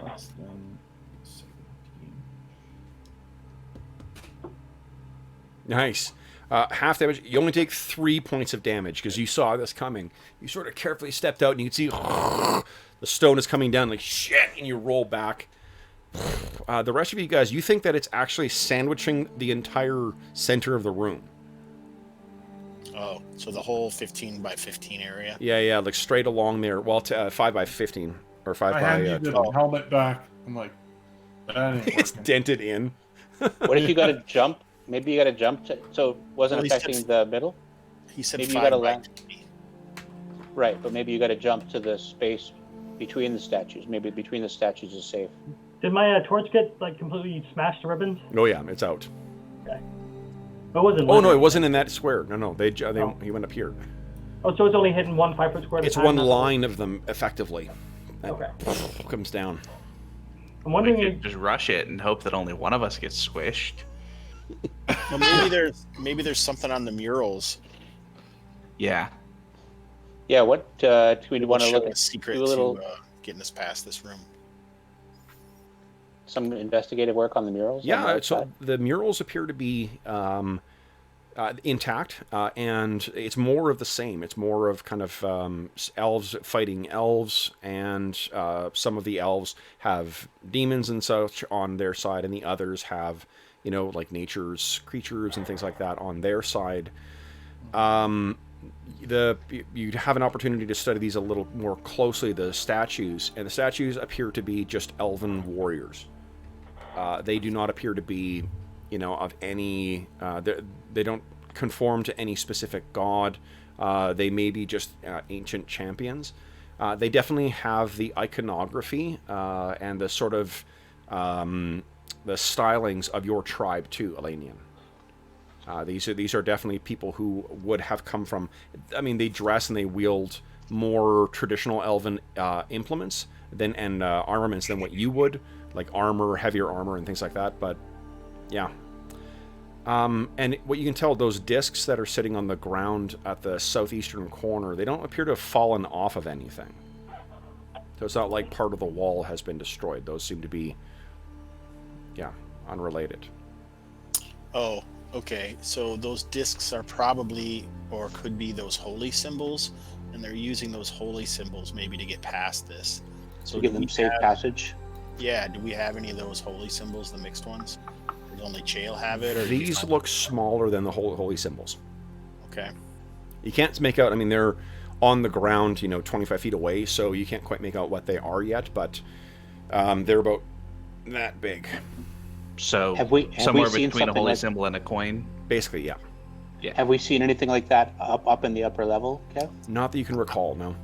less than 17. Nice. Half damage. You only take 3 points of damage because you saw this coming. You sort of carefully stepped out, and you can see the stone is coming down like shit, and you roll back. The rest of you guys, you think that it's actually sandwiching the entire center of the room. Oh, so the whole 15 by 15 area. Yeah, like straight along there. Well, 5 by 15 or 5 I by hand you the 12. helmet back. I'm like, that ain't It's working. dented in. What if you got to jump? Maybe you got to jump so it wasn't Well, he said- affecting the middle? He said Maybe you 5 gotta by land. 20. Right, but maybe you got to jump to the space between the statues. Maybe between the statues is safe. Did my torch get completely smashed to ribbons? Oh yeah, it's out. It wasn't. Oh no, lit. it wasn't in that square. No, he went up here. Oh, so it's only hitting one 5 foot square at a It's time, one not- line of them effectively. That Okay. comes down. I'm We wondering. could just rush it and hope that only one of us gets squished. Well, maybe there's something on the murals. Yeah. Yeah, what do we want to Show look a at? secret Do a little to getting us past this room. some investigative work on the murals? on the Yeah, so outside? the murals appear to be intact, and it's more of the same. It's more of kind of elves fighting elves, and some of the elves have demons and such on their side, and the others have, like nature's creatures and things like that on their side. You have an opportunity to study these a little more closely, the statues, and the statues appear to be just elven warriors. They do not appear to be, of any. They don't conform to any specific god. They may be just ancient champions. They definitely have the iconography and the sort of the stylings of your tribe too, Elanion. These are definitely people who would have come from. I mean, they dress and they wield more traditional elven implements and armaments than what you would, like armor, heavier armor, and things like that. But yeah. And what you can tell, those discs that are sitting on the ground at the southeastern corner, they don't appear to have fallen off of anything. So it's not like part of the wall has been destroyed. Those seem to be, yeah, unrelated. Oh, okay. So those discs are probably, or could be, those holy symbols, and they're using those holy symbols maybe to get past this. So To give them safe passage. Yeah, do we have any of those holy symbols, the mixed ones? Does only Chael have it? Or These look smaller than the holy symbols. Okay. You can't make out, I mean, they're on the ground, 25 feet away, so you can't quite make out what they are yet, but they're about that big. So Have we somewhere seen between a something holy like- symbol and a coin. Basically, yeah. Have we seen anything like that up in the upper level, Kev? Not that you can recall, no.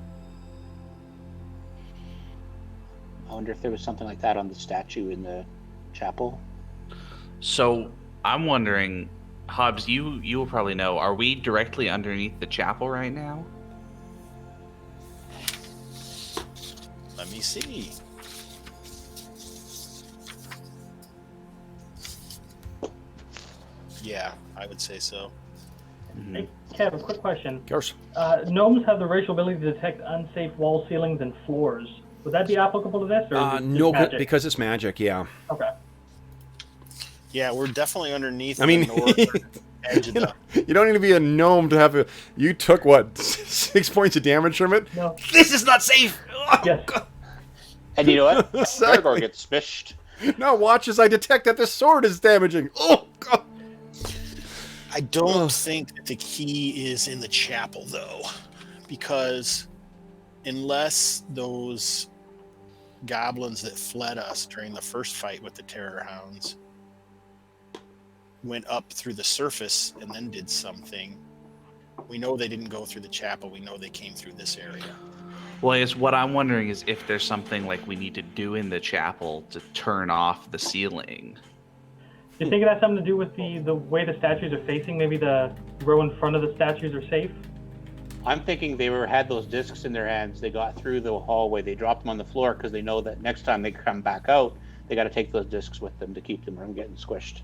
I wonder if there was something like that on the statue in the chapel. So I'm wondering, Hobbs, you will probably know. Are we directly underneath the chapel right now? Let me see. Yeah, I would say so. Hey, Kev, a quick question. Of course. Gnomes have the racial ability to detect unsafe wall ceilings and floors. Would that be applicable to this, or is it just No, magic? because it's magic, yeah. Okay. Yeah, we're definitely underneath I mean, the northern edge of the... you don't need to be a gnome to have a... You took, what, 6 points of damage from it? No. This is not safe! Oh, Yes. God. And you know what? Exactly. Bergour gets smished. Now watch as I detect that this sword is damaging. Oh, God. I don't think that the key is in the chapel, though, because unless those goblins that fled us during the first fight with the Terror Hounds went up through the surface and then did something, we know they didn't go through the chapel. We know they came through this area. Well, I guess what I'm wondering is if there's something like we need to do in the chapel to turn off the ceiling. Do you think it has something to do with the way the statues are facing? Maybe the row in front of the statues are safe? I'm thinking they had those discs in their hands. They got through the hallway. They dropped them on the floor because they know that next time they come back out, they got to take those discs with them to keep them from getting squished.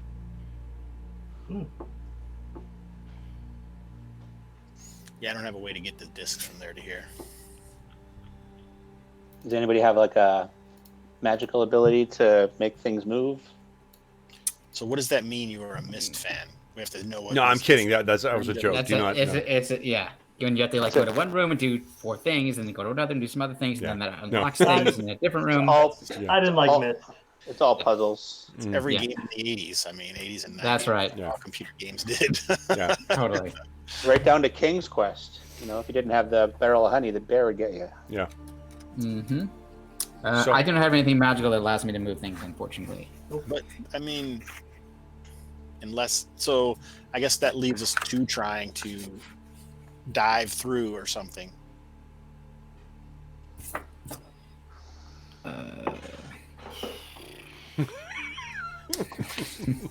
Yeah, I don't have a way to get the discs from there to here. Does anybody have like a magical ability to make things move? So what does that mean you are a Mist fan? We have to know what... No, I'm kidding. That was a joke. That's Do a, not... it's, no. a, it's a, yeah. You have to like go to one room and do 4 things, and then go to another and do some other things, Yeah. and then that No. unlocks things in a different room. All, I didn't like all- Myth. It's all puzzles. It's every Yeah. game in the 80s. I mean, 80s and 90s. That's right. Yeah. All computer games did. Yeah. Totally. Right down to King's Quest. You know, if you didn't have the barrel of honey, the bear would get you. Yeah. Mm-hmm. So- I don't have anything magical that allows me to move things, unfortunately. But, I mean, unless... So, I guess that leaves us to trying to dive through or something.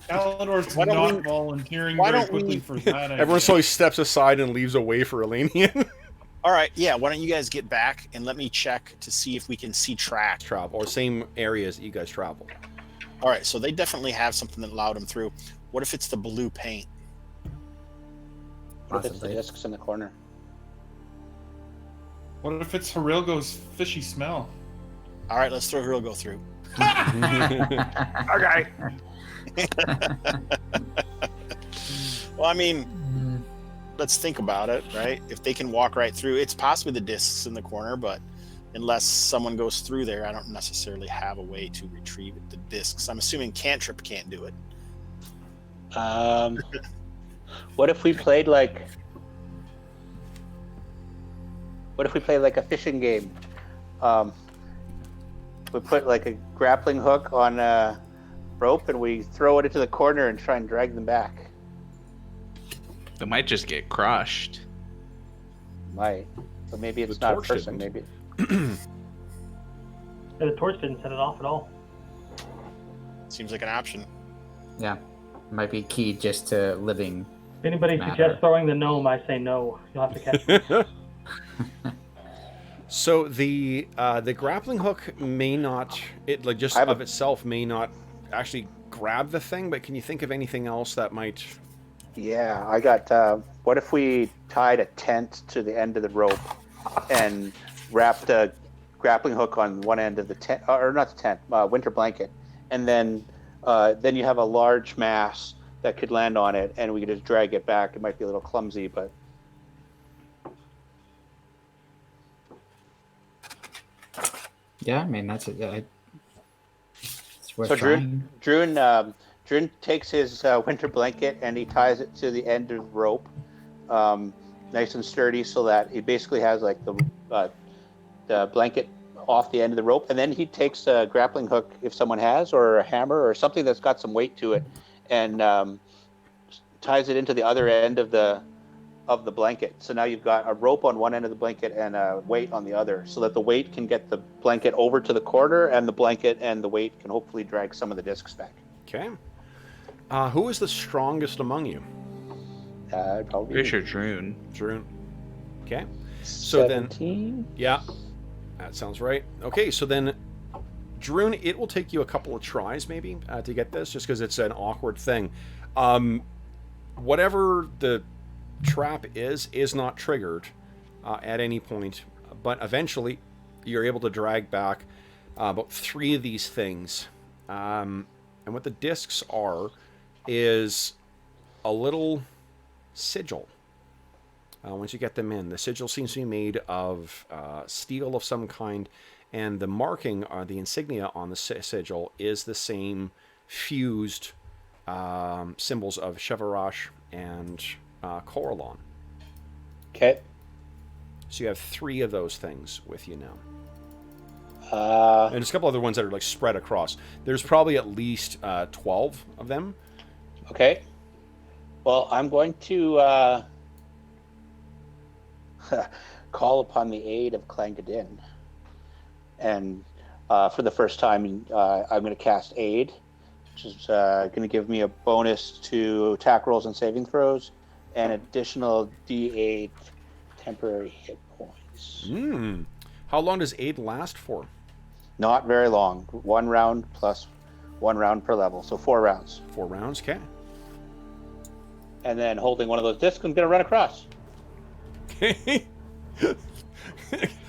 Kalidor's Why don't not we- volunteering why very don't we- quickly for that. Everyone slowly steps aside and leaves a way for Elanion. All right, yeah, why don't you guys get back and let me check to see if we can see track. Travel, or same areas that you guys travel. All right, so they definitely have something that allowed them through. What if it's the blue paint? What if it's the Possibly. discs in the corner? What if it's Harilgo's fishy smell? All right, let's throw Hirilgo through. Okay. Well, I mean, let's think about it, right? If they can walk right through, it's possibly the discs in the corner, but unless someone goes through there, I don't necessarily have a way to retrieve the discs. I'm assuming Cantrip can't do it. What if we played like? What if we played like a fishing game? We put like a grappling hook on a rope and we throw it into the corner and try and drag them back. It might just get crushed. Might, but maybe it's The not a torch person. didn't. Maybe And the torch didn't set it off at all. Seems like an option. Yeah, might be key just to living. If anybody Matter. suggests throwing the gnome, I say no. You'll have to catch me. So the grappling hook may not, of itself may not actually grab the thing, but can you think of anything else that might? Yeah, I got. What if we tied a tent to the end of the rope and wrapped a grappling hook on one end of the tent, or not the tent, winter blanket, and then you have a large mass that could land on it, and we could just drag it back. It might be a little clumsy, but. Yeah, I mean that's it. It's worth So trying. Druin takes his winter blanket and he ties it to the end of the rope, nice and sturdy, so that he basically has like the blanket off the end of the rope, and then he takes a grappling hook if someone has, or a hammer or something that's got some weight to it, and ties it into the other end of the blanket. So now you've got a rope on one end of the blanket and a weight on the other, so that the weight can get the blanket over to the corner, and the blanket and the weight can hopefully drag some of the discs back. Okay. Who is the strongest among you? Probably Pretty sure Druin. Druin. Okay. So 17? then, yeah, that sounds right. Okay, so then, Druin, it will take you a couple of tries maybe to get this, just because it's an awkward thing. Whatever the trap is not triggered at any point, but eventually you're able to drag back about 3 of these things. And what the discs are is a little sigil. Once you get them in, the sigil seems to be made of steel of some kind, and the marking, the insignia on the sigil, is the same fused symbols of Chevarash and Coralon. Okay. So you have 3 of those things with you now. Uh, And there's a couple other ones that are like spread across. There's probably at least 12 of them. Okay. Well, I'm going to call upon the aid of Clangadin. And for the first time, I'm going to cast Aid, which is going to give me a bonus to attack rolls and saving throws, and additional D8 temporary hit points. How long does Aid last for? Not very long. 1 round plus 1 round per level, so 4 rounds. 4 rounds, okay. And then holding one of those discs, I'm going to run across. Okay.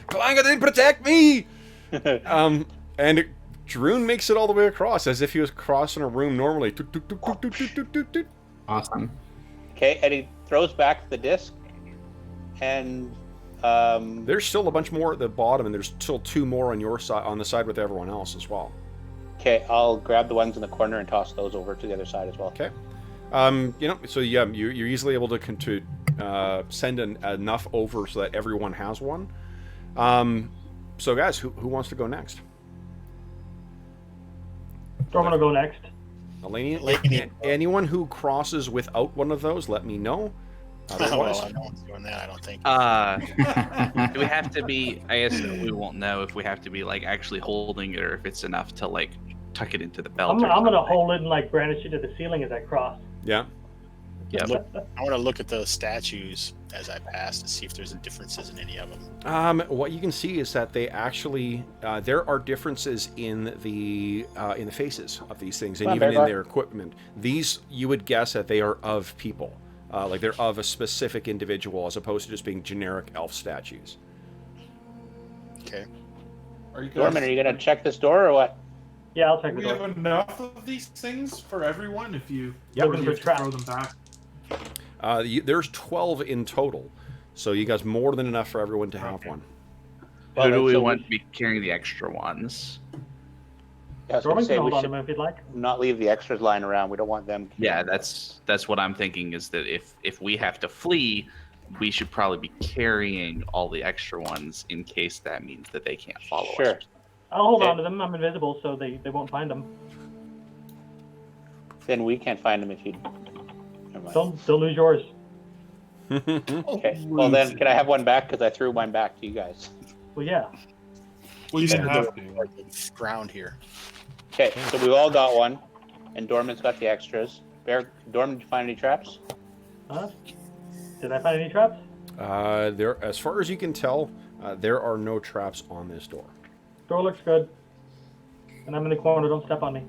Clangadin, protect me! And Druin makes it all the way across, as if he was crossing a room normally. Awesome. Okay, and he throws back the disc, and There's still a bunch more at the bottom, and there's still 2 more on your side, on the side with everyone else as well. okay, I'll grab the ones in the corner and toss those over to the other side as well. Okay. So yeah, you're easily able to send enough over so that everyone has one. So guys, who wants to go next? Dorman will go next. Elanion? Anyone who crosses without one of those, let me know. Otherwise, Well, no one's doing that, I don't think. Do we have to be? I guess we won't know if we have to be like actually holding it, or if it's enough to like tuck it into the belt. I'm gonna hold it and like brandish it to the ceiling as I cross. yeah. Yeah. I want to look at those statues as I pass to see if there's differences in any of them. What you can see is that they actually there are differences in the faces of these things, and even in their equipment. These, you would guess that they are of people, like they're of a specific individual, as opposed to just being generic elf statues. Okay. Are you Dorman, are you going to check this door or what? Yeah, I'll check Do the we door. have enough of these things for everyone? If you, Yep. or do you have to throw them back? There's 12 in total, so you guys more than enough for everyone to have one. Who do we so want to be carrying the extra ones? I was going Dorman to can say hold we on to should him if you'd like. not leave the extras lying around. We don't want them. Yeah, that's what I'm thinking, is that if we have to flee, we should probably be carrying all the extra ones in case that means that they can't follow Sure. us. I'll hold Okay. on to them. I'm invisible, so they won't find them. Then we can't find them if you. Never mind. Don't lose yours. Okay. Well, then, can I have one back? Because I threw mine back to you guys. Well, yeah. Well, you didn't have to. Like the ground here. Okay, so we all got one, and Dorman's got the extras. Dorman, did you find any traps? Huh? Did I find any traps? There, as far as you can tell, there are no traps on this door. Door looks good. And I'm in the corner. Don't step on me.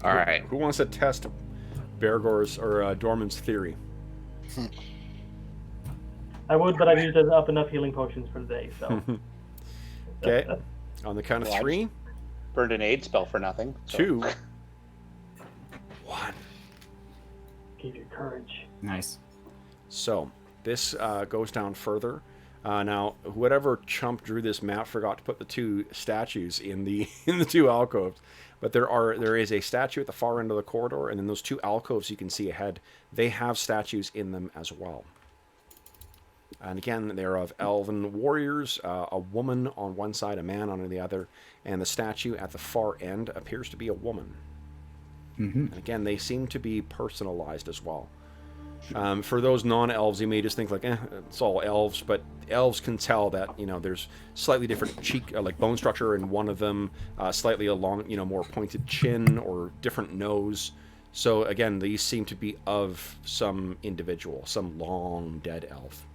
All right. Who wants to test Bergour's or Dorman's theory? I would, but I've used up enough healing potions for the day, so. Okay. On the count of Well, I 3, Burned an aid spell for nothing. So. 2, 1. Keep your courage. Nice. So this goes down further. Now, whatever chump drew this map forgot to put the 2 statues in the 2 alcoves. But there is a statue at the far end of the corridor, and then those 2 alcoves you can see ahead, they have statues in them as well. And again, they're of elven warriors, a woman on one side, a man on the other, and the statue at the far end appears to be a woman. Mm-hmm. And again, they seem to be personalized as well. For those non-elves, you may just think like, it's all elves, but elves can tell that, you know, there's slightly different cheek, like bone structure in one of them, slightly along, you know, more pointed chin or different nose. So again, these seem to be of some individual, some long dead elf.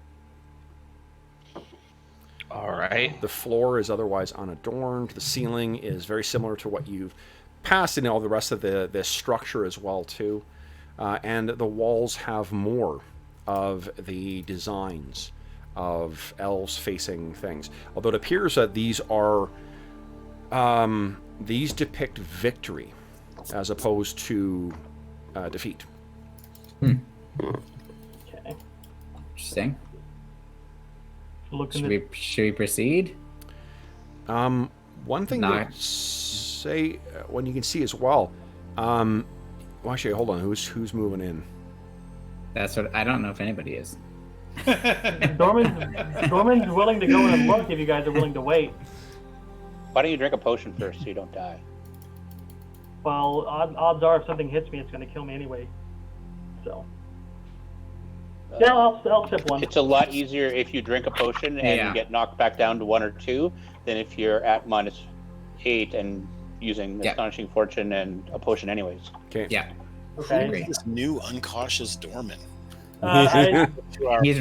All right. The floor is otherwise unadorned. The ceiling is very similar to what you've passed in all the rest of the structure as well too. And the walls have more of the designs of elves facing things. Although it appears that these are these depict victory as opposed to defeat. Okay. Interesting. Look in Should we proceed? One thing to say when you can see as well. Well, actually, hold on. Who's moving in? That's what I don't know if anybody is. Dorman's willing to go in and look if you guys are willing to wait. Why don't you drink a potion first so you don't die? Well, odds are if something hits me, it's going to kill me anyway. So. Yeah, I'll sip one. It's a lot easier if you drink a potion and Yeah. you get knocked back down to 1 or 2 than if you're at -8 and using Yeah. Astonishing Fortune and a potion anyways. Okay. Yeah. Okay. This new uncautious Dorman. I, 2 hours. He's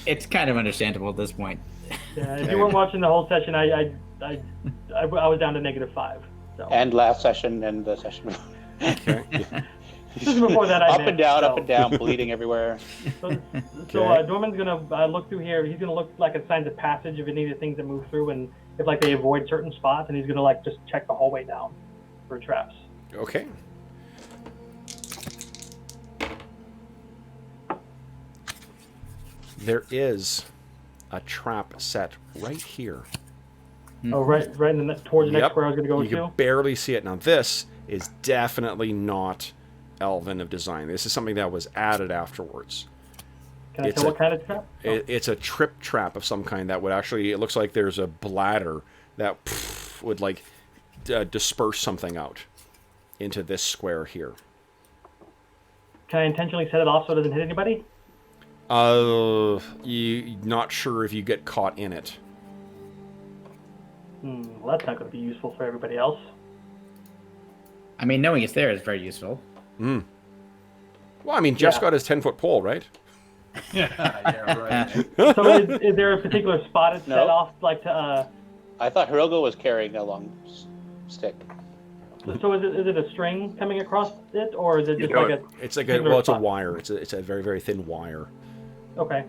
it's kind of understandable at this point. yeah, if you weren't watching the whole session, I was down to -5. So. And last session and the session before. Okay. Just before that, I up missed, and down, so. up and down, bleeding everywhere. So Okay. Dorman's gonna look through here. He's gonna look like at signs of passage of any of the things that move through, and if like they avoid certain spots, and he's gonna like just check the hallway down for traps. Okay. There is a trap set right here. Oh, right in the towards the next Yep. square I was gonna go You to. can barely see it. Now this is definitely not elven of design. This is something that was added afterwards. Can I it's tell a- what kind of trap? It's a trip trap of some kind that would actually, it looks like there's a bladder that would like disperse something out into this square here. Can I intentionally set it off so it doesn't hit anybody? You not sure if you get caught in it. Well, that's not going to be useful for everybody else. I mean, knowing it's there is very useful. Well, I mean, Jeff's Yeah. got his 10-foot pole, right? Yeah, right. So is there a particular spot it's set No. off, like to? I thought Hirogo was carrying a long stick. So is it a string coming across it, or is it just like a? It's like Singular well, it's a spot. wire. It's a very, very thin wire. Okay.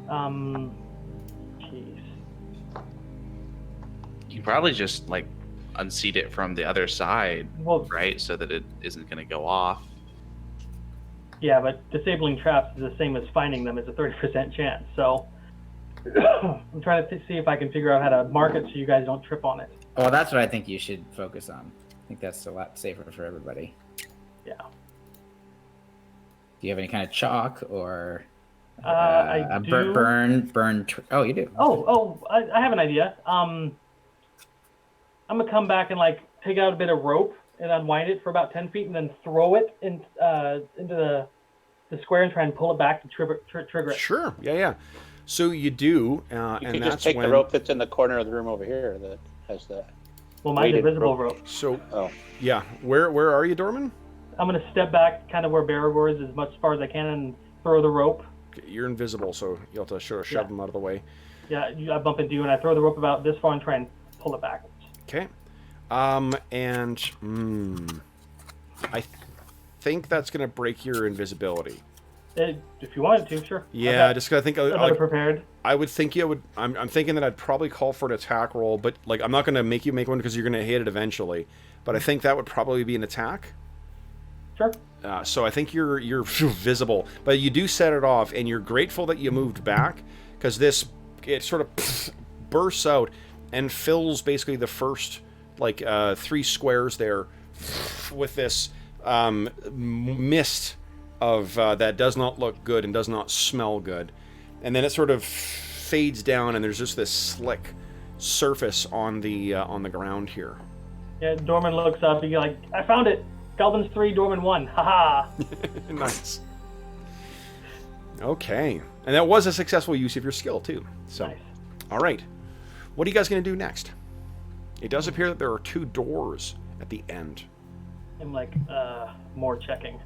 Jeez. You can probably just like unseat it from the other side, Well, right? So that it isn't going to go off. yeah, but disabling traps is the same as finding them. It's a 30% chance. So I'm trying to see if I can figure out how to mark it so you guys don't trip on it. Well, that's what I think you should focus on. I think that's a lot safer for everybody. Yeah. Do you have any kind of chalk or I a do. burn? Oh, you do. I have an idea. I'm gonna come back and like take out a bit of rope and unwind it for about 10 feet and then throw it into the square and try and pull it back to trigger it? Sure. Yeah. So you do, You and could that's just take when. the rope that's in the corner of the room over here that has the. Well, mine's weighted invisible rope. So Oh, yeah, where are you, Dorman? I'm gonna step back, kind of where Bergour is, as much as far as I can, and throw the rope. Okay, you're invisible, so you'll have to sort of shove Yeah. them out of the way. Yeah, I bump into you, and I throw the rope about this far and try and pull it backwards. Okay. I think that's gonna break your invisibility. If you wanted to, sure. Yeah, I just gotta think. I'm better prepared. I would think you would. I'm thinking that I'd probably call for an attack roll, but like I'm not gonna make you make one because you're gonna hit it eventually. But I think that would probably be an attack. Sure. So I think you're visible, but you do set it off, and you're grateful that you moved back because it sort of bursts out and fills basically the first 3 squares there with this mist of that does not look good and does not smell good, and then it sort of fades down, and there's just this slick surface on the ground here. Yeah, Dorman looks up. He's like, I found it. Galvin's 3, Dorman 1. Haha. Nice. Okay, and that was a successful use of your skill too. So, Nice. all right, what are you guys going to do next? It does appear that there are 2 doors at the end. I'm like, more checking.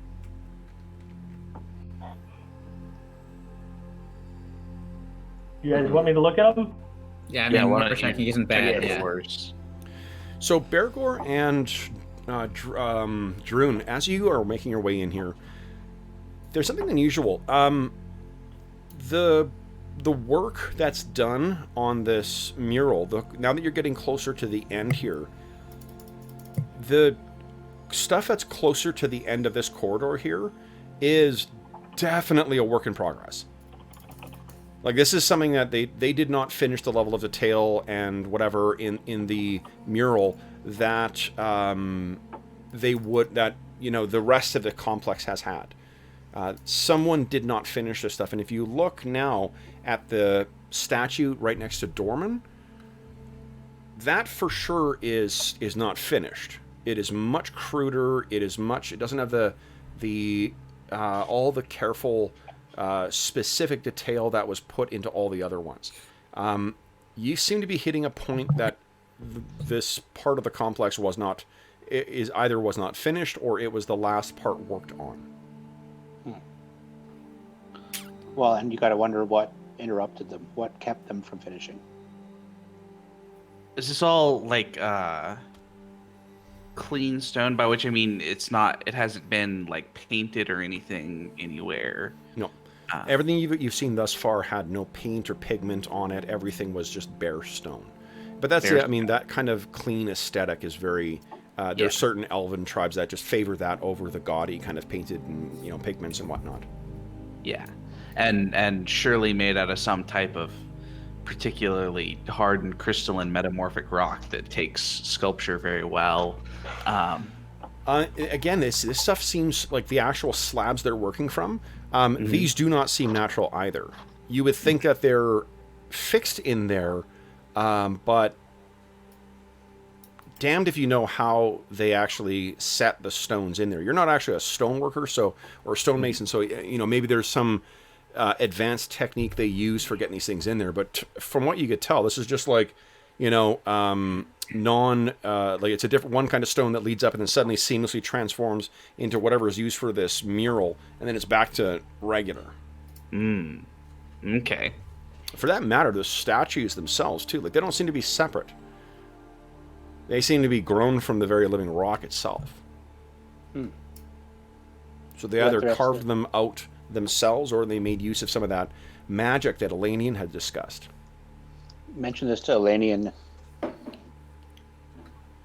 You guys want me to look at them? Yeah, I mean, why more don't checking you isn't check bad. the Yeah. doors? So Bergour and Druin, as you are making your way in here, there's something unusual. The work that's done on this mural, now that you're getting closer to the end here, the stuff that's closer to the end of this corridor here is definitely a work in progress. Like, this is something that they did not finish the level of detail and whatever in the mural that the rest of the complex has had. Someone did not finish this stuff, and if you look now at the statue right next to Dorman, that for sure is not finished. It is much cruder. It doesn't have all the careful specific detail that was put into all the other ones. You seem to be hitting a point that this part of the complex was not finished, or it was the last part worked on. well, and you got to wonder what interrupted them, what kept them from finishing. Is this all clean stone? By which I mean it hasn't been painted or anything anywhere. No. Everything you've seen thus far had no paint or pigment on it. Everything was just bare stone. But that's it. I mean, that kind of clean aesthetic is very... there are certain elven tribes that just favor that over the gaudy kind of painted and, pigments and whatnot. Yeah. And surely made out of some type of particularly hardened crystalline metamorphic rock that takes sculpture very well. Again, this stuff seems like the actual slabs they're working from. These do not seem natural either. You would think that they're fixed in there, but damned if you know how they actually set the stones in there. You're not actually a stone worker, or a stone-mason, so maybe there's some advanced technique they use for getting these things in there. But from what you could tell, this is just it's a different one kind of stone that leads up and then suddenly seamlessly transforms into whatever is used for this mural, and then it's back to regular. Okay. For that matter, the statues themselves too, they don't seem to be separate. They seem to be grown from the very living rock itself. So they either carved them out themselves, or they made use of some of that magic that Elanion had discussed. Mention this to Elanion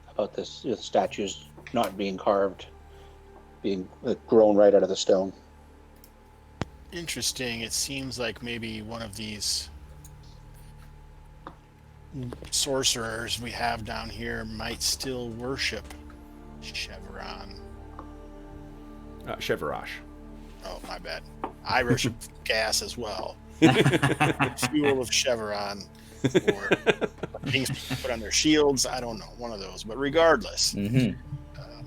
about this statues not being carved, being grown right out of the stone. Interesting. It seems like maybe one of these sorcerers we have down here might still worship Chevron. Cheverash. Oh, my bad. I worship gas as well. Fuel of Chevron. Or things people put on their shields. I don't know. One of those. But regardless,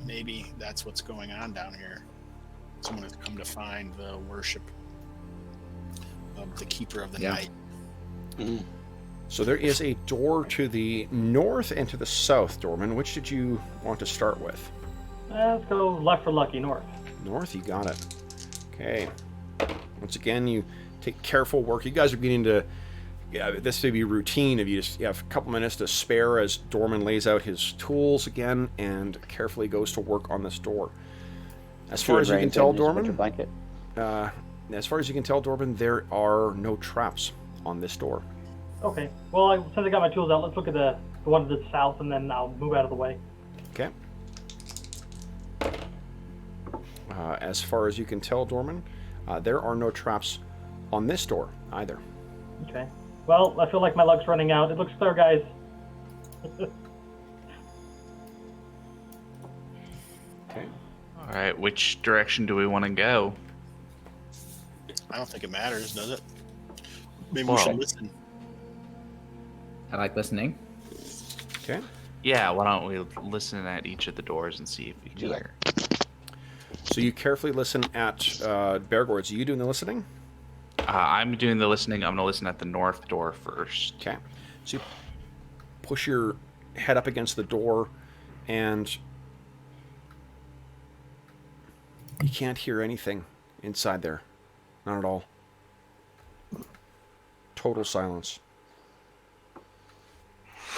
maybe that's what's going on down here. Someone has come to find the worship of the keeper of the Yeah. night. So there is a door to the north and to the south, Dorman. Which did you want to start with? Let's go left for lucky, north. North, you got it. Okay. Once again, you take careful work. You guys are beginning to... Yeah, this would be routine if you just have a couple minutes to spare as Dorman lays out his tools again and carefully goes to work on this door. As far as you can tell, Dorman, Blanket. as far as you can tell, Dorman, there are no traps on this door. Okay. Well, since I got my tools out, let's look at the one to the south, and then I'll move out of the way. Okay. As far as you can tell, Dorman, there are no traps on this door either. Okay. Well, I feel like my luck's running out. It looks clear, guys. Okay. All right, which direction do we want to go? I don't think it matters, does it? Maybe we Well- should listen. I like listening. Okay. Yeah, why don't we listen at each of the doors and see if we can Do that. hear? So you carefully listen at Bergour. So you doing the listening? I'm doing the listening. I'm going to listen at the north door first. Okay. So you push your head up against the door, and you can't hear anything inside there. Not at all. Total silence.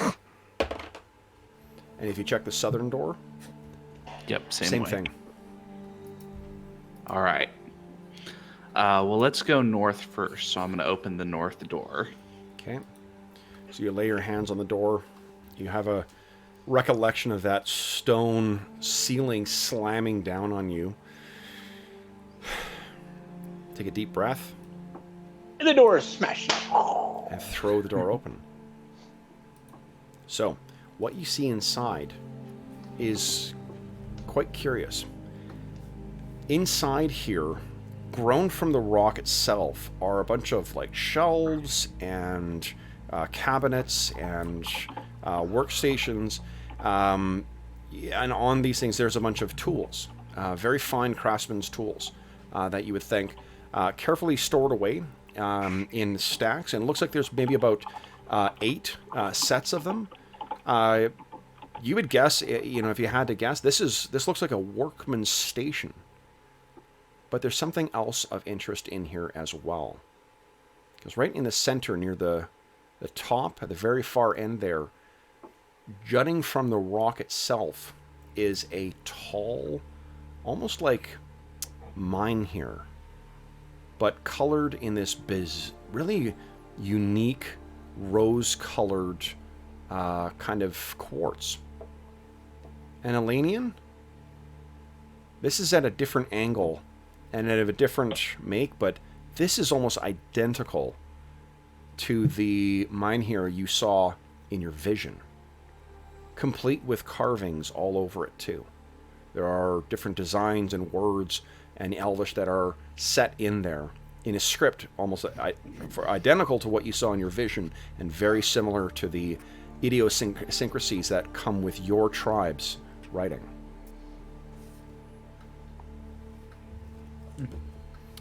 And if you check the southern door, Yep, same way. thing. All right. Well, let's go north first. So I'm going to open the north door. Okay. So you lay your hands on the door. You have a recollection of that stone ceiling slamming down on you. Take a deep breath And the door is smashed. and throw the door open. So, what you see inside is quite curious. Inside here, grown from the rock itself, are a bunch of like shelves and cabinets and workstations. And on these things, there's a bunch of tools, very fine craftsman's tools that you would think carefully stored away in stacks. And it looks like there's maybe about 8 sets of them. You would guess, if you had to guess, this looks like a workman's station. But there's something else of interest in here as well. Because right in the center, near the top, at the very far end there, jutting from the rock itself, is a tall, almost like mine here, but colored in this really unique rose-colored kind of quartz. And Elanion, this is at a different angle and at a different make, but this is almost identical to the mine here you saw in your vision, complete with carvings all over it too. There are different designs and words and Elvish that are set in there in a script almost identical to what you saw in your vision, and very similar to the idiosyncrasies that come with your tribe's writing.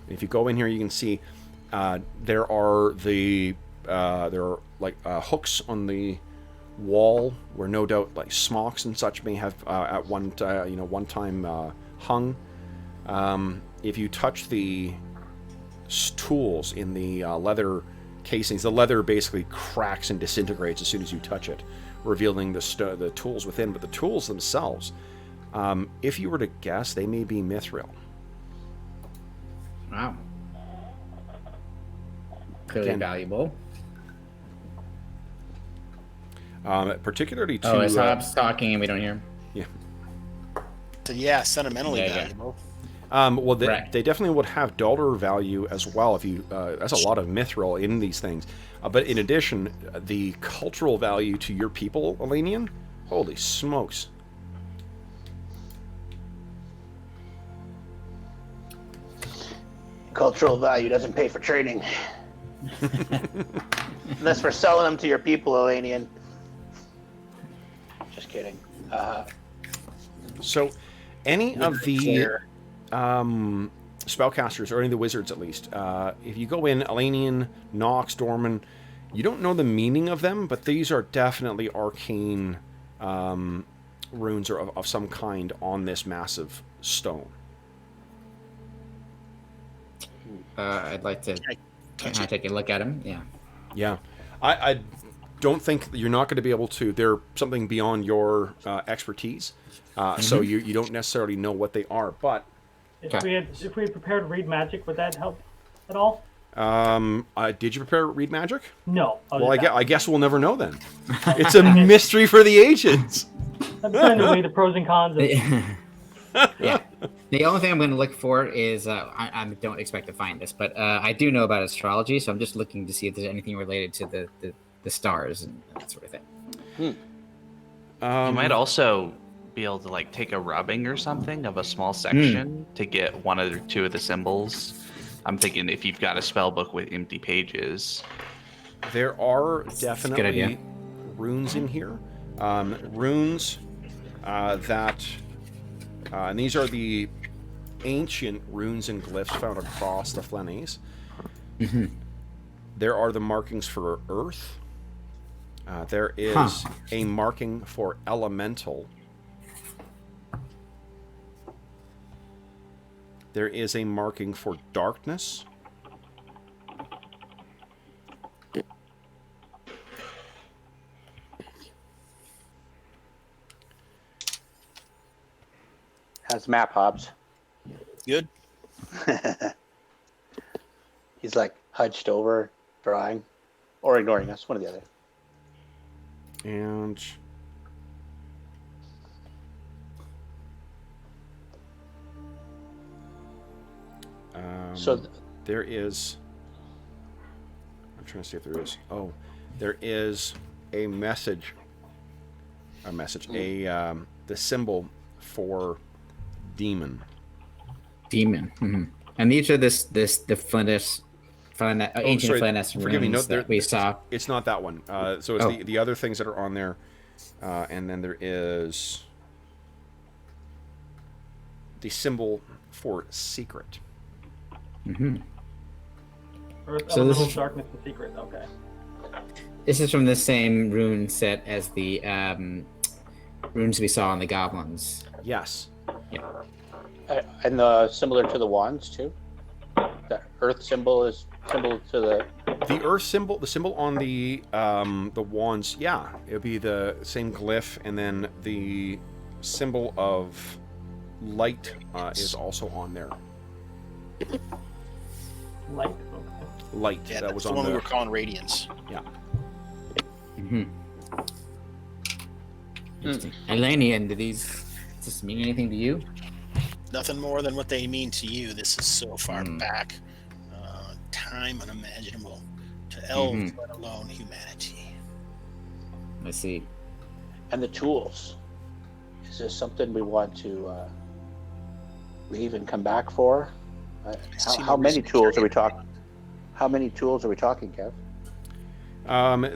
If you go in here, you can see there are hooks on the wall where no doubt like smocks and such may have at one time hung. If you touch the tools in the leather casings, the leather basically cracks and disintegrates as soon as you touch it, revealing the tools within. But the tools themselves, if you were to guess, they may be mithril. Wow. Clearly Again, valuable. Particularly to... Oh, is Hobbs talking and we don't hear him? Yeah. So yeah, sentimentally Yeah, yeah. valuable. Well, Correct. they definitely would have dollar value as well. If you, that's a lot of mithril in these things. But in addition, the cultural value to your people, Elanion, holy smokes! Cultural value doesn't pay for training. Unless for selling them to your people, Elanion. Just kidding. So, any of the Clear. spellcasters, or any of the wizards at least, if you go in Elanion, Knox, Dorman, you don't know the meaning of them, but these are definitely arcane runes or of some kind on this massive stone. I'd like to take a look at them. Yeah. Yeah. I don't think you're not going to be able to. They're something beyond your expertise, so you don't necessarily know what they are. But if we had prepared read magic, would that help at all? did you prepare read magic? No. Well, I guess we'll never know then. It's a mystery for the ages. I'm trying to weigh the pros and cons of Yeah. The only thing I'm going to look for is I don't expect to find this, but I do know about astrology, so I'm just looking to see if there's anything related to the stars and that sort of thing. You might also be able to like take a rubbing or something of a small section to get one or two of the symbols. I'm thinking if you've got a spell book with empty pages. There are That's a good definitely idea. runes in here. Runes that... and these are the ancient runes and glyphs found across the Flanaes. There are the markings for earth. There is a marking for elemental. There is a marking for darkness. How's the map, Hobbs? Good. He's like hunched over, drawing, or ignoring us, one or the other. And So there is... I'm trying to see if there is... Oh, there is a message. The symbol for demon. Demon. And these are the ancient Flanaes forgive me, runes that we saw. It's not that one. So it's the other things that are on there. And then there is the symbol for secret. Earth, So this elemental, is- darkness, and secret. Okay. This is from the same rune set as the runes we saw on the goblins. Yes. and similar to the wands too. The earth symbol is symbol to the. The earth symbol, the symbol on the wands, yeah, it would be the same glyph, and then the symbol of light is also on there. Light. Okay. Light, Yeah, that that's was the on one we the... were calling radiance. Yeah. Interesting. Elanion, do these does this mean anything to you? Nothing more than what they mean to you. This is so far back, time unimaginable to elves, let alone humanity. I see. And the tools. Is this something we want to leave and come back for? How many tools are we talking? How many tools are we talking, Kev?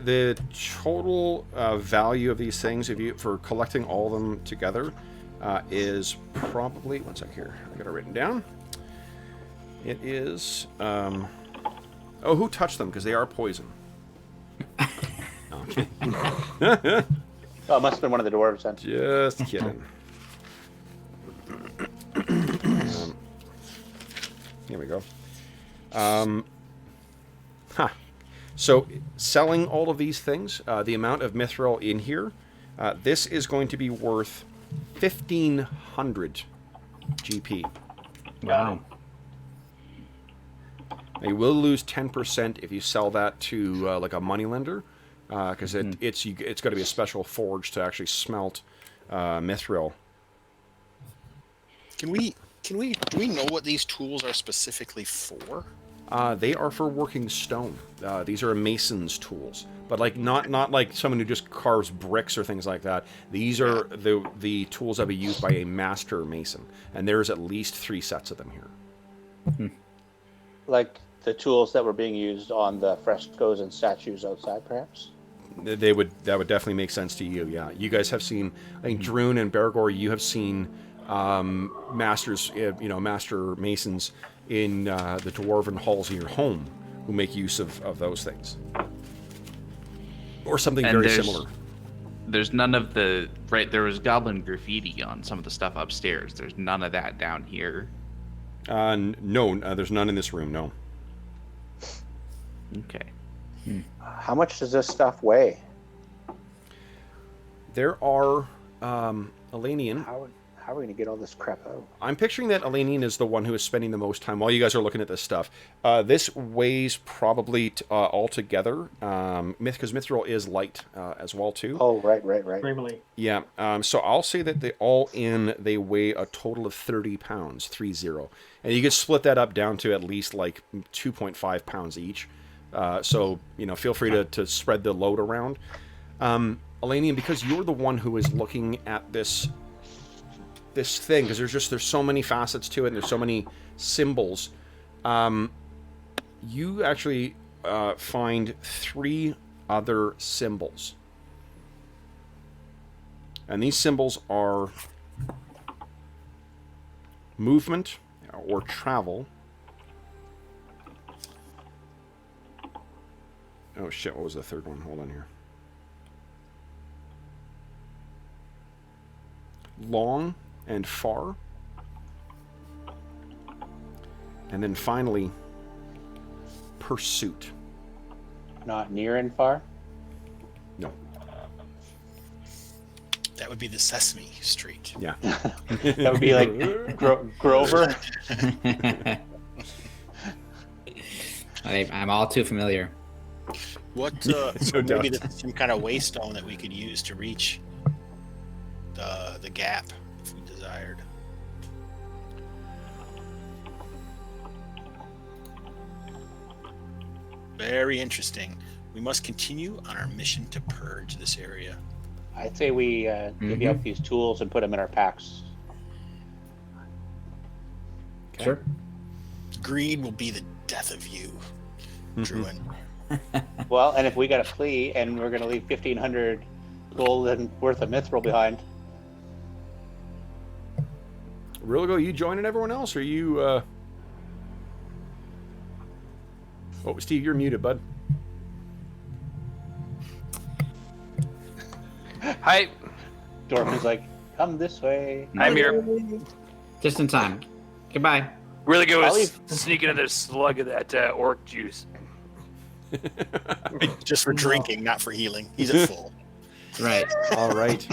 The total value of these things, for collecting all of them together, is probably... One sec here. I got it written down. It is... oh, who touched them? Because they are poison. No, I'm kidding. Oh, it must have been one of the dwarves then. Just kidding. Here we go. So, selling all of these things, the amount of mithril in here, this is going to be worth 1,500 GP. Wow. Now, you will lose 10% if you sell that to like a moneylender, because it's got to be a special forge to actually smelt mithril. Do we know what these tools are specifically for? They are for working stone. These are a mason's tools, but like not like someone who just carves bricks or things like that. These are the tools that be used by a master mason, and there's at least 3 sets of them here. Like the tools that were being used on the frescoes and statues outside, perhaps? That would definitely make sense to you. Yeah, you guys have seen. I think Druin and Bergour, you have seen masters, master masons in the dwarven halls of your home who make use of those things, or something very similar. There's none of the There was goblin graffiti on some of the stuff upstairs. There's none of that down here. No, there's none in this room. No. Okay. How much does this stuff weigh? There are Elanion. How are we going to get all this crap out? I'm picturing that Elanion is the one who is spending the most time while you guys are looking at this stuff. This weighs probably altogether, because Mithril is light as well too. Oh, right. Extremely. Yeah. So I'll say that they weigh a total of 30 pounds, 30, and you could split that up down to at least like 2.5 pounds each. So feel free to spread the load around. Elanion, because you're the one who is looking at this thing, because there's so many facets to it and there's so many symbols, you actually find 3 other symbols, and these symbols are movement or travel. Oh shit, what was the third one? Hold on here. Long and far. And then finally, pursuit. Not near and far? No. That would be the Sesame Street. Yeah. That would be like Grover. I'm all too familiar. What? Maybe some kind of waystone that we could use to reach the gap if we desired. Very interesting. We must continue on our mission to purge this area. I'd say we divvy up these tools and put them in our packs. Okay. Sure. Greed will be the death of you, Druin. Well, and if we got to flee and we're going to leave 1,500 gold and worth of mithril behind. Rilgo, you joining everyone else, or you? Oh, Steve, you're muted, bud. Hi, Dorman's like, come this way. I'm here. Just in time. Goodbye. Really go I'll leave. sneak another slug of that orc juice. Just for drinking, not for healing. He's at full. Right. All right.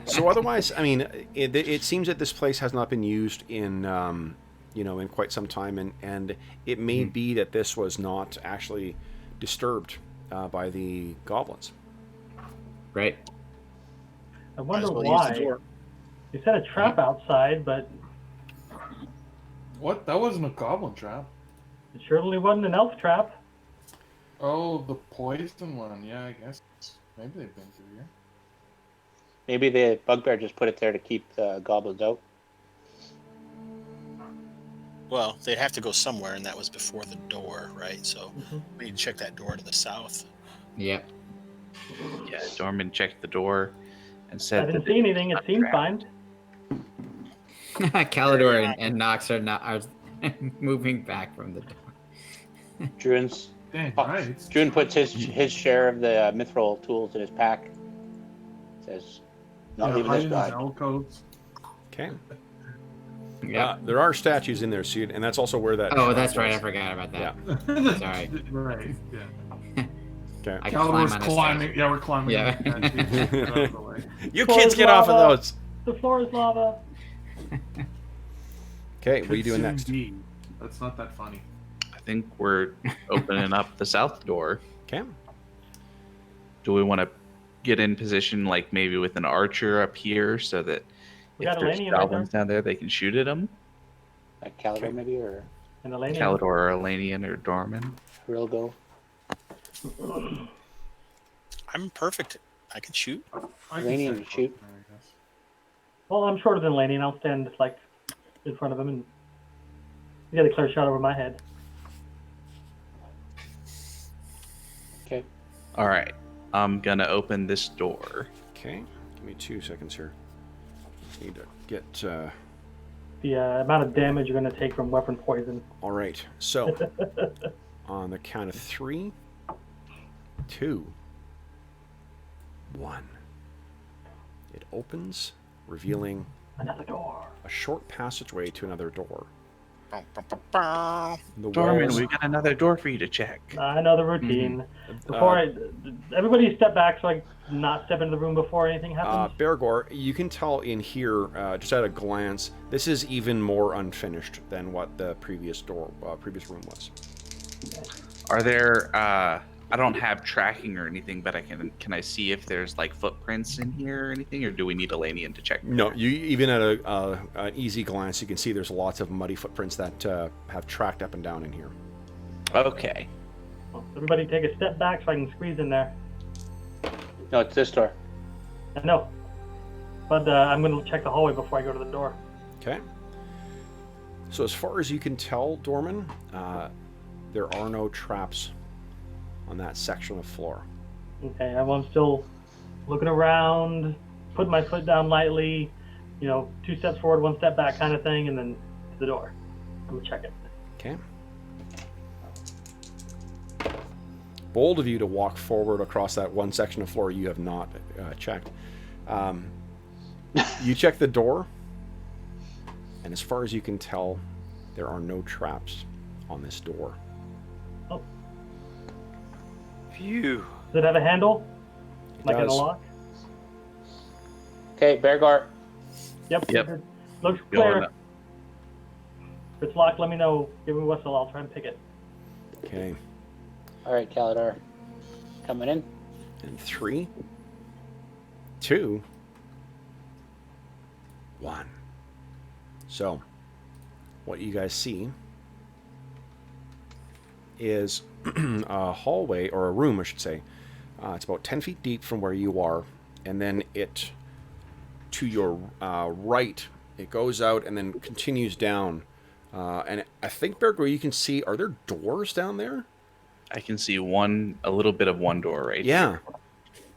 So otherwise, I mean, it seems that this place has not been used in, in quite some time, and it may be that this was not actually disturbed by the goblins. Right. I wonder Might as well use the why. door. They set a trap outside, but What? That wasn't a goblin trap. it surely wasn't an elf trap. Oh, the poison one. Yeah, I guess. Maybe they've been through here. Maybe the bugbear just put it there to keep the goblins out. Well, they'd have to go somewhere, and that was before the door, right? So we need to check that door to the south. Yep. Yeah, Dorman checked the door and I said didn't that see anything. It seemed fine. Calidor and Knox are moving back from the door. Dang, right. Druin puts his share of the mithril tools in his pack. Says, not leaving this behind. Codes. Okay. Yeah. There are statues in there, so and that's also where that. Oh, that's right. I forgot about that. Yeah. Sorry. Right. Yeah. Okay. I can climb Calidor's on a climbing. statue. Yeah, we're climbing. Yeah. Get out of the way. You Floor kids is get off of lava. those. The floor is lava. Okay, what are you doing next? D. That's not that funny. I think we're opening up the south door. Okay. Do we want to get in position, like maybe with an archer up here, so that We if got there's Elanion right goblins down there, they can shoot at them? Like Calidor maybe, or And Elanion. Calidor or Elanion or Dorman. Rilgo. I'm perfect. I can shoot. I Elanion, say shoot. Faulkner, I guess. Well, I'm shorter than Elanion. I'll stand like in front of him and you got a clear shot over my head. Okay. All right, I'm gonna open this door. Okay. Give me 2 seconds here. Need to get the amount of damage you're going to take from weapon poison. All right. So, on the count of 3, 2, 1, it opens, revealing Another door. a short passageway to another door. The Dorman, walls, we got another door for you to check. I know the routine. Before everybody step back so I not step into the room before anything happens. Bergour, you can tell in here, just at a glance, this is even more unfinished than what the previous room was. Are there? I don't have tracking or anything, but can I see if there's like footprints in here or anything, or do we need Elanion to check? No, you even at an easy glance, you can see there's lots of muddy footprints that have tracked up and down in here. Okay. Well, everybody take a step back so I can squeeze in there. No, it's this door. I know. But I'm going to check the hallway before I go to the door. Okay. So as far as you can tell, Dorman, there are no traps on that section of floor. Okay, I'm still looking around, putting my foot down lightly, 2 steps forward, 1 step back kind of thing, and then to the door. I'm going to check it. Okay. Bold of you to walk forward across that one section of floor you have not checked. You check the door, and as far as you can tell, there are no traps on this door. Oh. Phew. Does it have a handle? It Like in a does. lock? Okay, Bergour. Yep. Yep. It looks Going clear. up. If it's locked, let me know. Give me a whistle. I'll try and pick it. Okay. All right, Calidor. Coming in. And 3, 2, 1. So, what you guys see is a hallway, or a room, I should say. It's about 10 feet deep from where you are, and then it, to your right, it goes out and then continues down. And I think, Bergour, you can see, are there doors down there? I can see a little bit of one door right Yeah. here.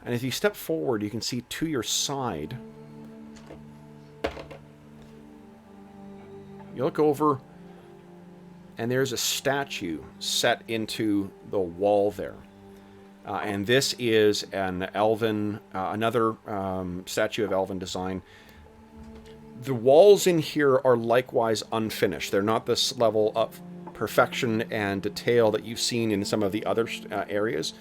And if you step forward, you can see to your side. You look over, and there's a statue set into the wall there. And this is an elven, another statue of elven design. The walls in here are likewise unfinished. They're not this level of perfection and detail that you've seen in some of the other areas.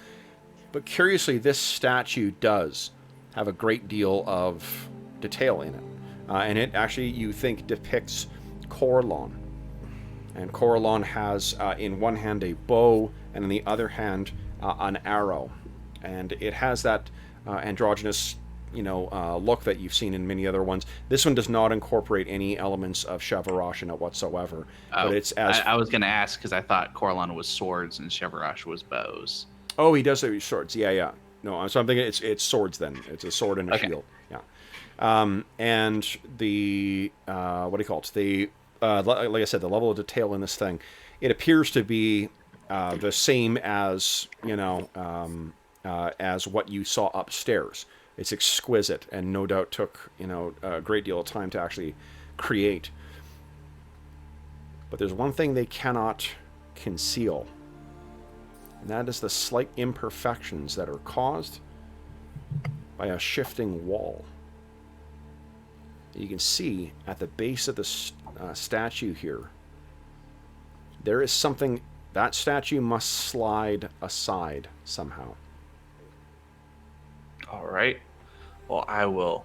But curiously, this statue does have a great deal of detail in it. And it actually, you think, depicts Corlon. And Corlon has in one hand a bow, and in the other hand an arrow. And it has that androgynous look that you've seen in many other ones. This one does not incorporate any elements of Chevarash in it whatsoever. But it's as I was going to ask because I thought Corlon was swords and Chevarash was bows. Oh, he does have swords. Yeah. No, so I'm thinking it's swords then. It's a sword and a shield. Yeah. And the what do you call it? The like I said, the level of detail in this thing, it appears to be the same as as what you saw upstairs. It's exquisite, and no doubt took a great deal of time to actually create. But there's one thing they cannot conceal, and that is the slight imperfections that are caused by a shifting wall. You can see at the base of the statue here, there is something. That statue must slide aside somehow. All right. Well, I will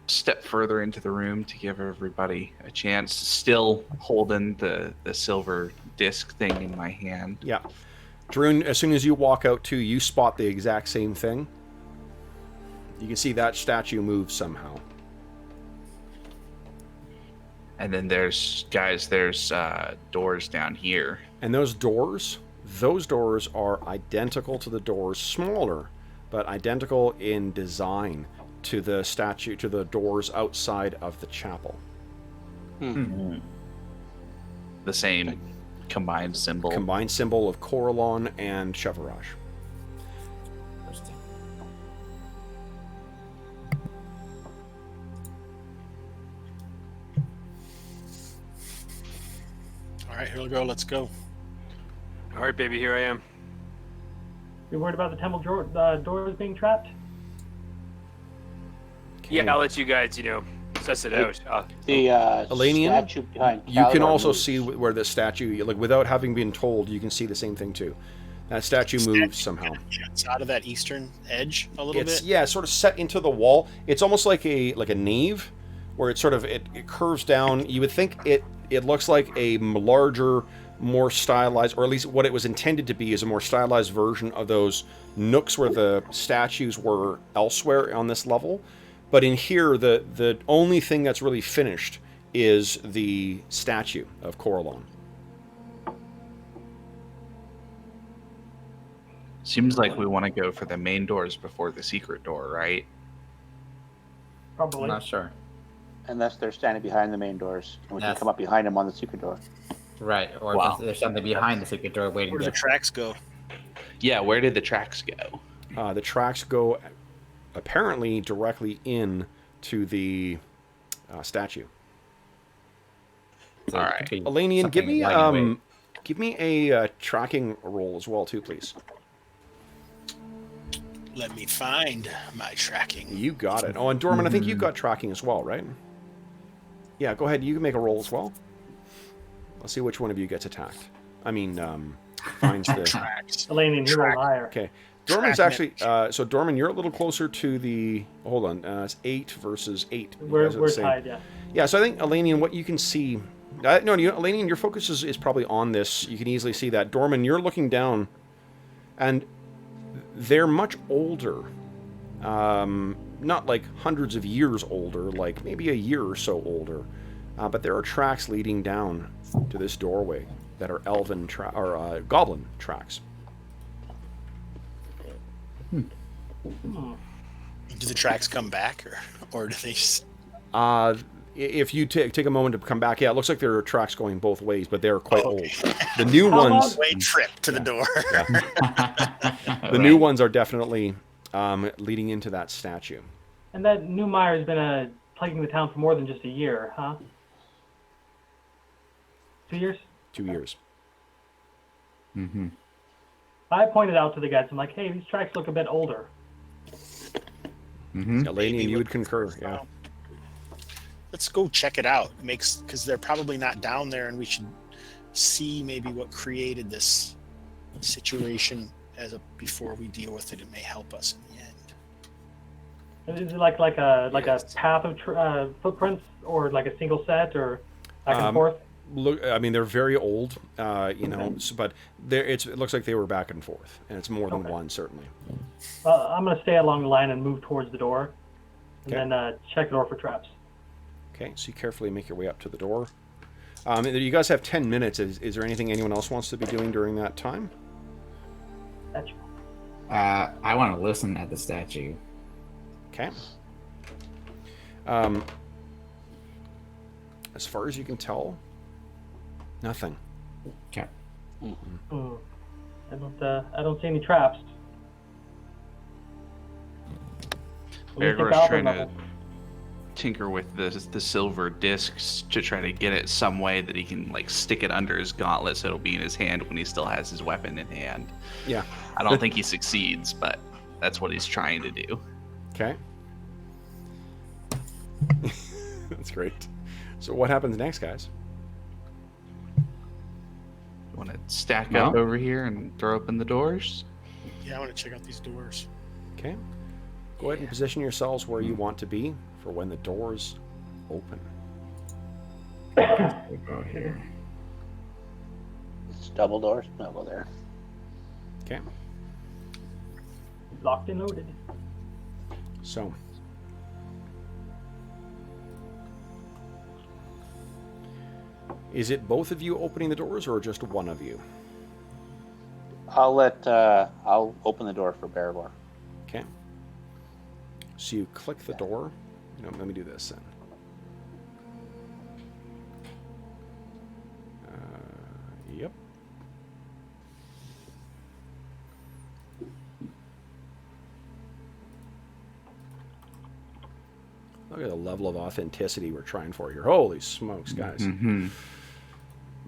step further into the room to give everybody a chance, still holding the silver disc thing in my hand. Yeah. Druin, as soon as you walk out too, you spot the exact same thing. You can see that statue move somehow. And then there's doors down here. And those doors are identical to the doors, smaller, but identical in design to the statue, to the doors outside of the chapel. The same combined symbol. Combined symbol of Corlon and Chevarash. right, here we go. Let's go. All right, baby, here I am. You're worried about the temple doors being trapped? Yeah, I'll let you guys, suss it out. The Elanion, statue behind you can Calidor also moves. see where the statue, like without having been told, you can see the same thing too. That statue moves somehow. It's out of that eastern edge a little bit. Yeah, it's sort of set into the wall. It's almost like a nave, where it sort of it curves down. You would think it looks like a larger, more stylized, or at least what it was intended to be, is a more stylized version of those nooks where the statues were elsewhere on this level. But in here, the only thing that's really finished is the statue of Coralon. Seems like we want to go for the main doors before the secret door, right? Probably. I'm not sure. Unless they're standing behind the main doors. And we can That's- come up behind them on the secret door. Right, or Wow. if there's something behind the secret door waiting Where do the there. tracks go? Yeah, where did the tracks go? The tracks go apparently directly in to the statue. So All it right. could be Elanion, something give me a tracking roll as well too, please. Let me find my tracking. You got it. Oh, and Dorman, I think you've got tracking as well, right? Yeah, go ahead. You can make a roll as well. Let's see which one of you gets attacked. I mean, finds the... Tracks. Elanion, you're a liar. Okay. Dorman's Tracking actually... so, Dorman, you're a little closer to the... Hold on. It's 8 versus 8. You guys are the We're same. tied, yeah. Yeah, so I think, Elanion, what you can see... Elanion, your focus is probably on this. You can easily see that. Dorman, you're looking down, and they're much older. Not like hundreds of years older, like maybe a year or so older. But there are tracks leading down to this doorway that are elven or goblin tracks. Do the tracks come back, or do they just... If you take a moment to come back, yeah, it looks like there are tracks going both ways, but they're quite old. The new ones, Way trip to the door. the new ones are definitely leading into that statue. And that new mire has been plaguing the town for more than just a year, huh? 2 years? 2 years. Mm-hmm. I pointed out to the guys, I'm like, hey, these tracks look a bit older. Mm-hmm. Elanion, you would concur, yeah. Let's go check it out. Because they're probably not down there, and we should see maybe what created this situation before we deal with it. It may help us in the end. Is it like a path of footprints, or like a single set, or back and forth? Look, I mean, they're very old, but it looks like they were back and forth, and it's more than one, certainly. I'm going to stay along the line and move towards the door, and Okay. then check the door for traps. Okay, so you carefully make your way up to the door. You guys have 10 minutes. Is there anything anyone else wants to be doing during that time? Statue. I want to listen at the statue. Okay. As far as you can tell, nothing. Okay. I don't see any traps. What do you think Bergour's Alvin trying to level? tinker with the silver discs to try to get it some way that he can like stick it under his gauntlet so it'll be in his hand when he still has his weapon in hand. Yeah. I don't think he succeeds, but that's what he's trying to do. Okay. That's great. So what happens next, guys? Want to stack up over here and throw open the doors? Yeah, I want to check out these doors. Okay. Go ahead and position yourselves where you want to be for when the doors open. We'll go here. It's double doors. No, go there. Okay. Locked and loaded. So. Is it both of you opening the doors or just one of you? I'll open the door for Bergour. Okay. So you click the door. Let me do this then. Yep. Look at the level of authenticity we're trying for here. Holy smokes, guys. Mm-hmm.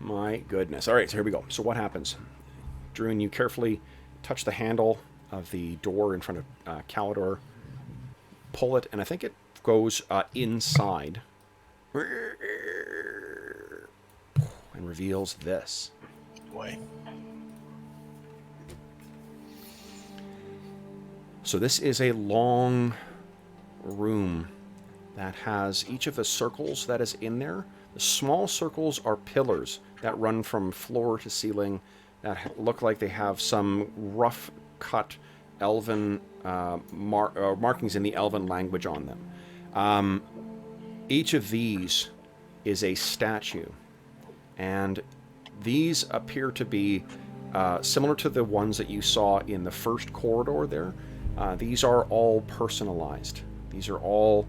My goodness. All right, so here we go. So what happens? Druin, you carefully touch the handle of the door in front of Calidor, pull it, and I think it goes inside and reveals this. Boy. So this is a long room that has each of the circles that is in there. The small circles are pillars that run from floor to ceiling that look like they have some rough cut elven markings in the elven language on them. Each of these is a statue, and these appear to be similar to the ones that you saw in the first corridor there. These are all personalized. These are all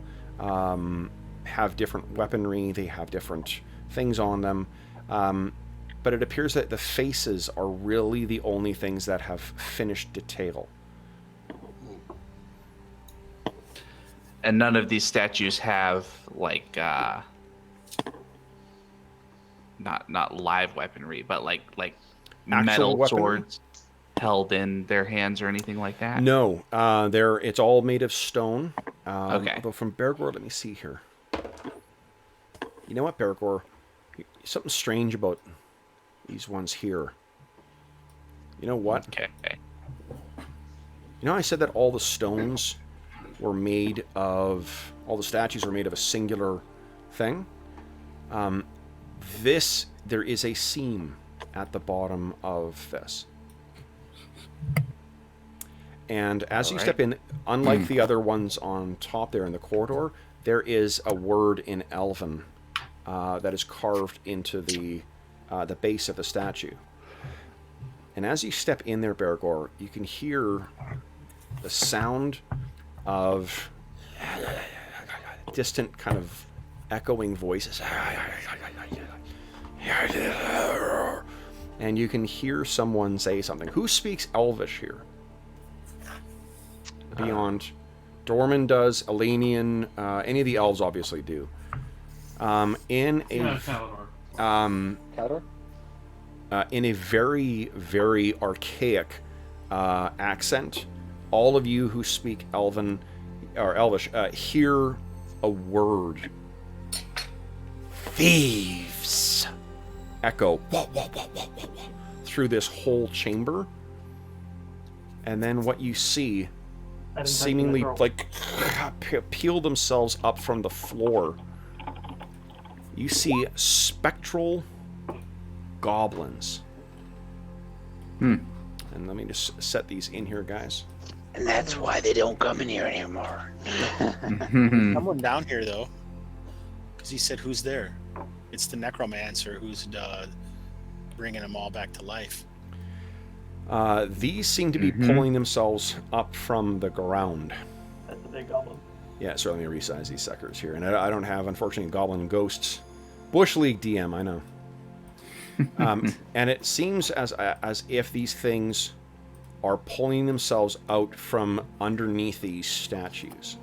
have different weaponry, they have different things on them, but it appears that the faces are really the only things that have finished detail. And none of these statues have like not live weaponry, but like Actual metal weaponry? swords held in their hands or anything like that. No, it's all made of stone. Okay. But from Bergour, let me see here. You know what, Bergour? Something strange about these ones here. You know what? Okay. You know, I said that all the stones were made of, all the statues were made of a singular thing. There is a seam at the bottom of this. And as you step in, unlike the other ones on top there in the corridor, there is a word in Elven that is carved into the base of the statue. And as you step in there, Bergour, you can hear the sound of distant kind of echoing voices. And you can hear someone say something. Who speaks Elvish here? Beyond Dorman does, Elanion, any of the elves obviously do. In a Calidor? in a very, very archaic accent, all of you who speak Elven or Elvish hear a word. Thieves! Echo through this whole chamber. And then what you see seemingly like peel themselves up from the floor. You see spectral goblins. And let me just set these in here, guys. And that's why they don't come in here anymore. Someone down here, though. Because he said, who's there? It's the necromancer who's bringing them all back to life. These seem to be pulling themselves up from the ground. That's a big goblin. Yeah, so let me resize these suckers here. And I don't have, unfortunately, goblin ghosts. Bush League DM, I know. And it seems as if these things are pulling themselves out from underneath these statues.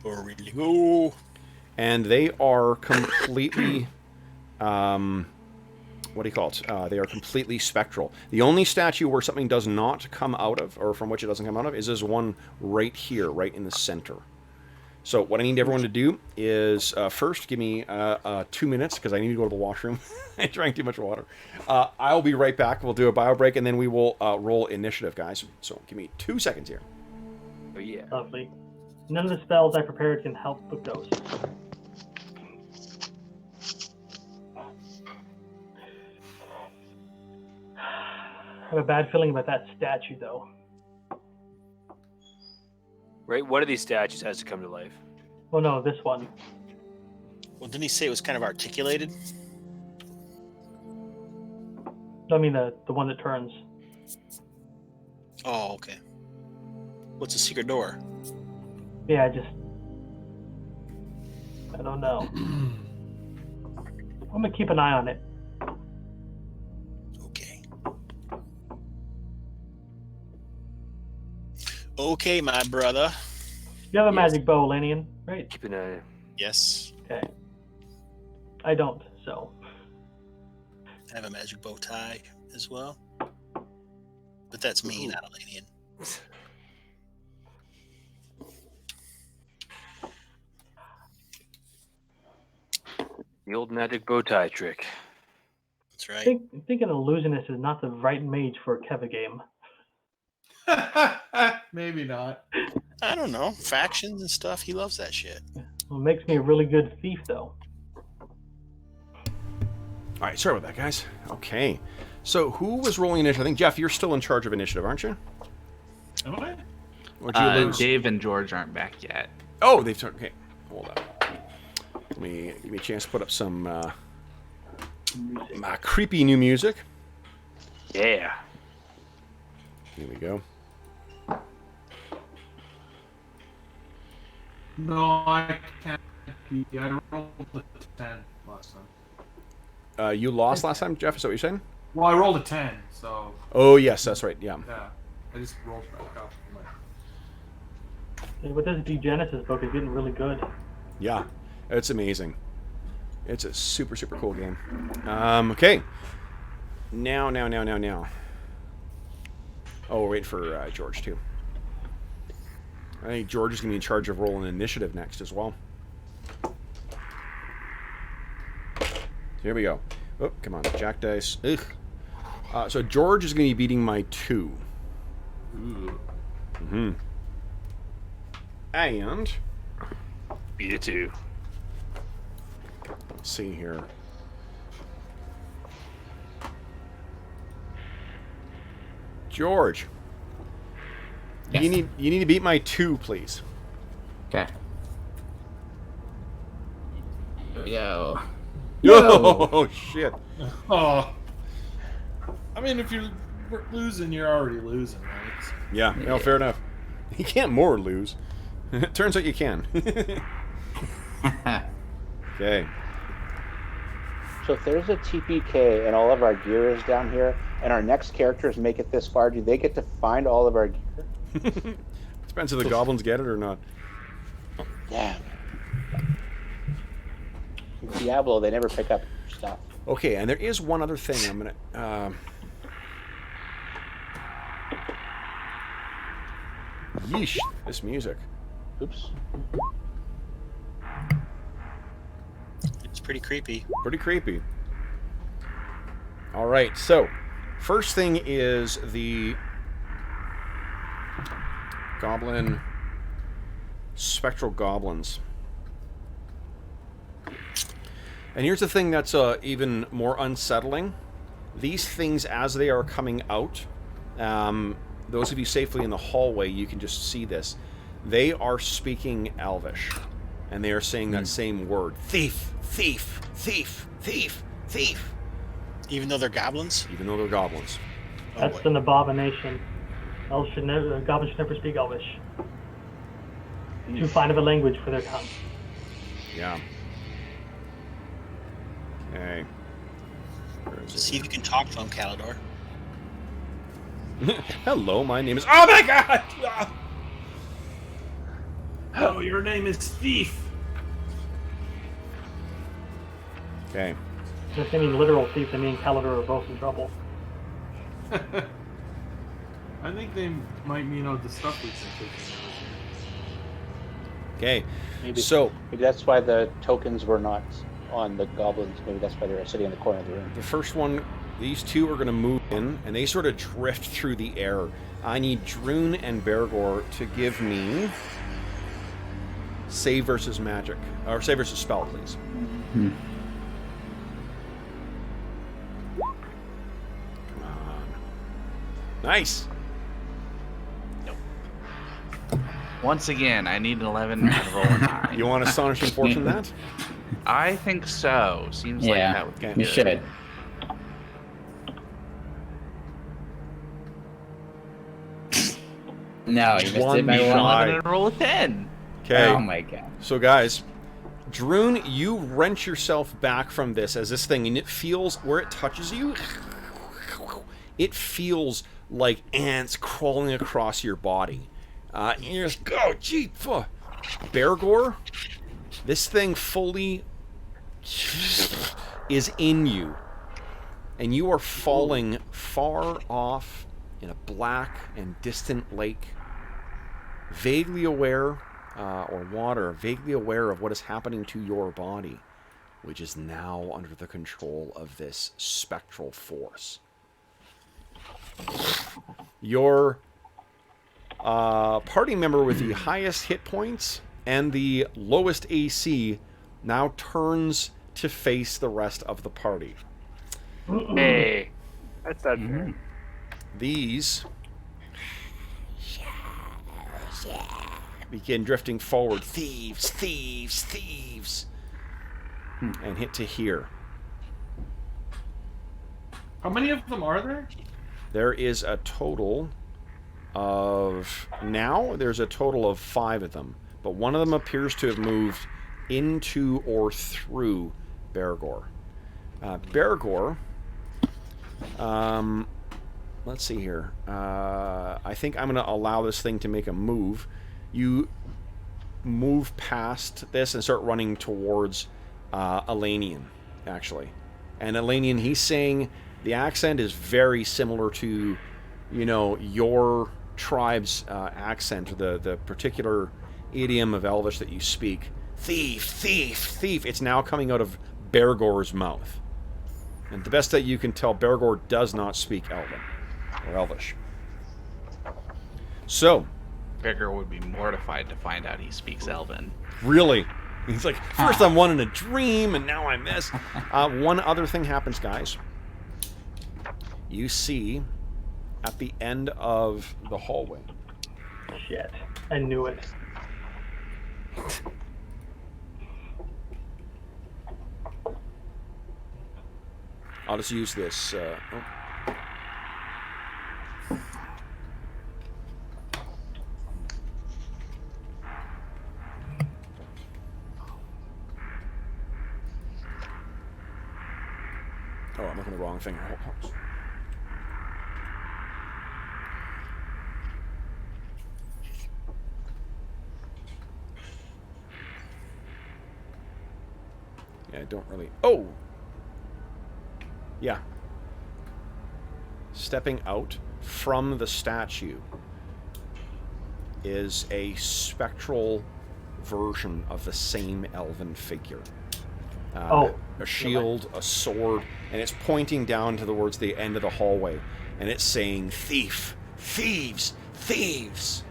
Or really go. And they are completely, what do you call it? They are completely spectral. The only statue where something does not come out of, or from which it doesn't come out of, is this one right here, right in the center. So what I need everyone to do is, first, give me 2 minutes, because I need to go to the washroom. I drank too much water. I'll be right back. We'll do a bio break, and then we will roll initiative, guys. So give me 2 seconds here. Oh, yeah. Lovely. None of the spells I prepared can help with ghosts. I have a bad feeling about that statue, though. Right? One of these statues has to come to life. Well, no, this one. Well, didn't he say it was kind of articulated? I mean, the one that turns. Oh, okay. What's the secret door? Yeah, I don't know. I'm gonna keep an eye on it. Okay. Okay, my brother. You have a Yes. magic bow, Elanion, right? Keep an eye. Yes, Okay. I don't, so. I have a magic bow tie as well. But that's me, not Elanion. The old magic bow tie trick. That's I right. think thinking illusionist is not the right mage for a Keva game. Maybe not. I don't know. Factions and stuff. He loves that shit. Well, it makes me a really good thief, though. All right, sorry about that, guys. Okay. So who was rolling initiative? I think, Jeff, you're still in charge of initiative, aren't you? Am I? Or did you lose? Dave and George aren't back yet. Oh, they've turned. Okay, hold on. Give me a chance to put up some creepy new music. Yeah. Here we go. No, I can't be. I rolled a 10 last time. You lost last time, Jeff. Is that what you're saying? Well, I rolled a 10, so Oh yes, that's right. Yeah. yeah. I just rolled back up. But this Genesis book is getting really good. Yeah, it's amazing. It's a super cool game. Okay. Now. Oh, we're waiting for George too. I think George is going to be in charge of rolling initiative next as well. Here we go. Oh, come on, Jack dice. Ugh. So George is going to be beating my 2. Mm-hmm. And Beat it too. let's see here. George, Yes. you need to beat my 2, please. Okay. Here we go. Oh shit! Oh. I mean, if you're losing, you're already losing, right? So- Yeah, no, fair enough. You can't more lose. It turns out you can. Okay. So if there's a TPK and all of our gear is down here, and our next characters make it this far, do they get to find all of our gear? Depends if the goblins get it or not. Damn. In Diablo, they never pick up stuff. Okay, and there is one other thing I'm gonna. Yeesh! This music. Oops. It's pretty creepy. Pretty creepy. All right, so first thing is the goblin, spectral goblins. And here's the thing that's even more unsettling. These things, as they are coming out, those of you safely in the hallway, you can just see this. They are speaking Elvish. And they are saying that same word. Thief, thief, thief, thief, thief. Even though they're goblins? Even though they're goblins. Oh, That's boy. an abomination. Elves should never, goblins should never speak Elvish. Too fine of a language for their tongue. Yeah. Okay. Where is it? See if you can talk to him, Calidor. Hello, my name is... Oh my god! Ah! Oh, your name is Thief. Okay. If they mean literal thief, they mean Calidor are both in trouble. I think they might mean the stuff we've been taking. Okay. Maybe, So, maybe that's why the tokens were not on the goblins. Maybe that's why they were sitting in the corner of the room. the first one, these two are going to move in, and they sort of drift through the air. I need Druin and Bergour to give me save versus magic. Or save versus spell, please. Hmm. Come on. Nice! Once again, I need an 11 and roll a 9. You want astonishing fortune that? I think so. Seems like Yeah, that would be Okay. you good. should. No, you missed One it by shy. one. 11 and roll a 10. Okay. Oh my god. So guys, Druin, you wrench yourself back from this as this thing, and it feels, where it touches you, it feels like ants crawling across your body. You just go, gee, Bergour, this thing fully is in you. And you are falling far off in a black and distant lake, vaguely aware, vaguely aware of what is happening to your body, which is now under the control of this spectral force. Your party member with the highest hit points and the lowest AC now turns to face the rest of the party. Hey, that's not fair. These begin drifting forward. Thieves, thieves, thieves. And hit to here. How many of them are there? There is a total of... Now, there's a total of 5 of them. But one of them appears to have moved into or through Bergour. Bergour... let's see here. I think I'm going to allow this thing to make a move. You move past this and start running towards Elanion, actually. And Elanion, he's saying the accent is very similar to, you know, your tribe's accent, or the particular idiom of Elvish that you speak. Thief, thief, thief. It's now coming out of Bergour's mouth. And the best that you can tell, Bergour does not speak Elven or Elvish. So, Bergour would be mortified to find out he speaks Elven. really, he's like, first I'm one in a dream, and now I'm this. One other thing happens, guys. You see, at the end of the hallway. Shit. I knew it. I'll just use this. Oh, I'm looking at the wrong thing. Yeah, I don't really... Oh! Yeah. Stepping out from the statue is a spectral version of the same elven figure. A shield, a sword, and it's pointing down towards the end of the hallway, and it's saying, "Thief! Thieves! Thieves!"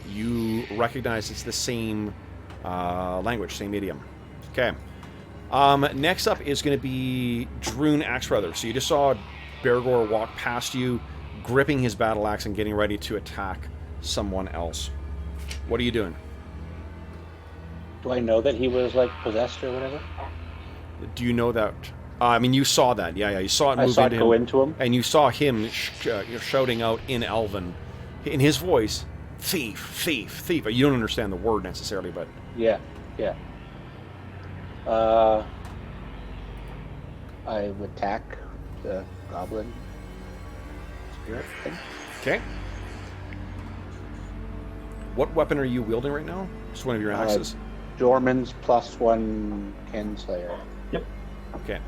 You recognize it's the same language, same idiom. Okay. Next up is going to be Druin Axebrother. So you just saw Bergour walk past you, gripping his battle axe and getting ready to attack someone else. What are you doing? Do I know that he was like possessed or whatever? Do you know that? I mean, you saw that. Yeah. You saw it move I saw it go into him. And you saw him shouting out in Elven, in his voice, "Thief, thief, thief." You don't understand the word necessarily, but... Yeah. I would attack the goblin spirit thing. Okay. What weapon are you wielding right now? Just one of your axes. Dorman's +1 Kinslayer. Yep. Okay.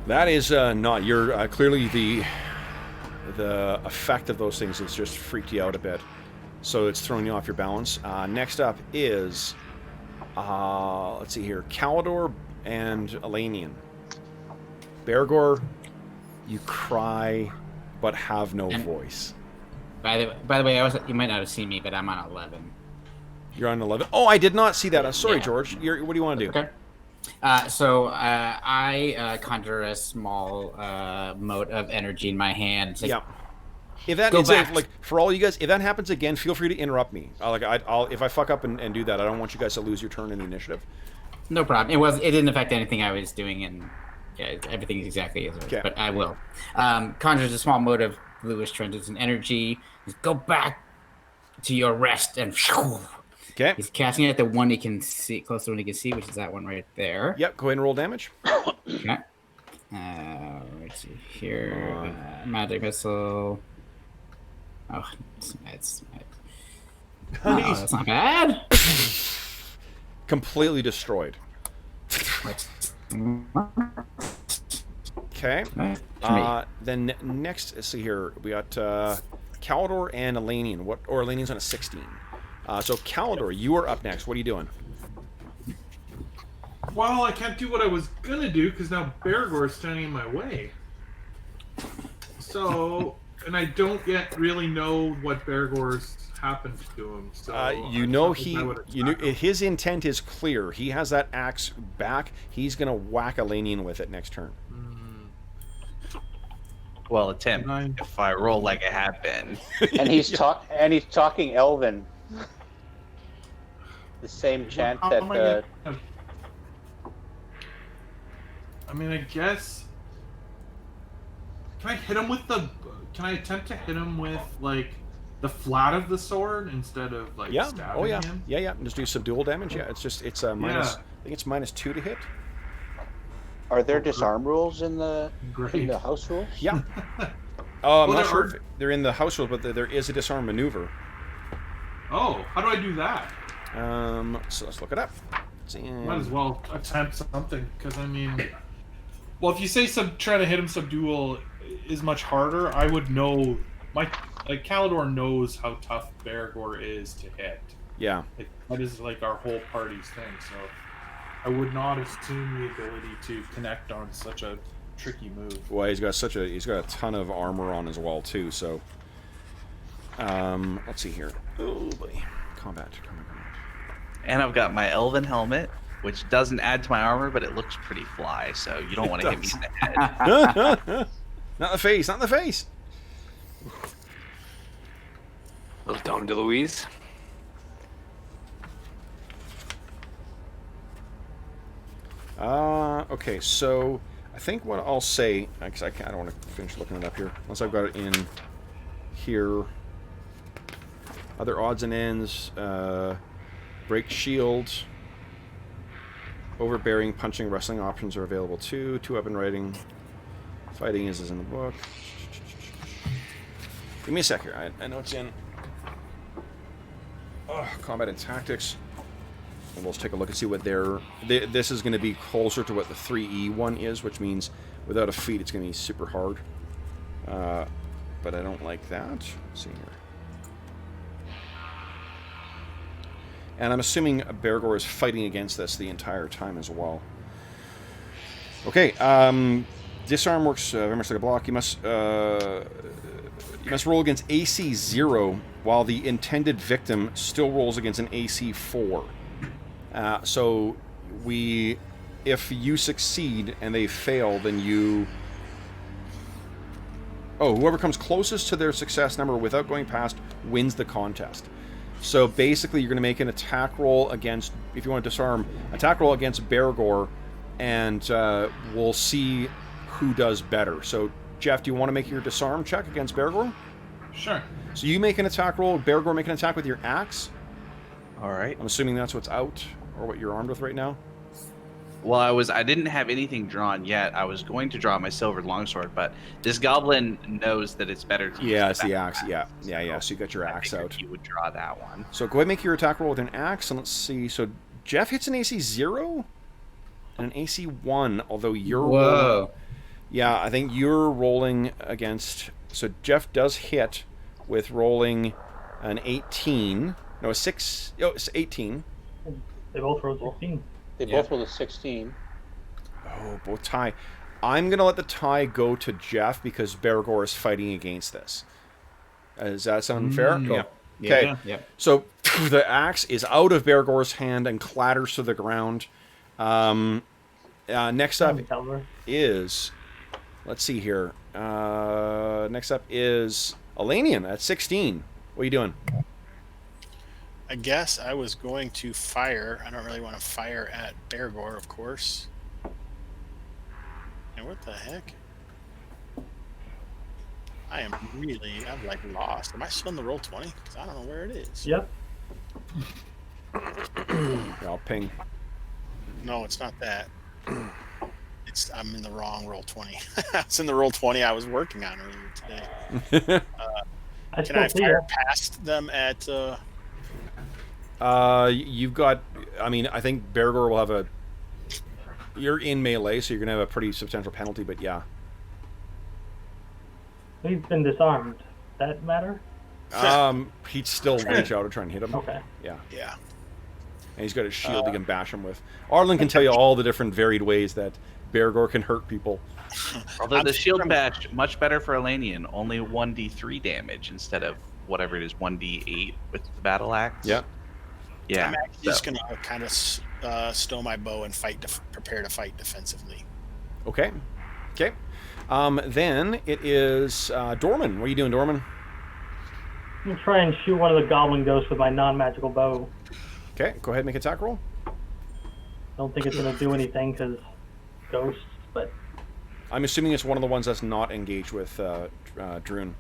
That is not... You're clearly the effect of those things has just freaked you out a bit. So it's throwing you off your balance. Next up is... let's see here. Kalidor and Elanion. Bergour, you cry, but have no voice. By the way, you might not have seen me, but I'm on 11. You're on 11. Oh, I did not see that. Sorry, Yeah. George. What do you want to do? Okay. I conjure a small mote of energy in my hand. It's like, Yeah. If that Go it's back. like for all you guys, if that happens again, feel free to interrupt me. I'll if I fuck up and do that, I don't want you guys to lose your turn in the initiative. No problem. It didn't affect anything I was doing, and yeah, everything is exactly as it was. Okay. But I will. Conjures a small mote of bluish translucent energy. Just go back to your rest, and Okay. he's casting it at the one he can see, close to the one he can see, which is that one right there. Yep. Go ahead and roll damage. Okay. Let's see here. Magic missile. Oh, no, that's not bad. Completely destroyed. Okay. Then next, let's see here. We got Calidor and Elanion. Elanian's on a 16. So Calidor, you are up next. What are you doing? Well, I can't do what I was gonna do because now Bergour is standing in my way. So, and I don't yet really know what Bergour's happened to him. So his intent is clear. He has that axe back. He's gonna whack Elanion with it next turn. Well, attempt if I roll like I have been. And he's talking Elven. The same chant that. I mean, I guess. Can I hit him with the? Can I attempt to hit him with like the flat of the sword instead of like stabbing him? Yeah. Just do subdual damage. Yeah, it's a minus. I think it's -2 to hit. Are there disarm rules in the house rules? Yeah. I'm not sure if they're in the house rules, but there is a disarm maneuver. Oh, how do I do that? So let's look it up. Might as well attempt something, because I mean, well, if you say trying to hit him subdual is much harder, I would know. Calidor knows how tough Bergour is to hit. Yeah. That is like our whole party's thing, so I would not assume the ability to connect on such a tricky move. Well, he's got a ton of armor on as well too. So, let's see here. Oh buddy, combat. And I've got my elven helmet, which doesn't add to my armor, but it looks pretty fly. So you don't want to hit me in the head. Not the face. Not the face. Little Dom DeLuise. Okay, so I think what I'll say, because I don't want to finish looking it up here, unless I've got it in here. Other odds and ends, break shield, overbearing, punching, wrestling options are available too. 2-weapon riding, fighting is in the book. Give me a sec here. I know it's in combat and tactics. And we'll just take a look and see what this is going to be closer to what the 3E one is, which means without a feat it's going to be super hard. But I don't like that. Let's see here. And I'm assuming Bergour is fighting against this the entire time as well. Okay, disarm works very much like a block. You must roll against AC 0 while the intended victim still rolls against an AC 4. So if you succeed and they fail, then whoever comes closest to their success number without going past wins the contest. So basically, you're going to make an attack roll against, if you want to disarm, attack roll against Bergour, and we'll see who does better. So, Jeff, do you want to make your disarm check against Bergour? Sure. So you make an attack roll, Bergour make an attack with your axe. All right. I'm assuming that's what's out, or what you're armed with right now. Well, I didn't have anything drawn yet. I was going to draw my silver longsword, but this goblin knows that it's better to use it's the axe. Yeah. So you got your axe out. You would draw that one. So go ahead and make your attack roll with an axe, and let's see. So Jeff hits an AC 0 and an AC 1, although you're rolling. Yeah, I think you're rolling against. So Jeff does hit with rolling an 18. No, a 6. Oh, it's 18. They both rolled 16. They both rolled a 16. Oh, both tie. I'm going to let the tie go to Jeff because Bergour is fighting against this. Does that sound fair? Yeah. Okay. Yeah. So the axe is out of Bergour's hand and clatters to the ground. Next up is... Let's see here. Next up is Elanion at 16. What are you doing? I guess I was going to fire. I don't really want to fire at Bergour, of course. And what the heck? I'm like lost. Am I still in the roll 20? Because I don't know where it is. Yep. I'll ping. No, it's not that. I'm in the wrong roll 20. I was in the roll 20 I was working on earlier today. I Can I still see fire it. past them at? You've got. I mean, I think Bergour will have a. You're in melee, so you're gonna have a pretty substantial penalty. But yeah. He's been disarmed. That matter? He'd still reach out to try and hit him. Okay. Yeah. Yeah. And he's got a shield he can bash him with. Arlen can tell you all the different varied ways that Bergour can hurt people. Although the shield bash, much better for Elanion, only 1d3 damage instead of whatever it is, 1d8 with the battle axe. Yeah. Yeah. I'm actually just gonna kind of stow my bow and prepare to fight defensively. Okay. Okay. Then it is Dorman. What are you doing, Dorman? I'm gonna try and shoot one of the goblin ghosts with my non-magical bow. Okay, go ahead and make an attack roll. Don't think it's gonna do anything because ghosts, but I'm assuming it's one of the ones that's not engaged with Druin.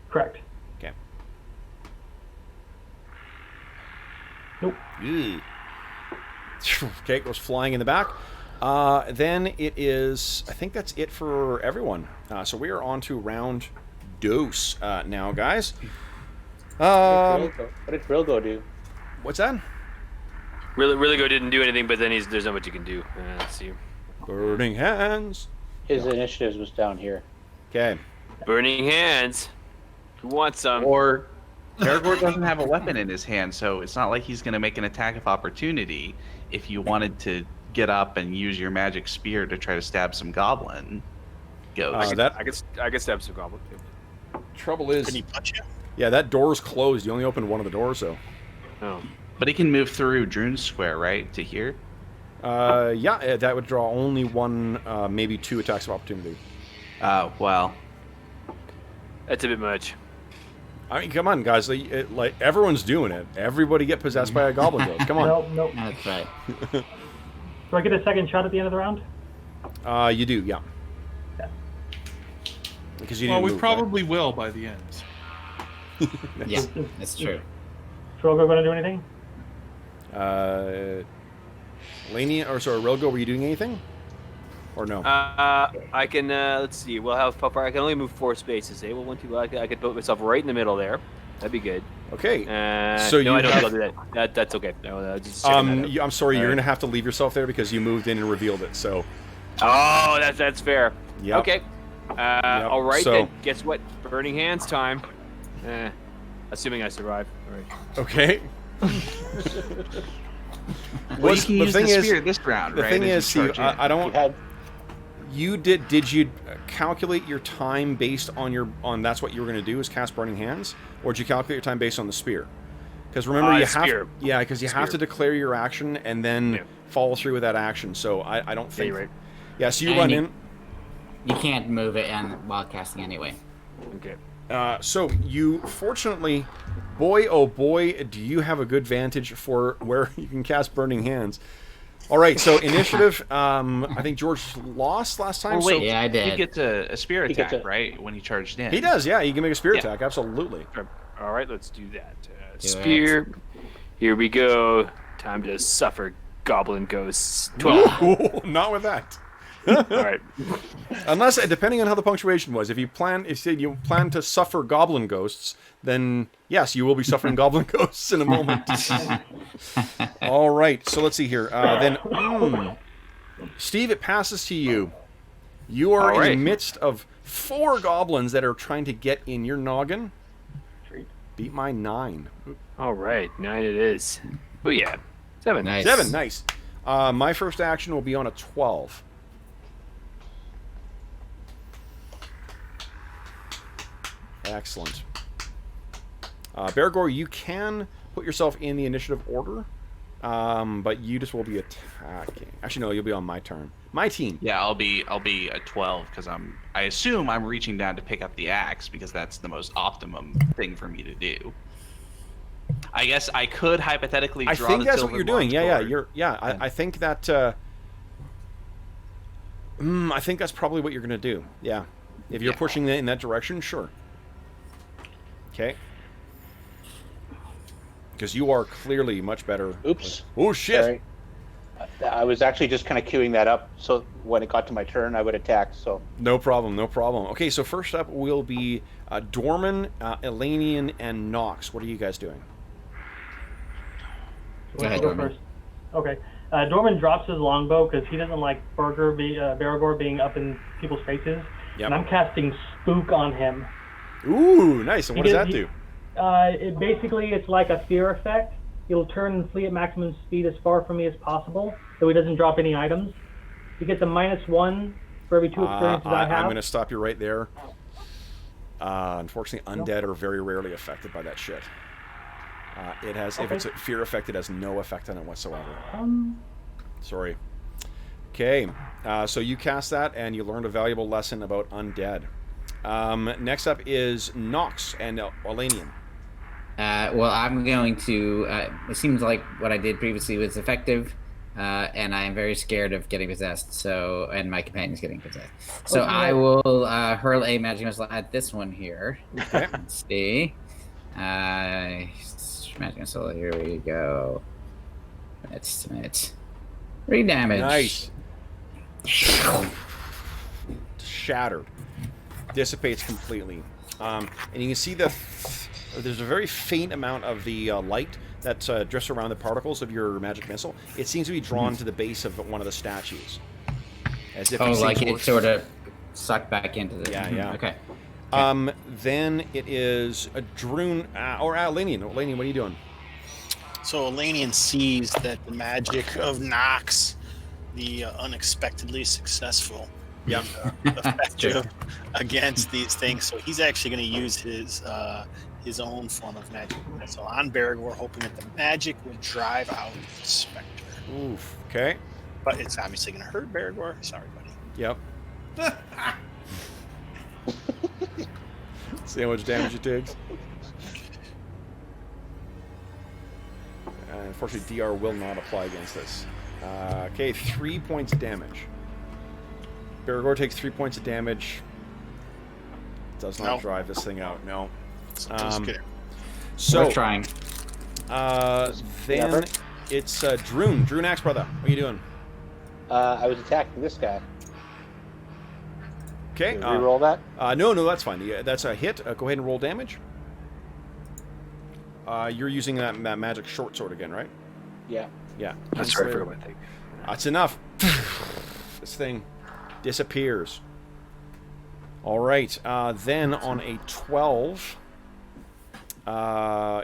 correct. Okay. Nope. Eee. Okay, it goes flying in the back. Then it is, I think that's it for everyone. So we are on to round dose now, guys. What did Bergour do? What's that? Really good. Didn't do anything, but then there's not much you can do. Let's see. Burning hands. His initiatives was down here. Okay. Burning hands. Who wants some? Or Bergour doesn't have a weapon in his hand, so it's not like he's going to make an attack of opportunity if you wanted to get up and use your magic spear to try to stab some goblin ghosts. That I could stab some goblin too. trouble is, Can he punch you? yeah, that door's closed. You only opened one of the doors, though. Oh. But he can move through Druin's square, right, to here? Yeah, that would draw only one, maybe two attacks of opportunity. Oh, well. That's a bit much. I mean, come on, guys. Like everyone's doing it. Everybody get possessed by a goblin ghost. Come on. Nope. That's right. Do I get a second shot at the end of the round? You do, yeah. Yeah. Because you Well, didn't we move, probably will by the end. Yeah, that's true. Drogo gonna do anything? right? Elanion, or sorry, Rilgo, were you doing anything? Or no? I can, let's see, we'll have how far, I can only move 4 spaces, eh? Well, 1, 2, I could put myself right in the middle there. That'd be good. Okay. So you no, I don't have- think I'll do that. That's okay. No, just checking that out. I'm sorry, you're Alright. gonna have to leave yourself there because you moved in and revealed it. So, Oh, that's fair. Yep. Okay. All right, So- then. Guess what? Burning hands time. Assuming I survive. All right. okay. Well, you can use the thing is- spear this round, The right? thing as you is, see, charge in. I don't. You had Did you calculate your time based on that's what you were going to do is cast burning hands, or did you calculate your time based on the spear? Because remember you have spear. because you have to declare your action and then follow through with that action. So I don't think you're right. Yeah, so you And run you- in. You can't move it while casting anyway. Okay. So you fortunately, boy oh boy, do you have a good vantage for where you can cast burning hands. All right, so initiative. I think George lost last time. Oh, wait. So Yeah, I did. He gets a spear He gets attack, a- right? When he charged in. he does. Yeah, you can make a spear Yeah. attack. Absolutely. All right, let's do that. Do Spear. Here we go. Time to suffer goblin ghosts. 12. Ooh, not with that. All right. Unless, depending on how the punctuation was, if you said you plan to suffer goblin ghosts, then yes, you will be suffering goblin ghosts in a moment. All right, so let's see here. Steve, it passes to you. You are All right. in the midst of 4 goblins that are trying to get in your noggin. Beat my 9. All right. 9 it is. Oh, yeah. 7. Nice. 7, nice. My first action will be on a 12. Excellent. Bergour, you can put yourself in the initiative order, but you just will be attacking. Actually, no, you'll be on my turn. My team. Yeah, I'll be a 12 because I assume I'm reaching down to pick up the axe because that's the most optimum thing for me to do. I guess I could hypothetically draw I think the that's what you're doing. Silver Yeah, Long's sword. I think that. I think that's probably what you're gonna do. Yeah, if you're Yeah. pushing in that direction, sure. Okay. Because you are clearly much better. Oops. Oh shit! Sorry. I was actually just kind of queuing that up, so when it got to my turn, I would attack. So No problem, no problem. Okay, so first up will be Dorman, Elanion, and Knox. What are you guys doing? Go ahead, Go Dorman. first. Okay. Dorman drops his longbow because he doesn't like Bergour being up in people's faces. Yep. And I'm casting Spook on him. Ooh, nice. And what does that do? It's like a fear effect. He'll turn and flee at maximum speed as far from me as possible, so he doesn't drop any items. He gets a -1 for every 2 experiences I have. I'm going to stop you right there. Unfortunately, undead are very rarely affected by that shit. It has, if it's a fear effect, it has no effect on it whatsoever. Sorry. Okay, so you cast that, and you learned a valuable lesson about undead. Next up is Knox and Elanion. Well, I'm going to. It seems like what I did previously was effective, and I am very scared of getting possessed. So, and my companion's getting possessed. So I will hurl a magic missile at this one here. Okay. Let's see. Magic missile. Here we go. That's it. 3 damage. Nice. Shattered. Dissipates completely. And you can see there's a very faint amount of the light that drifts around the particles of your magic missile. It seems to be drawn to the base of one of the statues. As if like it sort of sucked back into the... Yeah. Okay. Then it is a Druin, or Elanion. Elanion, what are you doing? So Elanion sees that the magic of Knox, the unexpectedly successful, effective against these things. So he's actually going to use his own form of magic. So on Bergour, hoping that the magic would drive out the specter. Oof. Okay. But it's obviously going to hurt Bergour. Sorry, buddy. Yep. See how much damage it takes. Unfortunately, DR will not apply against this. Okay, 3 points of damage. Bergour takes 3 points of damage. Does not drive this thing out. No. So we're trying. Then it's Druin. Druin Axebrother. What are you doing? I was attacking this guy. Okay. Reroll that? No, that's fine. That's a hit. Go ahead and roll damage. You're using that magic short sword again, right? Yeah. Yeah. That's right. I forgot my thing. That's enough. This thing disappears. All right. Then on a 12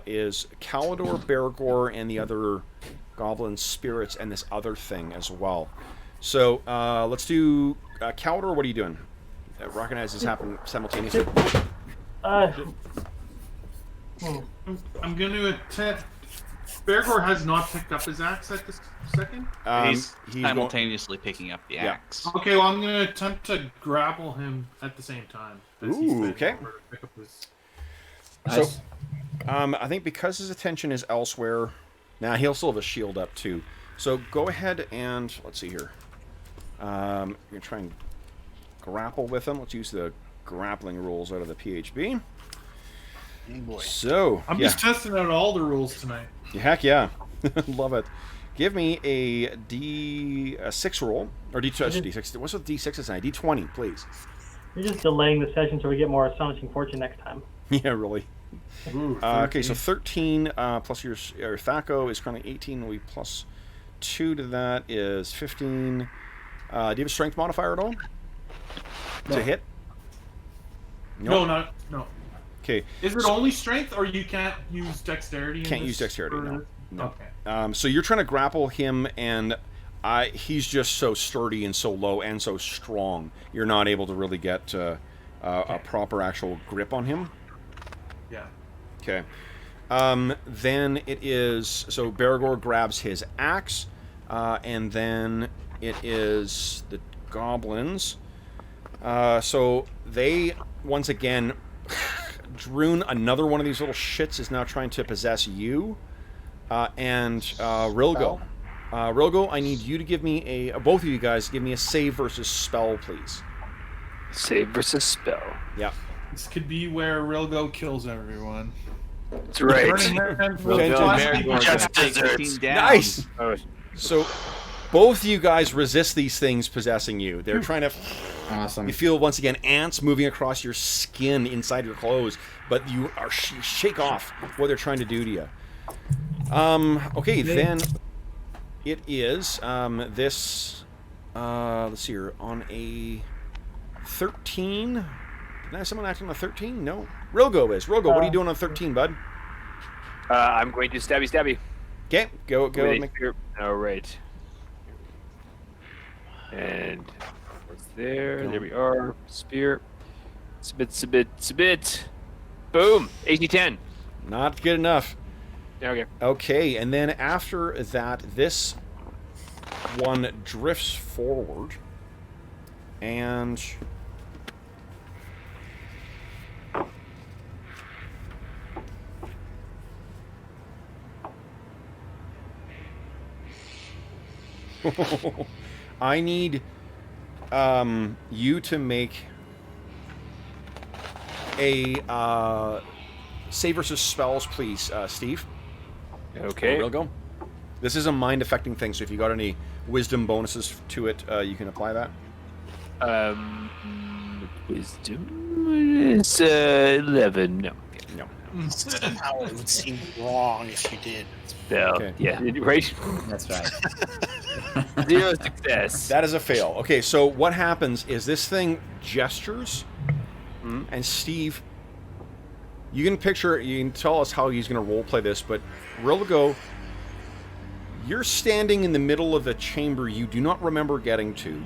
is Kalidor, Bergour, and the other goblin spirits, and this other thing as well. So let's do Kalidor. What are you doing? Recognize this happen simultaneously. I'm going to attack. Bergour has not picked up his axe at this second. He's simultaneously picking up the axe. Okay, well, I'm going to attempt to grapple him at the same time. Ooh, okay. Pick up his... So, I think because his attention is elsewhere, now he'll still have a shield up too. So go ahead and let's see here. You're gonna try and grapple with him. Let's use the grappling rules out of the PHB. Oh boy. So I'm just testing out all the rules tonight. Heck yeah, love it. Give me a D6 roll or D6. What's with D6s tonight? D20, please. You're just delaying the session so we get more astonishing fortune next time. Yeah, really. Ooh, Okay, so 13 plus your Thaco is currently 18. We plus 2 to that is 15. Do you have a strength modifier at all? To hit? No. Okay. Is it only strength, or you can't use dexterity? Can't use dexterity, no. Okay. So you're trying to grapple him, and he's just so sturdy and so low and so strong. You're not able to really get a proper actual grip on him. Yeah. Okay. Then it is... So Bergour grabs his axe, and then it is the goblins. So they, once again... Druin, another one of these little shits, is now trying to possess you. And Rilgo. Rilgo, I need you to give me both of you guys, give me a save versus spell, please. Save versus spell. Yeah. This could be where Rilgo kills everyone. That's right. Nice. So Both of you guys resist these things possessing you. They're trying to... Awesome. You feel, once again, ants moving across your skin inside your clothes, but you are shake off what they're trying to do to you. Okay, then it is this... let's see here. On a 13... Did I have someone acting on a 13? No. Rilgo is. Rilgo, what are you doing on 13, bud? I'm going to stabby. Okay, go. All right. And what's there? There we are. Spear. Submit. Boom. AC 10. Not good enough. Okay. Okay, and then after that, this one drifts forward, and I need you to make a save versus spells, please, Steve. Okay. We'll go. This is a mind-affecting thing, so if you got any wisdom bonuses to it, you can apply that. Wisdom is 11. No. No. Somehow it would seem wrong if you did. Spell. Okay. Yeah. Right. That's right. 0 success. That is a fail. Okay, so what happens is this thing gestures, and Steve, you can tell us how he's going to roleplay this, but Rilgo, you're standing in the middle of a chamber you do not remember getting to.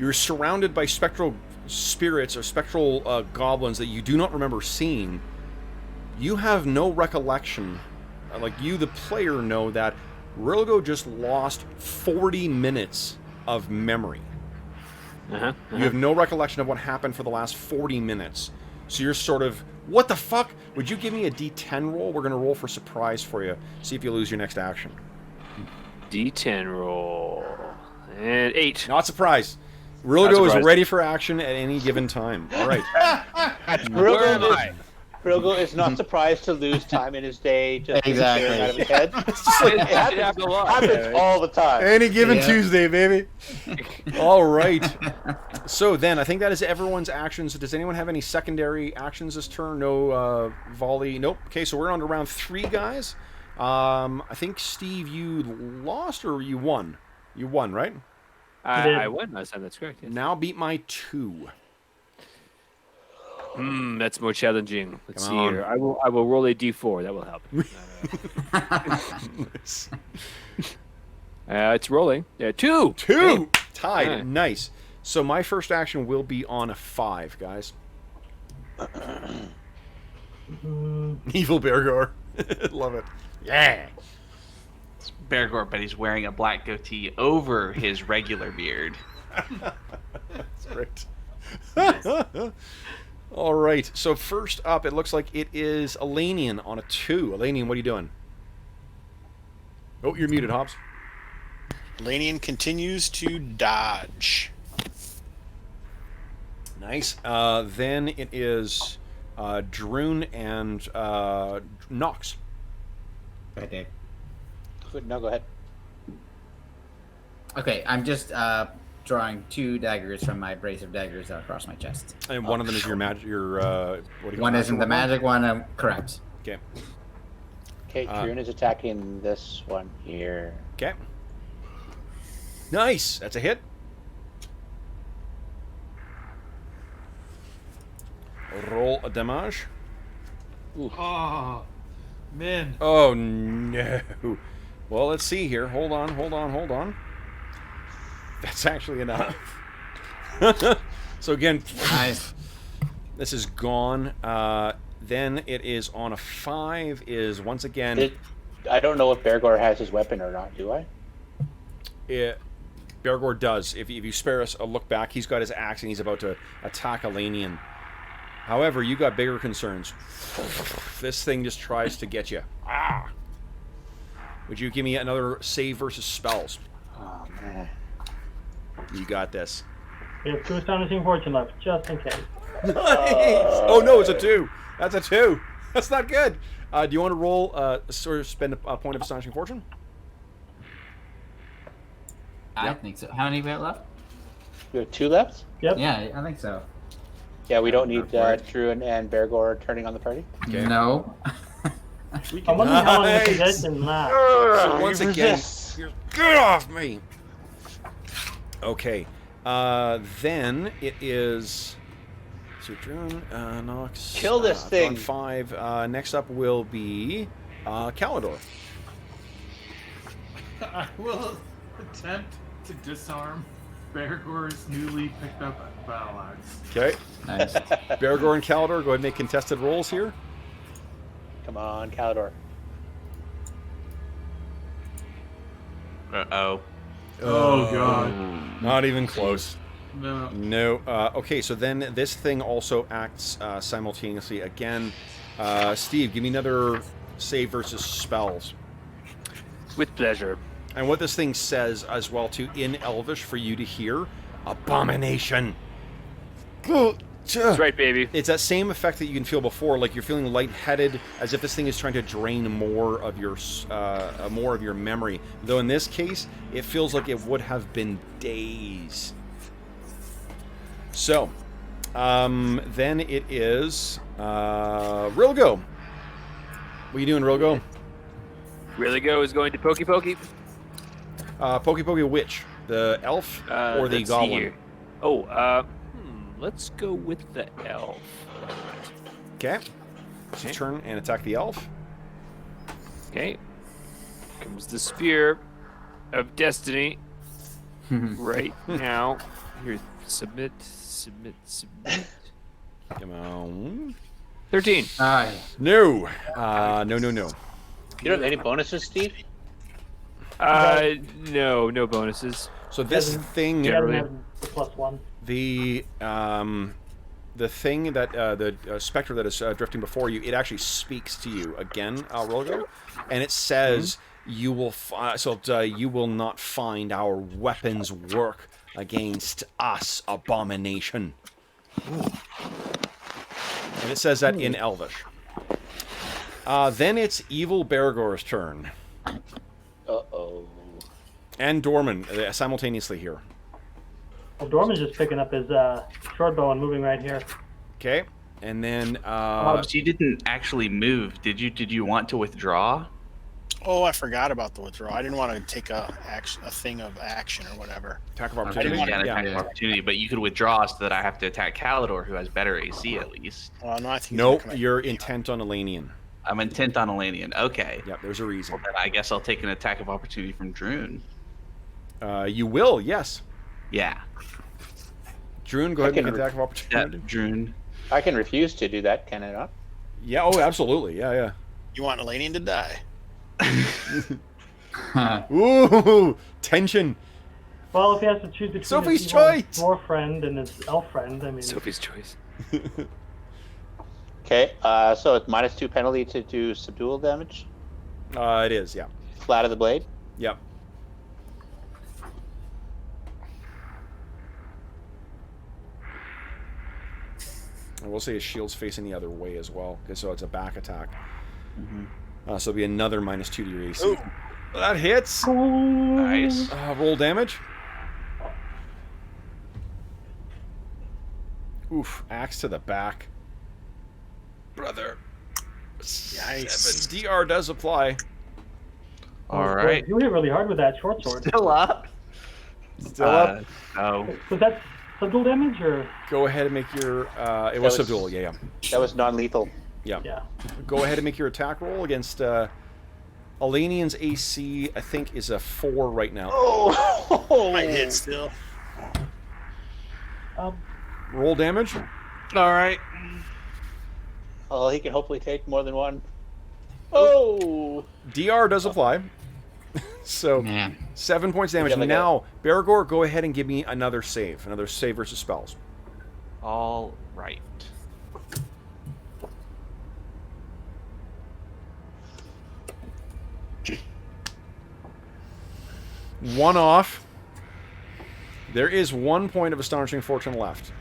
You're surrounded by spectral spirits or spectral goblins that you do not remember seeing. You have no recollection, like you, the player, know that Rilgo just lost 40 minutes of memory. You have no recollection of what happened for the last 40 minutes. So you're sort of, what the fuck? Would you give me a D10 roll? We're going to roll for surprise for you. See if you lose your next action. D10 roll. And 8. Not surprised. Rilgo is ready for action at any given time. All right. Rilgo is not surprised to lose time in his day just Exactly. out of his head. It happens a lot. Happens all the time. Any given Tuesday, baby. All right. So then, I think that is everyone's actions. Does anyone have any secondary actions this turn? No volley? Nope. Okay, so we're on to round 3, guys. I think, Steve, you lost or you won? You won, right? I won last time, that's correct. Yes. Now beat my 2. That's more challenging. Let's Come see on. here. I will roll a D4. That will help. Nice. It's rolling. 2. 2! Hey. Tied. Yeah. Nice. So my first action will be on a 5, guys. Evil Bergour. Love it. Yeah. It's Bergour, but he's wearing a black goatee over his regular beard. That's great. All right. So first up, it looks like it is Elanion on a 2. Elanion, what are you doing? Oh, you're muted, Hobbs. Elanion continues to dodge. Nice. Then it is Druin and Knox. Right there. No, go ahead. Okay, I'm just drawing 2 daggers from my brace of daggers across my chest. And one of them is your magic. Your what do you call One it? isn't the magic one. Correct. Okay. Okay, Druin is attacking this one here. Okay. Nice. That's a hit. Roll a damage. Oh, man. Oh no. Well, let's see here. Hold on. That's actually enough. So again, Nice. this is gone. Then it is on a 5. Is once again. I don't know if Bergour has his weapon or not. Do I? Bergour does. If you spare us a look back, he's got his axe and he's about to attack Elanion. However, you got bigger concerns. This thing just tries to get you. Ah! Would you give me another save versus spells? Oh man. You got this. We have 2 astonishing fortune left, just in case. Nice! Oh no, it's a 2. That's a 2. That's not good. Do you want to roll, sort of spend a point of astonishing fortune? I think so. How many we have left? We have 2 left? Yep. Yeah, I think so. Yeah, we don't need Druin and Bergour turning on the party. No. I'm wondering how long the Nice. possession lasts. So once again, Resist. get off me. Okay. Then it is. So Druin, Knox. Kill this thing. On 5. Next up will be Calidor. I will attempt to disarm Bergour's newly picked up battle axe. Okay. Nice. Bergour and Calidor, go ahead and make contested rolls here. Come on, Calidor. Uh-oh. Oh god. Not even close. No. No. Okay, so then this thing also acts simultaneously again. Steve, give me another save versus spells. With pleasure. And what this thing says as well, too, in Elvish for you to hear, abomination. That's right, baby. It's that same effect that you can feel before, like you're feeling lightheaded, as if this thing is trying to drain more of your memory. Though in this case, it feels like it would have been days. So, then it is Rilgo. What are you doing, Rilgo? Really go is going to Pokey Pokey. Pokey Pokey which? The elf or the Let's see goblin? here. Oh, let's go with the elf. Okay. So turn and attack the elf. Okay. Comes the spear of destiny. Right now. Here, submit. Come on. 13. No. No. You don't have any bonuses, Steve? No bonuses. So this thing, He doesn't have the +1. the thing that the specter that is drifting before you, it actually speaks to you again, Rolgo, and it says you will you will not find our weapons work against us, abomination. And it says that in Elvish. Then it's evil Bergour's turn. Uh-oh. And Dorman simultaneously here. Well, Dorman's just picking up his short bow and moving right here. Okay, and then Hobbs, you didn't actually move, did you? Did you want to withdraw? Oh, I forgot about the withdraw. I didn't want to take a thing of action or whatever. attack of I opportunity. didn't attack of opportunity, but you could withdraw so that I have to attack Calidor, who has better AC at least. Well, no, I think. Nope, you're intent on Elanion. I'm intent on Elanion. Okay. Yep, there's a reason. Then I guess I'll take an attack of opportunity from Druin. You will, yes. Yeah. Druin, go ahead and make an attack of opportunity. Druin. I can refuse to do that, can I not? Yeah, oh, absolutely. Yeah. You want Elanion to die? Ooh, tension. Well, if he has to choose between Sophie's his choice! dwarf friend and his elf friend, I mean... Sophie's choice. Okay, so it's -2 penalty to do subdual damage. It is, yeah. Flat of the blade. Yep. And we'll say his shield's facing the other way as well, so it's a back attack. So it'll be another -2 to your AC. Ooh, that hits. Nice. Roll damage. Oof, axe to the back. Brother. Yikes. 7 DR does apply. All right. You hit really hard with that short sword. Still up. Still up. Oh. Was that subdual damage, or...? Go ahead and make your... it was was- subdual, yeah. That was non-lethal. Yeah. Yeah. Go ahead and make your attack roll against... Elanion's AC, I think, is a 4 right now. Oh! Might hit still. Roll damage. All right. Oh, he can hopefully take more than one. Oh! DR does apply. So, Man. 7 points damage. Yeah, like Now, Bergour, go ahead and give me another save versus spells. All right. One off. There is 1 point of astonishing fortune left.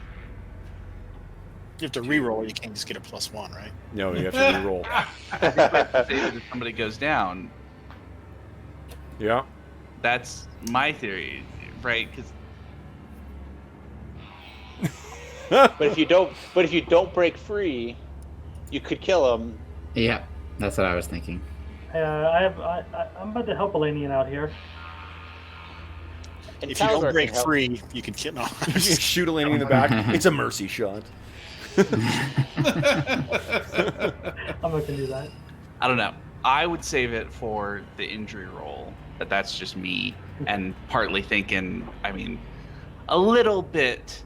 You have to re-roll. You can't just get a +1, right? No, you have to re-roll. If somebody goes down, Yeah. that's my theory. right? Because But if you don't break free, you could kill him. Yeah, that's what I was thinking. I'm about to help Elanion out here. And If you Calidor don't break can help. free, you can kill. No. You can shoot a lady in the back. It's a mercy shot. I'm not gonna do that. I don't know. I would save it for the injury roll, but that's just me. And partly thinking, I mean, a little bit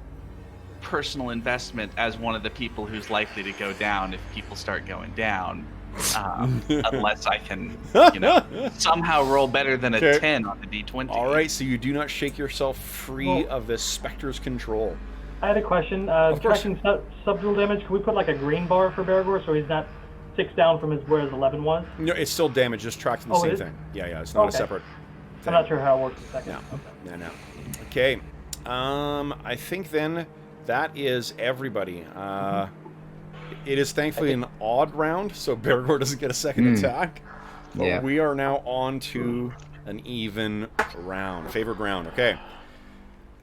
personal investment as one of the people who's likely to go down if people start going down. Unless I can, somehow roll better than a Okay. 10 on the D20. All right, so you do not shake yourself free of this specter's control. I had a question. Of course. Tracking subdual damage. Can we put like a green bar for Bergour so he's not 6 down from where his 11 was? No, it's still damage, just tracked in the Oh, same it is? thing. Yeah, it's not a Okay. separate I'm not sure how it works in a second. No. Okay. No. Okay. I think then that is everybody. It is thankfully an odd round, so Bergour doesn't get a second attack. But Yeah. we are now on to an even round. Favorite round. Okay.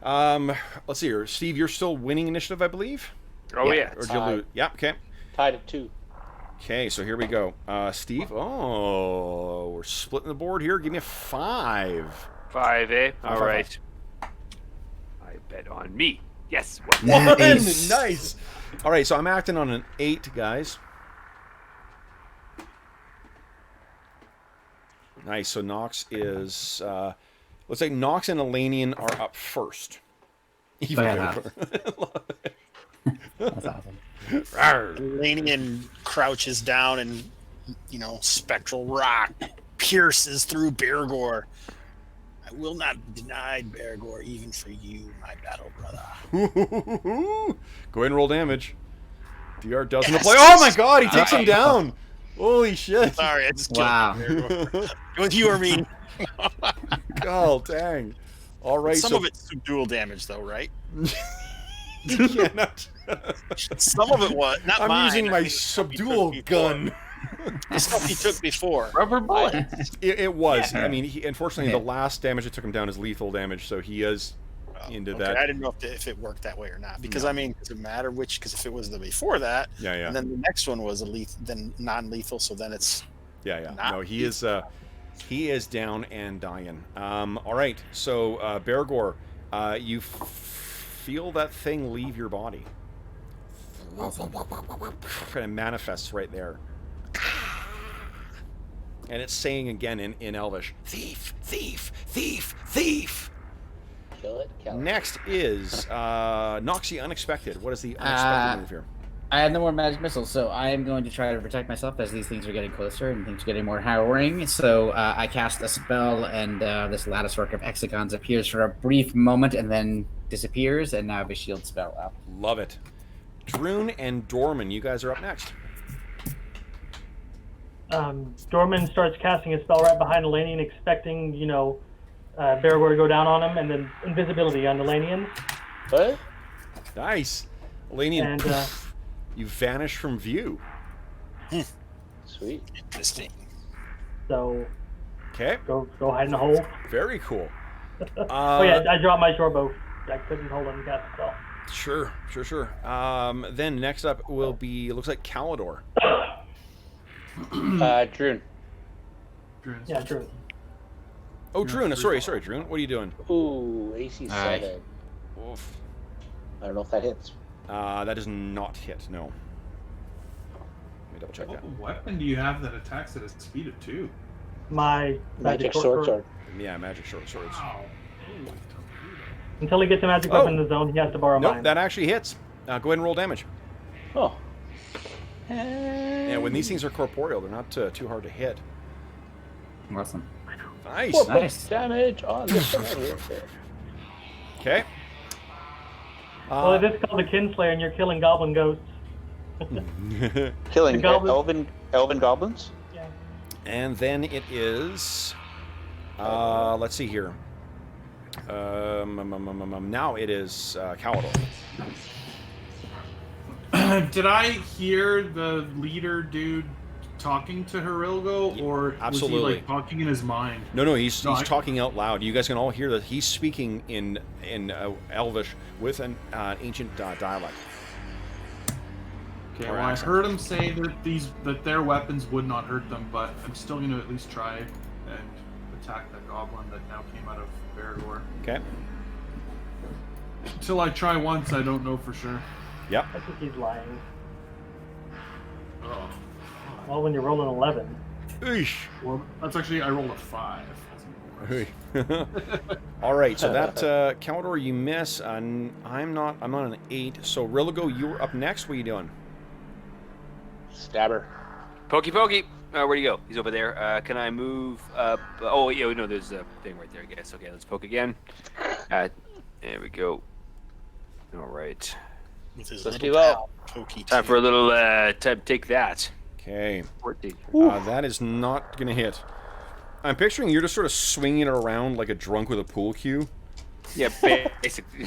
Let's see here. Steve, you're still winning initiative, I believe? Oh yeah. Or did you lose? Yeah, okay. Tied at 2. Okay, so here we go. Steve, we're splitting the board here. Give me a 5. 5, eh? All Five. right. I bet on me. Yes. Nice. Nice. All right, so I'm acting on an 8, guys. Nice. So Knox is. Let's say Knox and Elanion are up first. Even Fair better. That's awesome. Elanion crouches down and, spectral rock pierces through Bergour. I will not be denied, Bergour, even for you, my battle brother. Go ahead and roll damage. DR doesn't Yes. apply. Oh my god, he takes him down. Holy shit. Sorry, I just killed Wow. Bergour. It was you or me. Oh, dang. All right, Some so of it's dual damage, though, right? yeah, not- Some of it was not I'm mine. using I my mean, the stuff he took subdual before. gun. The stuff he took before. Rubber bullets. It was. Yeah. I mean, unfortunately, Yeah. the last damage that took him down is lethal damage, so he is into Okay, that. I didn't know if it worked that way or not. Because, does it matter which? Because if it was the before that, Yeah. and then the next one was then non-lethal, so then it's... Yeah. Not No, he is down and dying. All right, so Bergour, you feel that thing leave your body. Kind of manifests right there. And it's saying again in Elvish, thief, thief, thief, thief. Kill it. Next is Noxy Unexpected. What is the unexpected move here? I have no more magic missiles, so I am going to try to protect myself as these things are getting closer and things are getting more harrowing. So I cast a spell, and this lattice work of hexagons appears for a brief moment and then disappears, and now I have a shield spell up. Love it. Druin and Dorman, you guys are up next. Dorman starts casting a spell right behind Elanion, expecting, Bergour to go down on him, and then invisibility on Elanion. What? Nice. Elanion, And you vanish from view. Sweet. Interesting. so Okay, go hide in the hole. very cool. Oh yeah, I dropped my short bow. I couldn't hold it and cast a spell. Sure. Then next up will be, looks like Calidor. Druin. Yeah, true. Oh, Druin. Sorry, Druin. What are you doing? Ooh, AC 7. Alright. Oof. I don't know if that hits. That does not hit, no. Let me double check that. What weapon do you have that attacks at a speed of 2? My Magic sword. Yeah, magic short swords. Wow. Until he gets a magic weapon in the zone, he has to borrow Nope, mine. that actually hits. Go ahead and roll damage. Oh. Yeah, when these things are corporeal, they're not too hard to hit. Awesome. Nice. Nice. Damage on the Okay. Well, if it's called a Kinslayer and you're killing goblin ghosts. Killing The goblin- elven goblins? Yeah. And then it is. Let's see here. Now it is Calidor. Did I hear the leader dude talking to Hirilgo, or was absolutely. he like talking in his mind? No, he's talking out loud. You guys can all hear that he's speaking in Elvish with an ancient dialect. Okay, Or well, I accent. heard him say that their weapons would not hurt them, but I'm still going to at least try and attack that goblin that now came out of Bergour. Okay. Until I try once, I don't know for sure. Yep. I think he's lying. Oh. Well, when you roll an 11. Eesh. Well, that's actually, I rolled a 5. All right, so that Calidor, you miss. I'm not an 8. So Rilligo, you're up next. What are you doing? Stabber. Pokey pokey. Where'd he go? He's over there. Can I move up? Oh, yeah, no, there's a thing right there, I guess. Okay, let's poke again. There we go. All right. With his Let's little do pal, Pokey Time too. for a little time. Take that. Okay. 14. That is not going to hit. I'm picturing you're just sort of swinging it around like a drunk with a pool cue. Yeah, basically.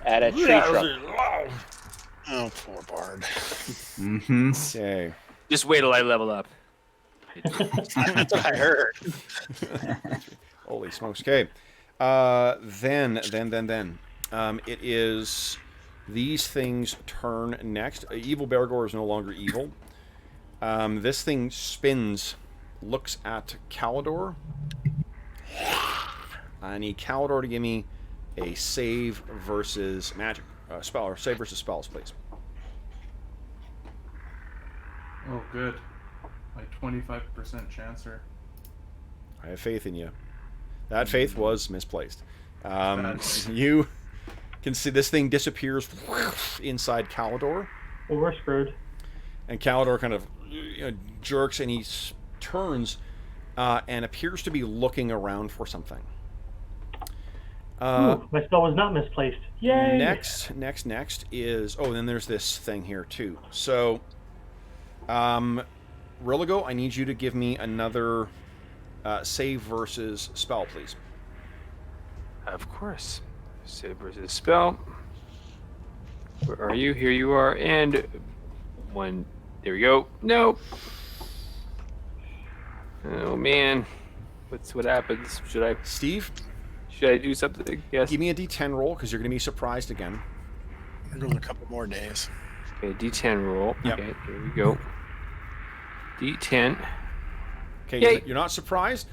At a tree trunk. Oh, poor Bard. Mm-hmm. Okay. Just wait till I level up. That's what I heard. Holy smokes. Okay. Then. It is these things turn next. Evil Bergour is no longer evil. This thing spins, looks at Calidor. I need Calidor to give me a save versus magic spell, or save versus spells, please. Oh, good. My 25% chancer. I have faith in you. That faith was misplaced. That's- You can see this thing disappears inside Calidor, Well, we're screwed. and Calidor kind of jerks, and he turns and appears to be looking around for something. Ooh, my spell was not misplaced. Yay! Next is... Oh, then there's this thing here, too. So, Rilligo, I need you to give me another save versus spell, please. Of course. Save versus spell. Where are you? Here you are. And one. There we go. Nope. Oh man. What happens? Should I do something? Yes. Give me a D10 roll, because you're going to be surprised again. Roll a couple more days. Okay, D10 roll. Yep. Okay, here we go. D10. Okay, Yay. you're not surprised,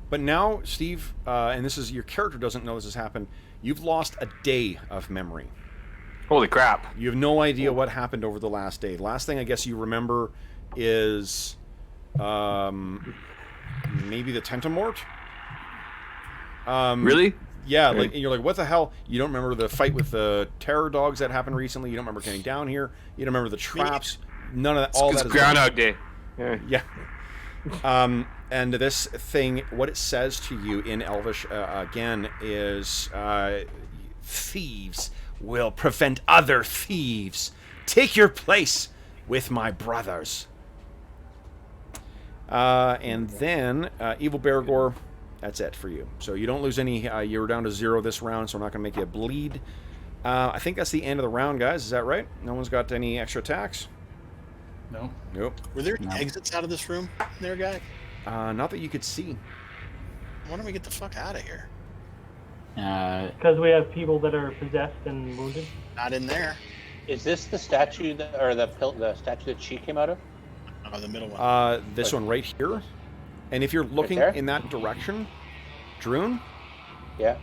but now, Steve, and this is your character doesn't know this has happened. You've lost a day of memory. Holy crap. You have no idea what happened over the last day. The last thing I guess you remember is maybe the Tentamort. Really? Yeah, like and you're like, what the hell? You don't remember the fight with the terror dogs that happened recently. You don't remember getting down here. You don't remember the traps. None of that. All It's that is Groundhog Day. Yeah. Yeah. And this thing, what it says to you in Elvish again is, thieves will prevent other thieves. Take your place with my brothers. And then, Evil Bergour, that's it for you. So you don't lose any, you're down to 0 this round, so we're not going to make you bleed. I think that's the end of the round, guys. Is that right? No one's got any extra attacks? No. Nope. Were there any exits out of this room there, guy? Not that you could see. Why don't we get the fuck out of here? Because we have people that are possessed and wounded. Not in there. Is this the statue or the statue that she came out of? Oh, the middle one. This one right here. And if you're looking there? in that direction, Druin, Yeah.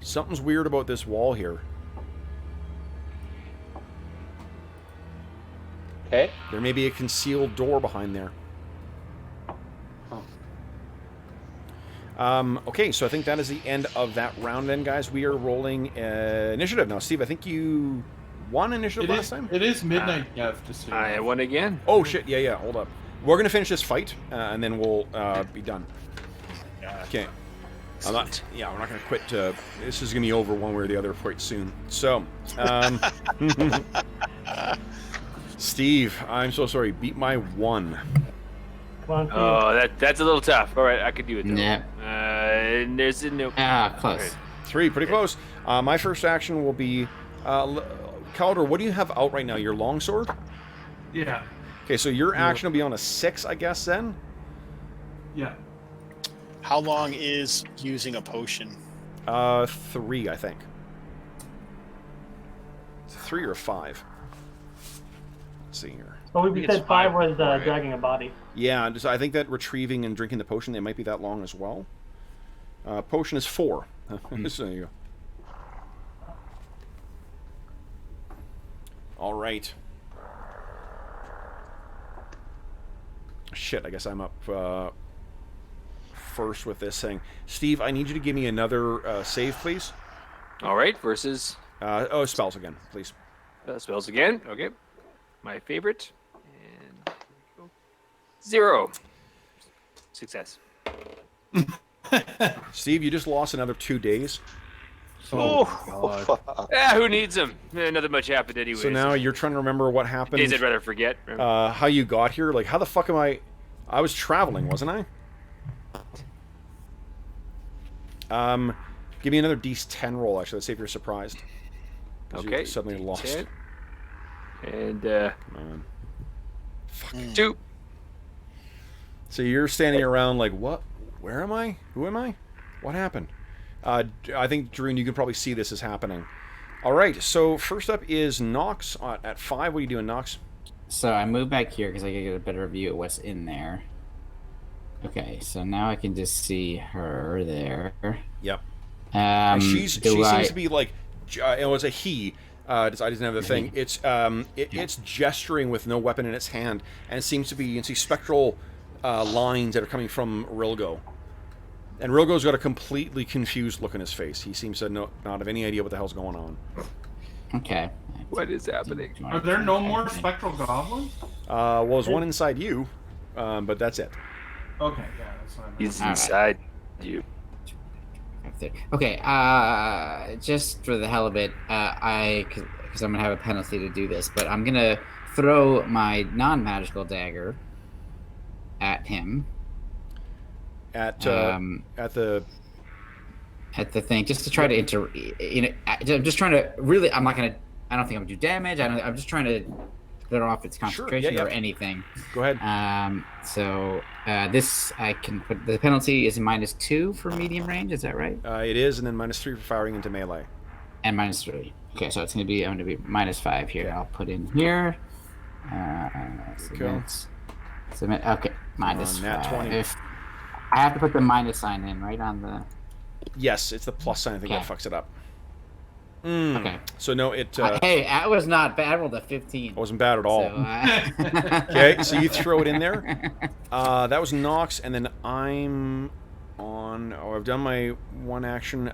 something's weird about this wall here. Okay. There may be a concealed door behind there. Okay, so I think that is the end of that round then, guys. We are rolling initiative. Now, Steve, I think you won initiative last time? It is midnight, Kev, just so you I know. won again. Oh, shit. Yeah, hold up. We're going to finish this fight, and then we'll be done. Okay. We're not going to quit. This is going to be over one way or the other quite soon. So, Steve, I'm so sorry. Beat my 1. Come on, Steve. Oh, that's a little tough. All right, I could do it though. Yeah. And there's a no. Close. 3, pretty close. My first action will be... Calidor, what do you have out right now? Your longsword? Yeah. Okay, so your action will be on a 6, I guess, then? Yeah. How long is using a potion? 3, I think. 3 or 5. Let's see here. But we it's said 5 was right? dragging a body. Yeah, just, I think that retrieving and drinking the potion, they might be that long as well. Potion is 4. So you go. All right. Shit, I guess I'm up first with this thing. Steve, I need you to give me another save, please. All right, versus Spells again, please. spells again. Okay, my favorite. And 0. Success. Steve, you just lost another 2 days. Who needs them? Nothing much happened anyway. So now you're trying to remember what happened. Days I'd rather forget. How you got here. Like, how the fuck am I... I was traveling, wasn't I? Give me another D10 roll, actually. Let's see if you're surprised. 'Cause Okay. you suddenly lost. 10. And Fuck. 2. So you're standing around like, what? Where am I? Who am I? What happened? I think, Druin, you can probably see this is happening. All right, so first up is Knox at 5. What are you doing, Knox? So I move back here because I can get a better view of what's in there. Okay, so now I can just see her there. Yep. And she seems to be like, it was a he. I didn't have the thing. It's it's gesturing with no weapon in its hand, and it seems to be, you can see spectral lines that are coming from Rilgo. And Rilgo's got a completely confused look on his face. He seems to not have any idea what the hell's going on. Okay. What is happening? Are there no more spectral goblins? Well, there's one inside you, but that's it. Okay, yeah, that's what I meant. He's All right. inside you. Okay, just for the hell of it, because I'm gonna have a penalty to do this, but I'm gonna throw my non-magical dagger at him. At the thing, just to try to I'm just trying to really. I don't think I'm gonna do damage. I'm just trying to put it off its concentration or anything. Go ahead. So this I can put. The penalty is -2 for medium range. Is that right? It is, and then -3 for firing into melee. And -3. Okay, so I'm gonna be -5 here. I'll put in here. Submit. Okay, nat 20. -5. I have to put the minus sign in, right, on the... Yes, it's the plus sign. I think that fucks it up. Okay. So no, it... hey, that was not bad. I rolled a 15. It wasn't bad at all. So, Okay, so you throw it in there. That was Knox, and then I'm on... Oh, I've done my one action,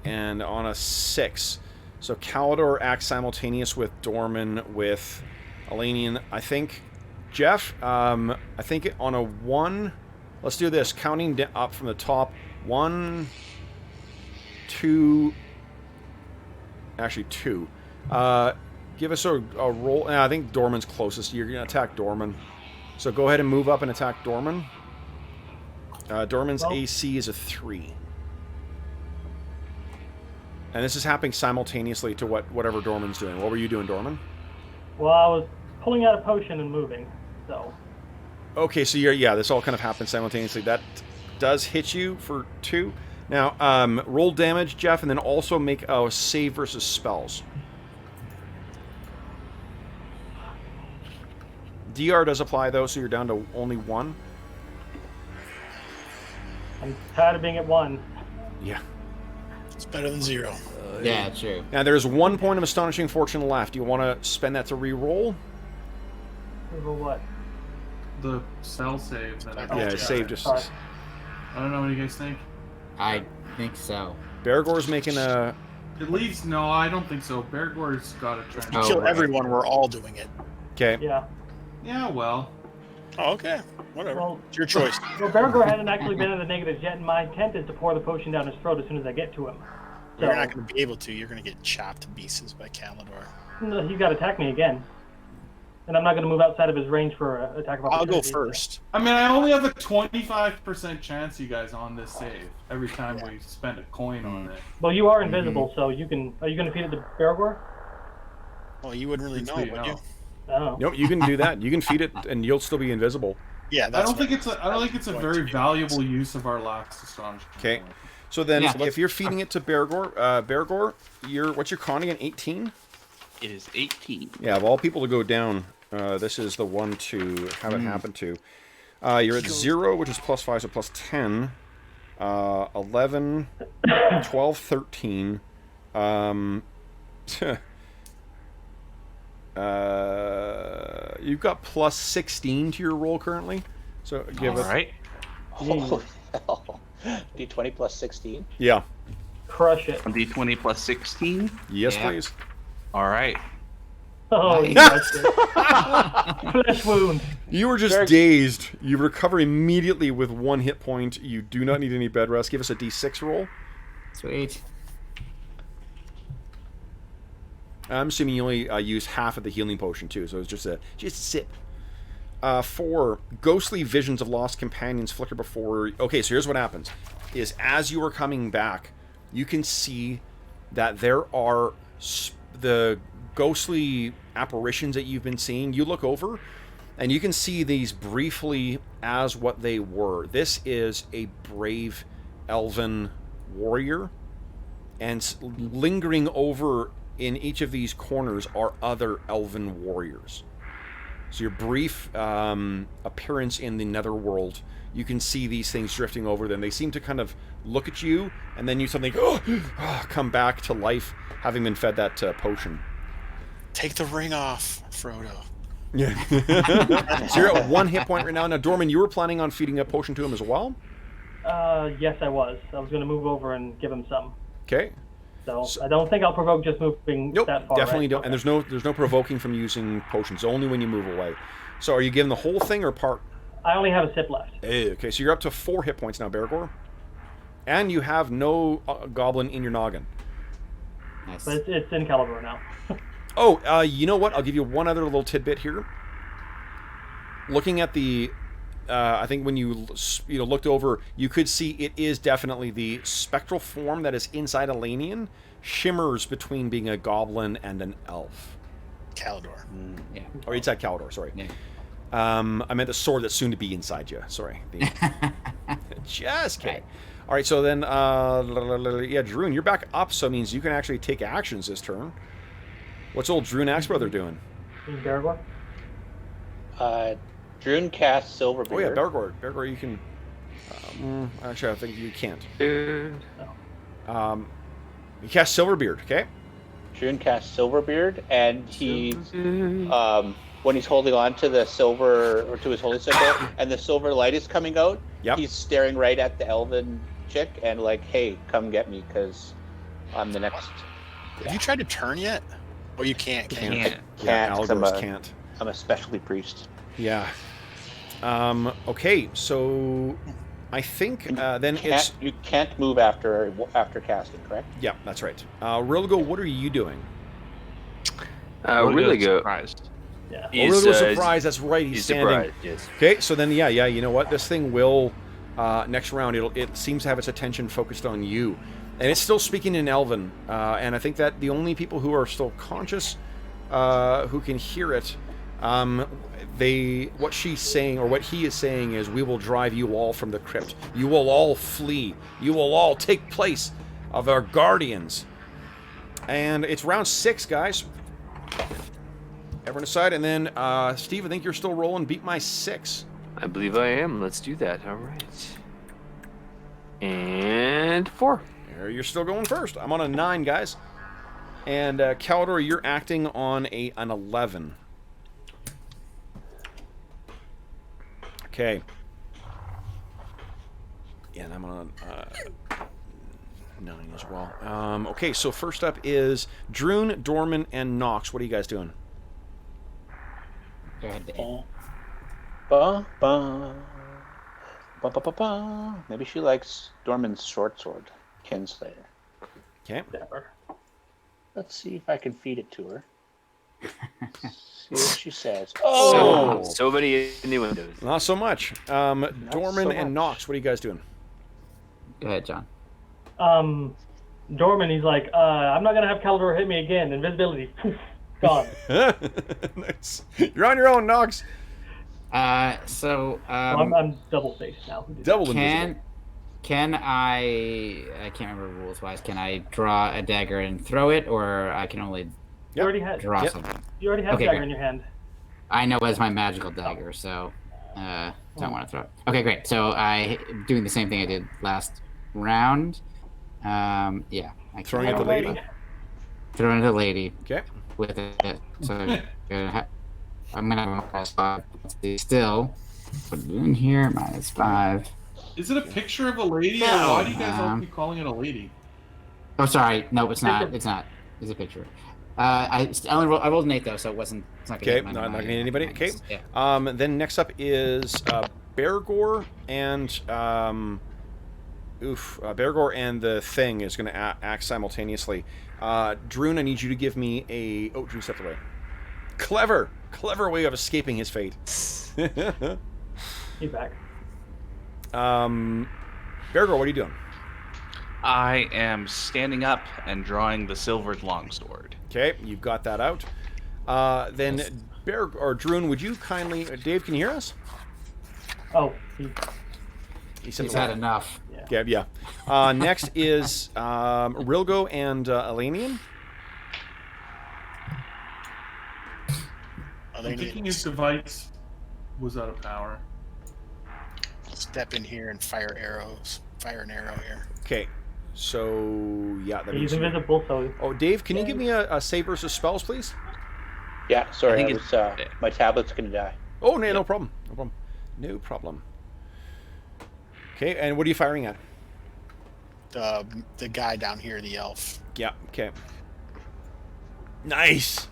and on a 6. So Calidor acts simultaneous with Dorman, with Elanion, I think... Jeff, I think on a 1, let's do this, counting up from the top, 1, 2, actually 2. Give us a roll, I think Dorman's closest, you're going to attack Dorman. So go ahead and move up and attack Dorman. Dorman's AC is a 3. And this is happening simultaneously to whatever Dorman's doing. What were you doing, Dorman? Well, I was pulling out a potion and moving. So. Okay, so this all kind of happens simultaneously. That does hit you for 2. Now, roll damage, Jeff, and then also make a save versus spells. DR does apply, though, so you're down to only 1. I'm tired of being at 1. Yeah. It's better than 0. yeah, true. Now, there's 1 point of Astonishing Fortune left. Do you want to spend that to re-roll? Roll what? The cell save. Yeah, save just... Sorry. I don't know, what do you guys think? I think so. Bergour's making a... It leaves... No, I don't think so. Bergour's got to try. You kill everyone, we're all doing it. Okay. Yeah. Yeah, well. Oh, okay. Whatever. Well, it's your choice. Well, Bergour hasn't actually been in the negatives yet, and my intent is to pour the potion down his throat as soon as I get to him. So, You're not going to be able to. You're going to get chopped to pieces by Calidor. No, he's got to attack me again. And I'm not going to move outside of his range for an attack of opportunity. I'll go first. I mean, I only have a 25% chance, you guys, on this save. Every time we spend a coin on it. Well, you are invisible, so you can... Are you going to feed it to Bergour? Well, you wouldn't really know, would you? Oh. Nope, you can do that. You can feed it, and you'll still be invisible. Yeah, I that's don't think it's a very valuable use of our last astonishment. Okay. So then, Yeah. if you're feeding it to Bergour, Bergour, what's your con again? 18? It is 18. Yeah, of all people to go down, this is the one to have it happen to. You're at 0, which is +5, so +10. 11, 12, 13. You've got +16 to your roll currently. So give All it. right. Holy hell. D20 plus 16. Yeah. Crush it. 1d20 plus 16. Yes, Yeah. please. All right. Oh, Nice. yes. Flesh wound. You were just dazed. You recover immediately with 1 hit point. You do not need any bed rest. Give us a d6 roll. Sweet. I'm assuming you only use half of the healing potion too, so it's just a sip. 4 ghostly visions of lost companions flicker before. Okay, so here's what happens: is as you are coming back, you can see that there are the ghostly apparitions that you've been seeing. You look over, and you can see these briefly as what they were. This is a brave elven warrior, and lingering over in each of these corners are other elven warriors. So your brief appearance in the netherworld, you can see these things drifting over them. They seem to kind of look at you, and then you suddenly come back to life, having been fed that potion. Take the ring off, Frodo. Yeah. So you're at 1 hit point right now. Now, Dorman, you were planning on feeding a potion to him as well? Yes, I was. I was going to move over and give him some. Okay. So I don't think I'll provoke just moving Nope, that far. definitely right? don't. Okay. And there's no provoking from using potions. Only when you move away. So are you giving the whole thing or part? I only have a sip left. Okay, so you're up to 4 hit points now, Bergour. And you have no goblin in your noggin. Nice. But it's in Calibur now. Oh, you know what? I'll give you one other little tidbit here. Looking at the, I think when you looked over, you could see it is definitely the spectral form that is inside Elanion shimmers between being a goblin and an elf. Calidor. Yeah. Or it's at Caldor, sorry. Yeah. I meant the sword that's soon to be inside you. Sorry. Just kidding. Right. All right, so then, yeah, Druin, you're back up, so it means you can actually take actions this turn. What's old Druin Axebrother doing? Bergour? Druin casts Silverbeard. Oh yeah, Bergour. Bergour, you can. Actually, I think you can't. You cast Silverbeard, okay? Druin casts Silverbeard, and he's when he's holding on to the silver or to his holy symbol, and the silver light is coming out. Yep. He's staring right at the elven chick and like, "Hey, come get me, because I'm the next." Have you tried to turn yet? Oh, you can't. Can you? Can't. Yeah, Can't, 'cause I'm Algors a- can't. I'm a specialty priest. Yeah. Okay, so I think then it's You can't move after casting, correct? yeah, that's right. Rilgo, what are you doing? Really good. Surprised. Yeah. Oh, Rilgo's surprised. That's right. He's He's standing. surprised. Yes. Okay, so then yeah, you know what? This thing will next round. It seems to have its attention focused on you, and it's still speaking in Elven. And I think that the only people who are still conscious, who can hear it, what she's saying or what he is saying is, "We will drive you all from the crypt. You will all flee. You will all take place of our guardians." And it's round 6, guys. Everyone aside, and then Steve, I think you're still rolling. Beat my 6. I believe I am. Let's do that. All right. And 4. There, you're still going first. I'm on a 9, guys. And Caldor, you're acting on an 11. Okay. Yeah, and I'm on 9 as well. Okay, so first up is Druin, Dorman, and Knox. What are you guys doing? Go ahead, Dave. Ba, ba. Ba, ba, ba, ba. Maybe she likes Dorman's short sword, Kinslayer. Okay. Never. Let's see if I can feed it to her. See what she says. So many innuendos. Not so much. Dorman so and much. Knox, what are you guys doing? Go ahead, John. Dorman, he's like, I'm not going to have Calidor hit me again. Invisibility. Poof. Gone. Nice. You're on your own, Knox. So I'm double faced now. Double invisible. Can I can't remember rules wise. Can I draw a dagger and throw it, or I can only You already had. draw Yep. something? You already have Okay, dagger great. in your hand. I know it's my magical dagger, so don't want to throw it. Okay, great. So I'm doing the same thing I did last round. Yeah. Throwing at the lady. Throwing at the lady Okay. with it. So I'm gonna have -5. Let's see, still put it in here. -5. Is it a picture of a lady, or No, why do you guys all keep calling it a lady? Oh, sorry. No, it's not. It's not. It's a picture. I rolled an 8 though, so it wasn't. It's not gonna Okay, hit not gonna hit anybody. Okay. Yeah. Then next up is Bergour and Bergour and the Thing is going to act simultaneously. Druin, I need you to give me a. Oh, Drew stepped away. Clever way of escaping his fate. He's back. Bergour, what are you doing? I am standing up and drawing the silvered longsword. Okay, you've got that out. Then Druin, would you kindly, Dave, can you hear us? Oh, He's had enough. Yeah, yeah. Next is Rilgo and Elanion. I'm thinking his device was out of power. Step in here and fire arrows. Fire an arrow here. Okay, so yeah, that he's means. invisible, so. Oh, Dave, can you give me a save versus spells, please? Yeah, sorry, I think my tablet's gonna die. Oh, no, no problem. No problem. No problem. Okay, and what are you firing at? The guy down here, the elf. Yeah. Okay. Nice.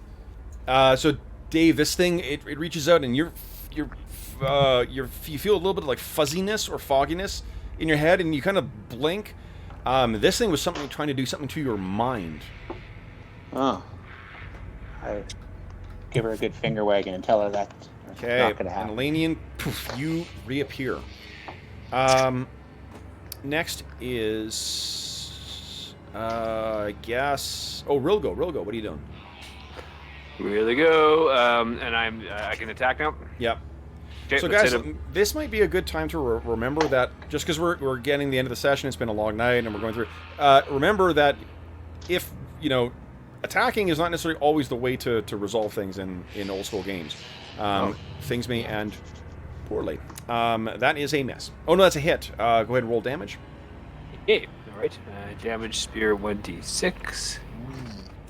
So Dave, this thing it reaches out and you feel a little bit of like fuzziness or fogginess in your head, and you kind of blink. This thing was trying to do something to your mind. Oh. I give her a good finger wagging and tell her that's Okay. not gonna And happen. Elanion, poof, you reappear. Next is I guess. Oh, Rilgo, what are you doing? Really go, and I can attack now. Yep. Okay, So let's guys, hit him. this might be a good time to remember that just because we're getting the end of the session, it's been a long night and we're going through. Remember that if attacking is not necessarily always the way to resolve things in old school games. Things may end poorly. That is a miss. Oh no, that's a hit. Go ahead and roll damage. Okay, all right. Damage spear 1d6.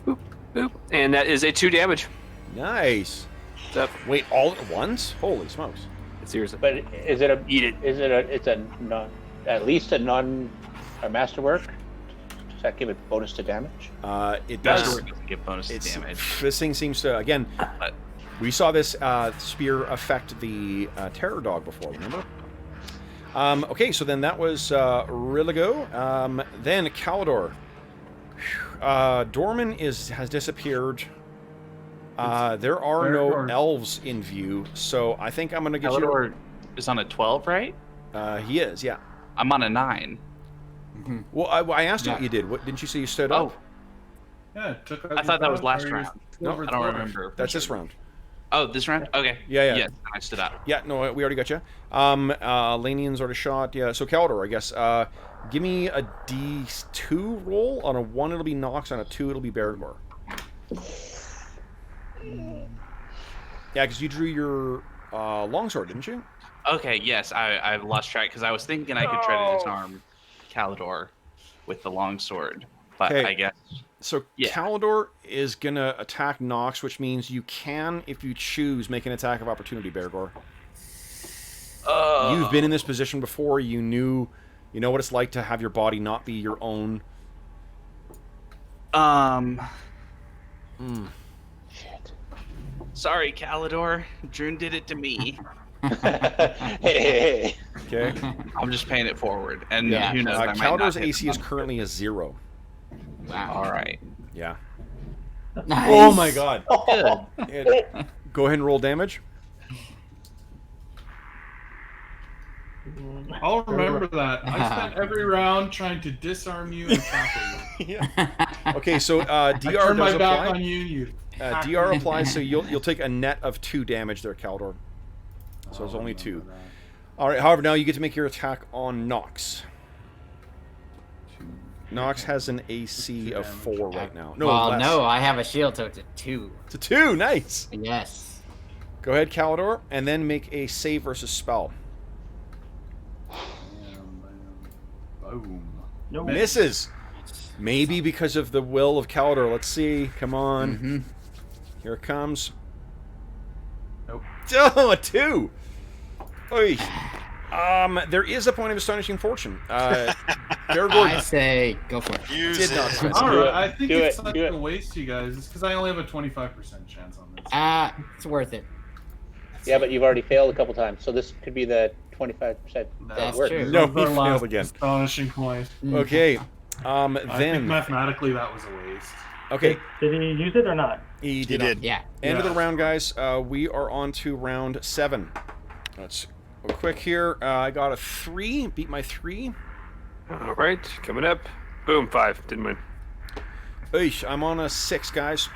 Boop, boop, and that is a 2 damage. Nice. Stuff. Wait, all at once? Holy smokes! Seriously. But is it a Eat it. it's a non at least a masterwork? Does that give it bonus to damage? It Does does. doesn't give bonus to damage. This thing seems to again. But We saw this spear affect the terror dog before. Remember? Okay, so then that was Riligo. Then Calidor. Dorman has disappeared. There are no Bergour. elves in view, so I think I'm gonna get Elidor is on a 12, right? you. He is, yeah. I'm on a 9. Well, I asked you what Yeah. you did. What didn't you say you stood Oh, up? Yeah, it took out I your thought that was last power, round. No, silver I don't dwarf. remember. That's this round. Oh, this round? Okay. Yeah. Yes, I stood up. Yeah, no, we already got you. Lanion's already shot. Yeah, so Calidor, I guess. Give me a D2 roll. On a 1, it'll be Knox. On a 2, it'll be Bergour. Yeah, because you drew your longsword, didn't you? Okay, yes, I lost track because I was thinking I could try to disarm Calidor with the longsword, but Okay. I guess So Yeah. Calidor is going to attack Knox, which means you can, if you choose, make an attack of opportunity, Bergour. You've been in this position before. You know what it's like to have your body not be your own. Shit. Sorry, Calidor. Drune did it to me. Hey. Okay? I'm just paying it forward, and Yeah. who knows? I might Calidor's not hit AC is currently a 0. Wow. All right. Yeah. Nice. Oh my god. Good. Go ahead and roll damage. I'll remember that. I spent every round trying to disarm you and tackle you. Yeah. Okay, so I DR turned my does back apply. on you and you DR applies, so you'll take a net of 2 damage there, Caldor. So it's only 2. All right. However, now you get to make your attack on Knox. Knox has an AC of 4 right now. No, well, less. no, I have a shield, so it's a 2. It's a 2. Nice. Yes. Go ahead, Calidor, and then make a save versus spell. Boom. No. Misses. Maybe because of the will of Calidor. Let's see. Come on. Here it comes. Nope. Oh, a 2. Oy. There is a point of astonishing fortune. Bergour I say go for it. Use did it. not spend. All Do right, it. I think Do it's it. such Do a it. waste, you guys. It's because I only have a 25% chance on this. It's worth it. Yeah, but you've already failed a couple times, so this could be the 25% That's work. true. No, That he was our last failed again. Astonishing point. Okay. I think Then. mathematically that was a waste. Okay. Did he use it or not? He He did. not. did. Yeah. End of the Yeah. round, guys. We are on to round 7. Let's go quick here. I got a 3. Beat my 3. All right, coming up. Boom, 5. Didn't win. Eesh, I'm on a 6, guys.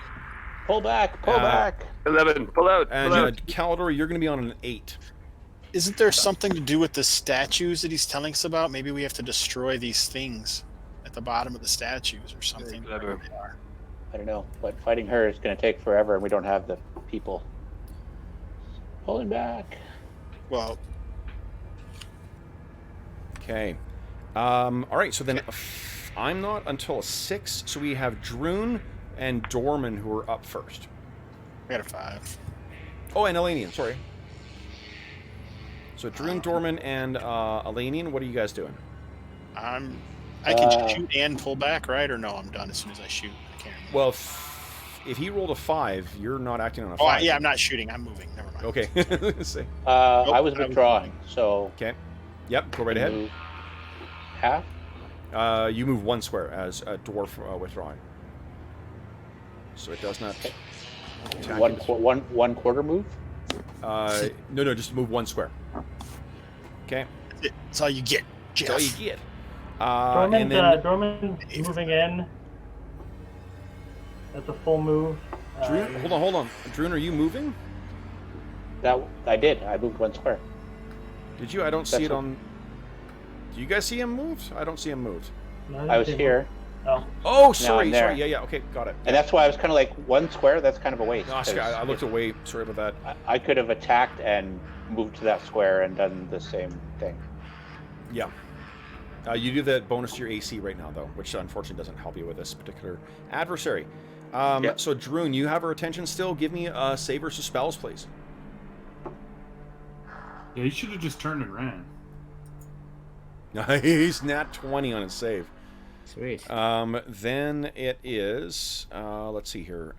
Pull back, pull back. 11. Pull out. And Pull out. Calidor, you're going to be on an 8. Isn't there something to do with the statues that he's telling us about? Maybe we have to destroy these things at the bottom of the statues or something. Clever. Wherever they are. I don't know, but fighting her is going to take forever, and we don't have the people. Pulling back. Well, Okay. All right, so then I'm not until a 6, so we have Druin and Dorman who are up first. I got a 5. Oh, and Elanion, sorry. So Druin, Dorman, and Elanion, what are you guys doing? I can shoot and pull back, right? Or no, I'm done as soon as I shoot. I can't remember. Well, if he rolled a 5, you're not acting on a 5. Oh, yeah, I'm not shooting. I'm moving. Never mind. Okay. Say. I was withdrawing, so Okay. Yep, go right ahead. move half. You move 1 square as a dwarf withdrawing. So it does not attack One, you. one quarter move. No, just move 1 square. Okay. That's all you get, Jeff. That's all you get. Dorman's, and then Dorman's moving in. That's a full move. Druin, hold on. Druin, are you moving? That I did. I moved 1 square. Did you? I don't see That's it what- on. Do you guys see him moved? I don't see him moved. No, I was didn't here, Oh, Oh, sorry, I'm there. sorry. Yeah, okay, got it. and that's why I was kind of like 1 square. That's kind of a waste. Gosh, 'cause I looked away. Sorry about that. I could have attacked and moved to that square and done the same thing. Yeah. You do that bonus to your AC right now, though, which unfortunately doesn't help you with this particular adversary. Yep. So, Druin, you have our attention still. Give me a save versus spells, please. Yeah, you should have just turned and ran. Nice, nat 20 on his save. Sweet. Then it is, let's see here.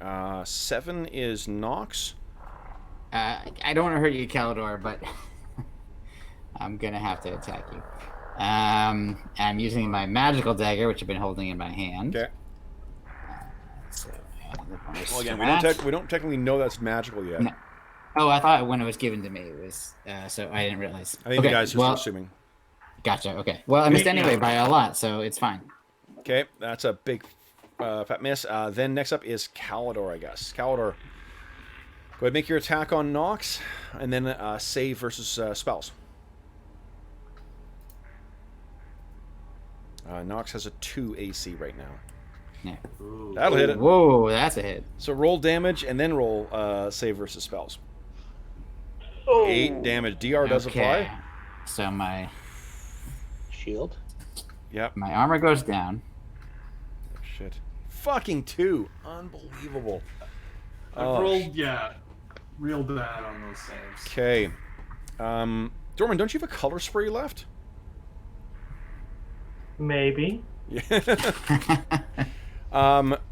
7 is Knox. I don't want to hurt you, Calidor, but I'm gonna have to attack you. I'm using my magical dagger, which I've been holding in my hand. Okay. So, the bonus Well, again, to that. we don't technically know that's magical yet. No. Oh, I thought when it was given to me, it was. So I didn't realize. I think okay, the guys just well, were assuming. Gotcha. Okay. Well, I missed anyway by a lot, so it's fine. Okay, that's a big fat miss. Then next up is Calidor, I guess. Calidor, go ahead, make your attack on Knox, and then save versus spells. Knox has a 2 AC right now. Yeah. That'll hit it. Whoa, that's a hit. So roll damage and then roll save versus spells. 8 damage. DR does apply. So my Shield. Yep. armor goes down. Shit. Fucking 2. Unbelievable. I've rolled, real bad on those saves. Okay. Dorman, don't you have a color spray left? maybe. Yeah.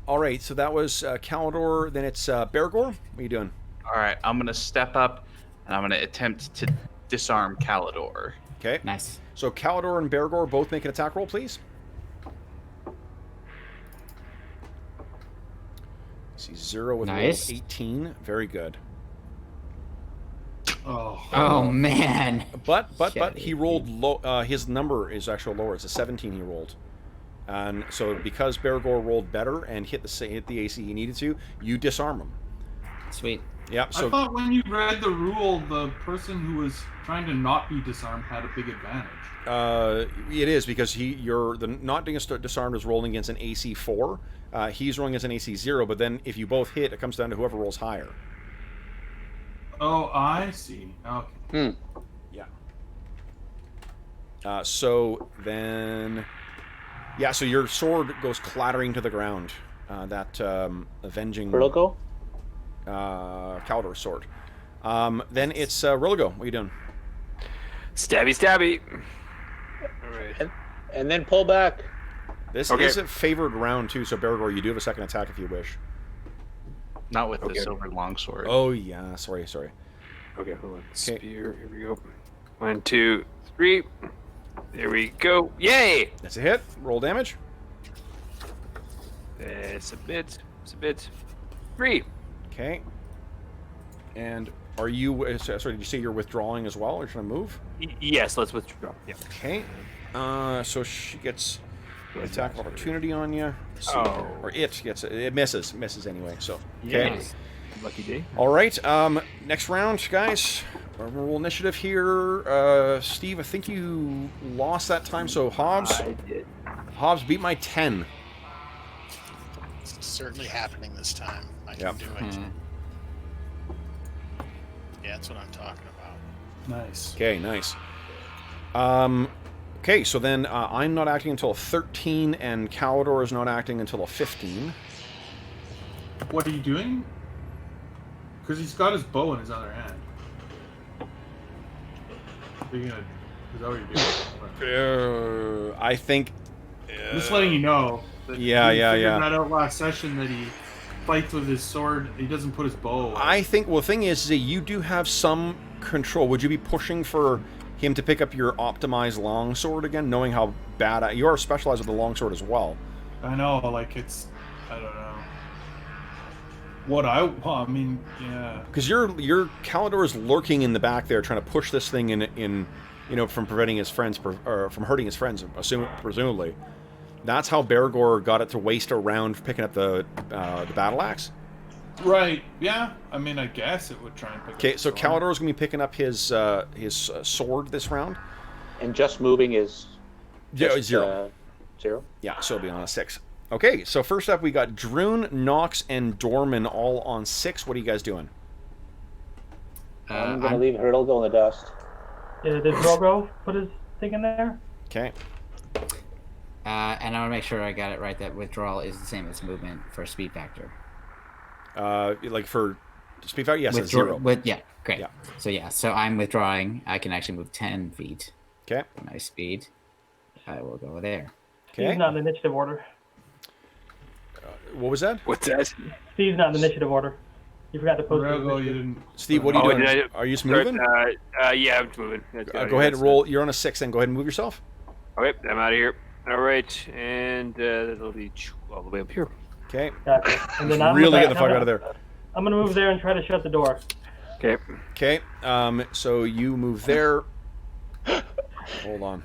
All right, so that was Calidor. Then it's Bergour. What are you doing? All right, I'm gonna step up and I'm gonna attempt to disarm Calidor. Okay. Nice. So Calidor and Bergour both make an attack roll, please. See 0 with a roll of Nice. 18. Very good. Oh man. But Shit, he rolled low. His number is actually lower. It's a 17 he rolled. And so because Bergour rolled better and hit the AC he needed to, you disarm him. Sweet. Yeah. I So thought when you read the rule, the person who was trying to not be disarmed had a big advantage. it is because the not being disarmed is rolling against an AC 4. He's rolling against an AC 0. But then if you both hit, it comes down to whoever rolls higher. Oh, I see. Okay. Yeah. So then, yeah. So your sword goes clattering to the ground. That avenging Bergour? Caldor sword. Then it's Riligo. What are you doing? Stabby, stabby. All right. And then pull back. This Okay. is a favored round too. So Bergour, you do have a second attack if you wish. Not with the Okay. silver longsword. Oh yeah. Sorry. Okay, hold on. Spear. Here we go. 1, 2, 3. There we go. Yay! That's a hit. Roll damage. It's a bit. 3. Okay. And are you? Sorry, did you say you're withdrawing as well, or trying to move? Yes, let's withdraw. Yeah. Okay. So she gets an attack of opportunity on you. Oh. Or it gets it misses anyway. So okay. Yes. Lucky day. All right. Next round, guys. We'll roll initiative here. Steve, I think you lost that time. So Hobbs I did. beat my 10. It's certainly happening this time. I can Yep. do it. Yeah, that's what I'm talking about. Nice. Okay, nice. Okay, so then I'm not acting until a 13, and Calidor is not acting until a 15. What are you doing? Because he's got his bow in his other hand. Are you gonna, is that what you're doing? I think. I'm just letting you know. That Yeah, he yeah, figured yeah. that out last session that he fights with his sword. He doesn't put his bow away. I think. Well, the thing is that you do have some control. Would you be pushing for him to pick up your optimized longsword again, knowing how bad you are specialized with the longsword as well? I know, like it's, I don't know. What I mean, yeah. Because your Calidor is lurking in the back there, trying to push this thing in from preventing his friends or from hurting his friends, presumably. That's how Bergour got it to waste a round picking up the battle axe. Right. Yeah. I mean, I guess it would try and pick up Okay, the so sword. Calidor is going to be picking up his sword this round. And just moving is Yeah, just, 0. 0. Yeah, so it'll be on a 6. Okay, so first up we got Druin, Knox, and Dorman all on 6. What are you guys doing? I'm gonna leave Hurdle go in the dust. Did Drogo put his thing in there? Okay. And I want to make sure I got it right that withdrawal is the same as movement for speed factor. Like for speed factor, yes, it's 0. Yeah, great. Yeah. So I'm withdrawing. I can actually move 10 feet. Okay. My speed. I will go there. Okay. Steve's not in initiative order. What was that? What's that? Steve's not in initiative order. You forgot to post it. Rego, you didn't. Steve, what are you Oh, doing? did Are you just moving? Yeah, I'm moving. Let's get out of Go here. ahead and roll. You're on a 6, then go ahead and move yourself. Okay, I'm out of here. All right, and that'll be all the way up here. Okay. Gotcha. And then I'm Really gonna- get the fuck out of there. I'm gonna move there and try to shut the door. Okay. Okay. So you move there. Hold on.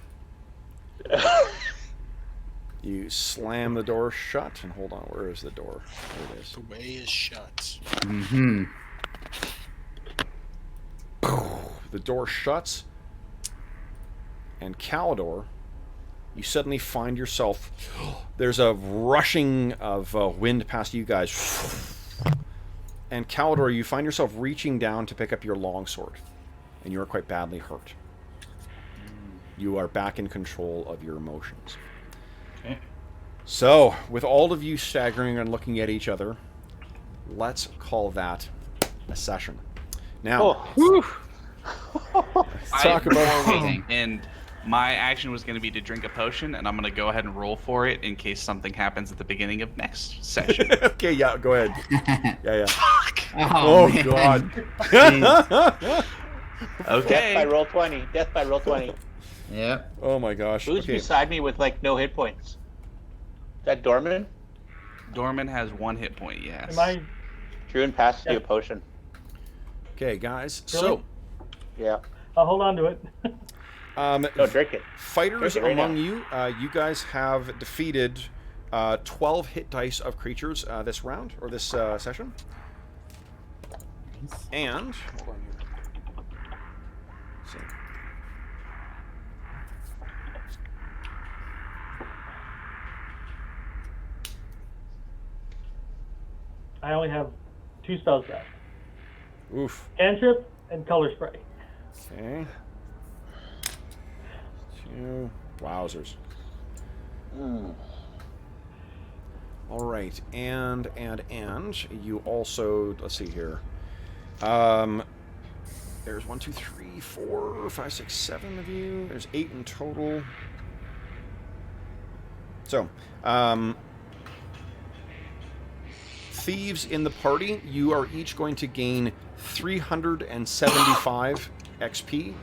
You slam the door shut, and hold on. Where is the door? There it is. The way is shut. Mm-hmm. The door shuts, and Calidor, you suddenly find yourself. There's a rushing of wind past you guys, and Calidor, you find yourself reaching down to pick up your longsword, and you are quite badly hurt. You are back in control of your emotions. Okay. So, with all of you staggering and looking at each other, let's call that a session. Now, let's talk about. And my action was going to be to drink a potion, and I'm going to go ahead and roll for it in case something happens at the beginning of next session. Okay, yeah, go ahead. Yeah. Oh, Oh, man. God. Okay. Death by roll 20. Death by roll 20. Yep. Oh my gosh. Who's Okay. beside me with like no hit points? Is that Dorman? Dorman has 1 hit point, yes. Am I? Druin passes you a potion. Okay, guys. Really? So, Yeah. I'll hold on to it. No, drink it. fighters Drink it right among now. you guys have defeated 12 hit dice of creatures this round or this session. And hold on here. Let's see. I only have 2 spells left. Oof. Cantrip and color spray. Okay. 2. Wowzers. All right, and you also, let's see here. There's 1, 2, 3, 4, 5, 6, 7 of you. There's 8 in total. So, thieves in the party, you are each going to gain 375 XP.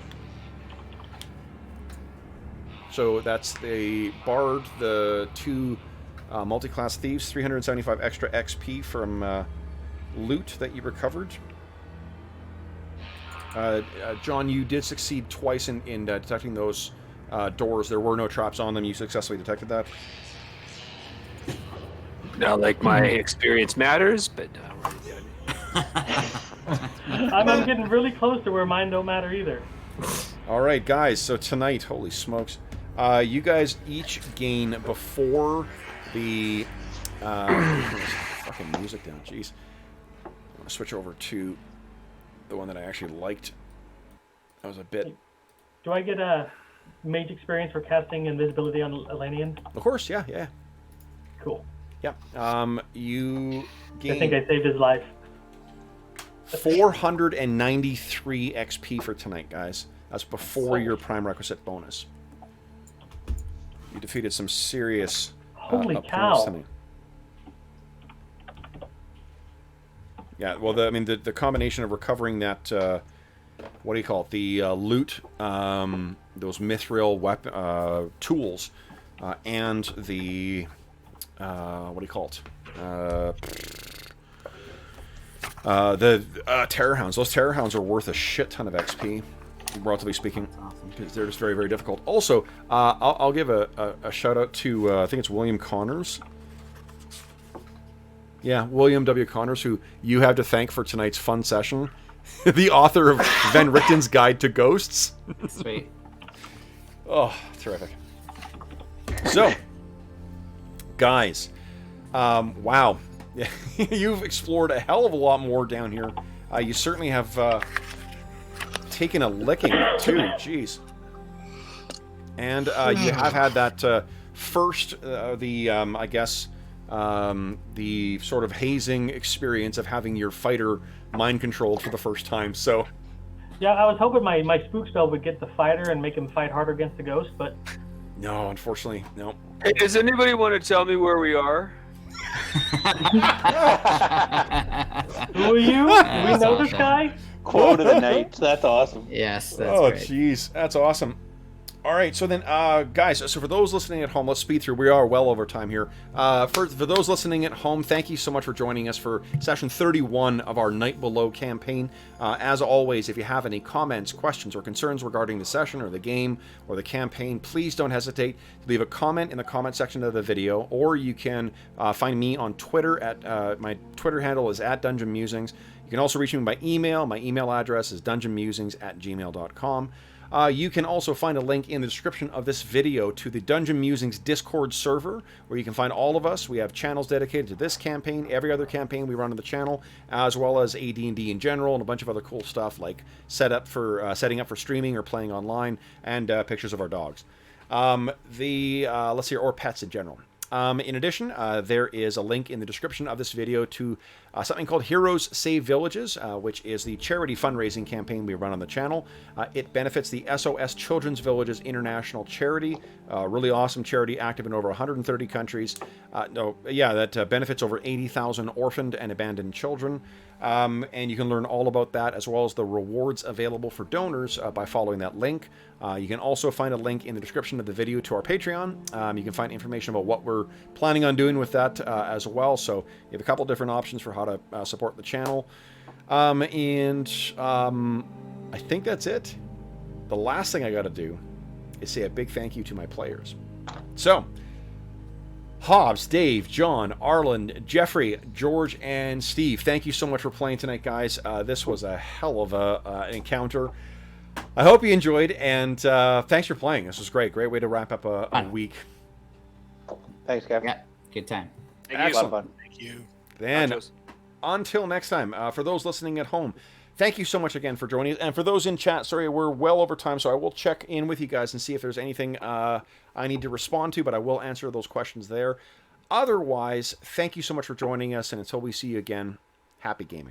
So that's the bard, the 2 multi-class thieves, 375 extra XP from loot that you recovered. John, you did succeed twice in detecting those doors. There were no traps on them. You successfully detected that. Not like my experience matters, but I'm getting really close to where mine don't matter either. All right, guys. So tonight, holy smokes, you guys each gain before the fucking music down. Jeez, I'm gonna switch over to the one that I actually liked. That was a bit. Do I get a mage experience for casting invisibility on Elanion? Of course, yeah. Cool. Yeah. You gain. I think I saved his life. 493 XP for tonight, guys. That's before your prime requisite bonus. You defeated some serious Holy opponents cow. tonight. Yeah, well, the combination of recovering that, what do you call it, the loot, those mithril weapon tools, and the, what do you call it, the terror hounds. Those terror hounds are worth a shit ton of XP, relatively speaking, because they're just very, very difficult. Also, I'll give a shout out to I think it's William Connors. Yeah, William W. Connors, who you have to thank for tonight's fun session. The author of Van Richten's Guide to Ghosts. Sweet. Oh, terrific. So, guys, wow. You've explored a hell of a lot more down here. You certainly have taken a licking, too. Jeez. And you have had that first, I guess, the sort of hazing experience of having your fighter mind controlled for the first time. So, yeah, I was hoping my spook spell would get the fighter and make him fight harder against the ghost, but no, unfortunately, no. Hey, does anybody want to tell me where we are? Who are you? Do we know this guy? Quote of the night. That's awesome. Yes, that's Oh, great. jeez, that's awesome. All right, so then, guys, so for those listening at home, let's speed through. We are well over time here. For those listening at home, thank you so much for joining us for session 31 of our Night Below campaign. As always, if you have any comments, questions, or concerns regarding the session or the game or the campaign, please don't hesitate to leave a comment in the comment section of the video, or you can find me on Twitter at my Twitter handle is @DungeonMusings. You can also reach me by email. My email address is dungeonmusings@gmail.com. You can also find a link in the description of this video to the Dungeon Musings Discord server, where you can find all of us. We have channels dedicated to this campaign, every other campaign we run on the channel, as well as AD&D in general, and a bunch of other cool stuff like setting up for streaming or playing online, and pictures of our dogs. Let's see, or pets in general. In addition, there is a link in the description of this video to something called Heroes Save Villages, which is the charity fundraising campaign we run on the channel. It benefits the SOS Children's Villages International Charity, really awesome charity active in over 130 countries. That benefits over 80,000 orphaned and abandoned children. And you can learn all about that, as well as the rewards available for donors by following that link. You can also find a link in the description of the video to our Patreon. You can find information about what we're planning on doing with that as well. So you have a couple different options for how to support the channel. I think that's it. The last thing I got to do is say a big thank you to my players. So, Hobbs, Dave, John, Arlen, Jeffrey, George, and Steve. Thank you so much for playing tonight, guys. This was a hell of an encounter. I hope you enjoyed, and thanks for playing. This was great. Great way to wrap up a week. Thanks, Kevin. Yeah, good time. Thank A lot of Excellent. fun. Thank you. Then, Nachos. until next time, for those listening at home, thank you so much again for joining us. And for those in chat, sorry, we're well over time, so I will check in with you guys and see if there's anything I need to respond to, but I will answer those questions there. Otherwise, thank you so much for joining us, and until we see you again, happy gaming.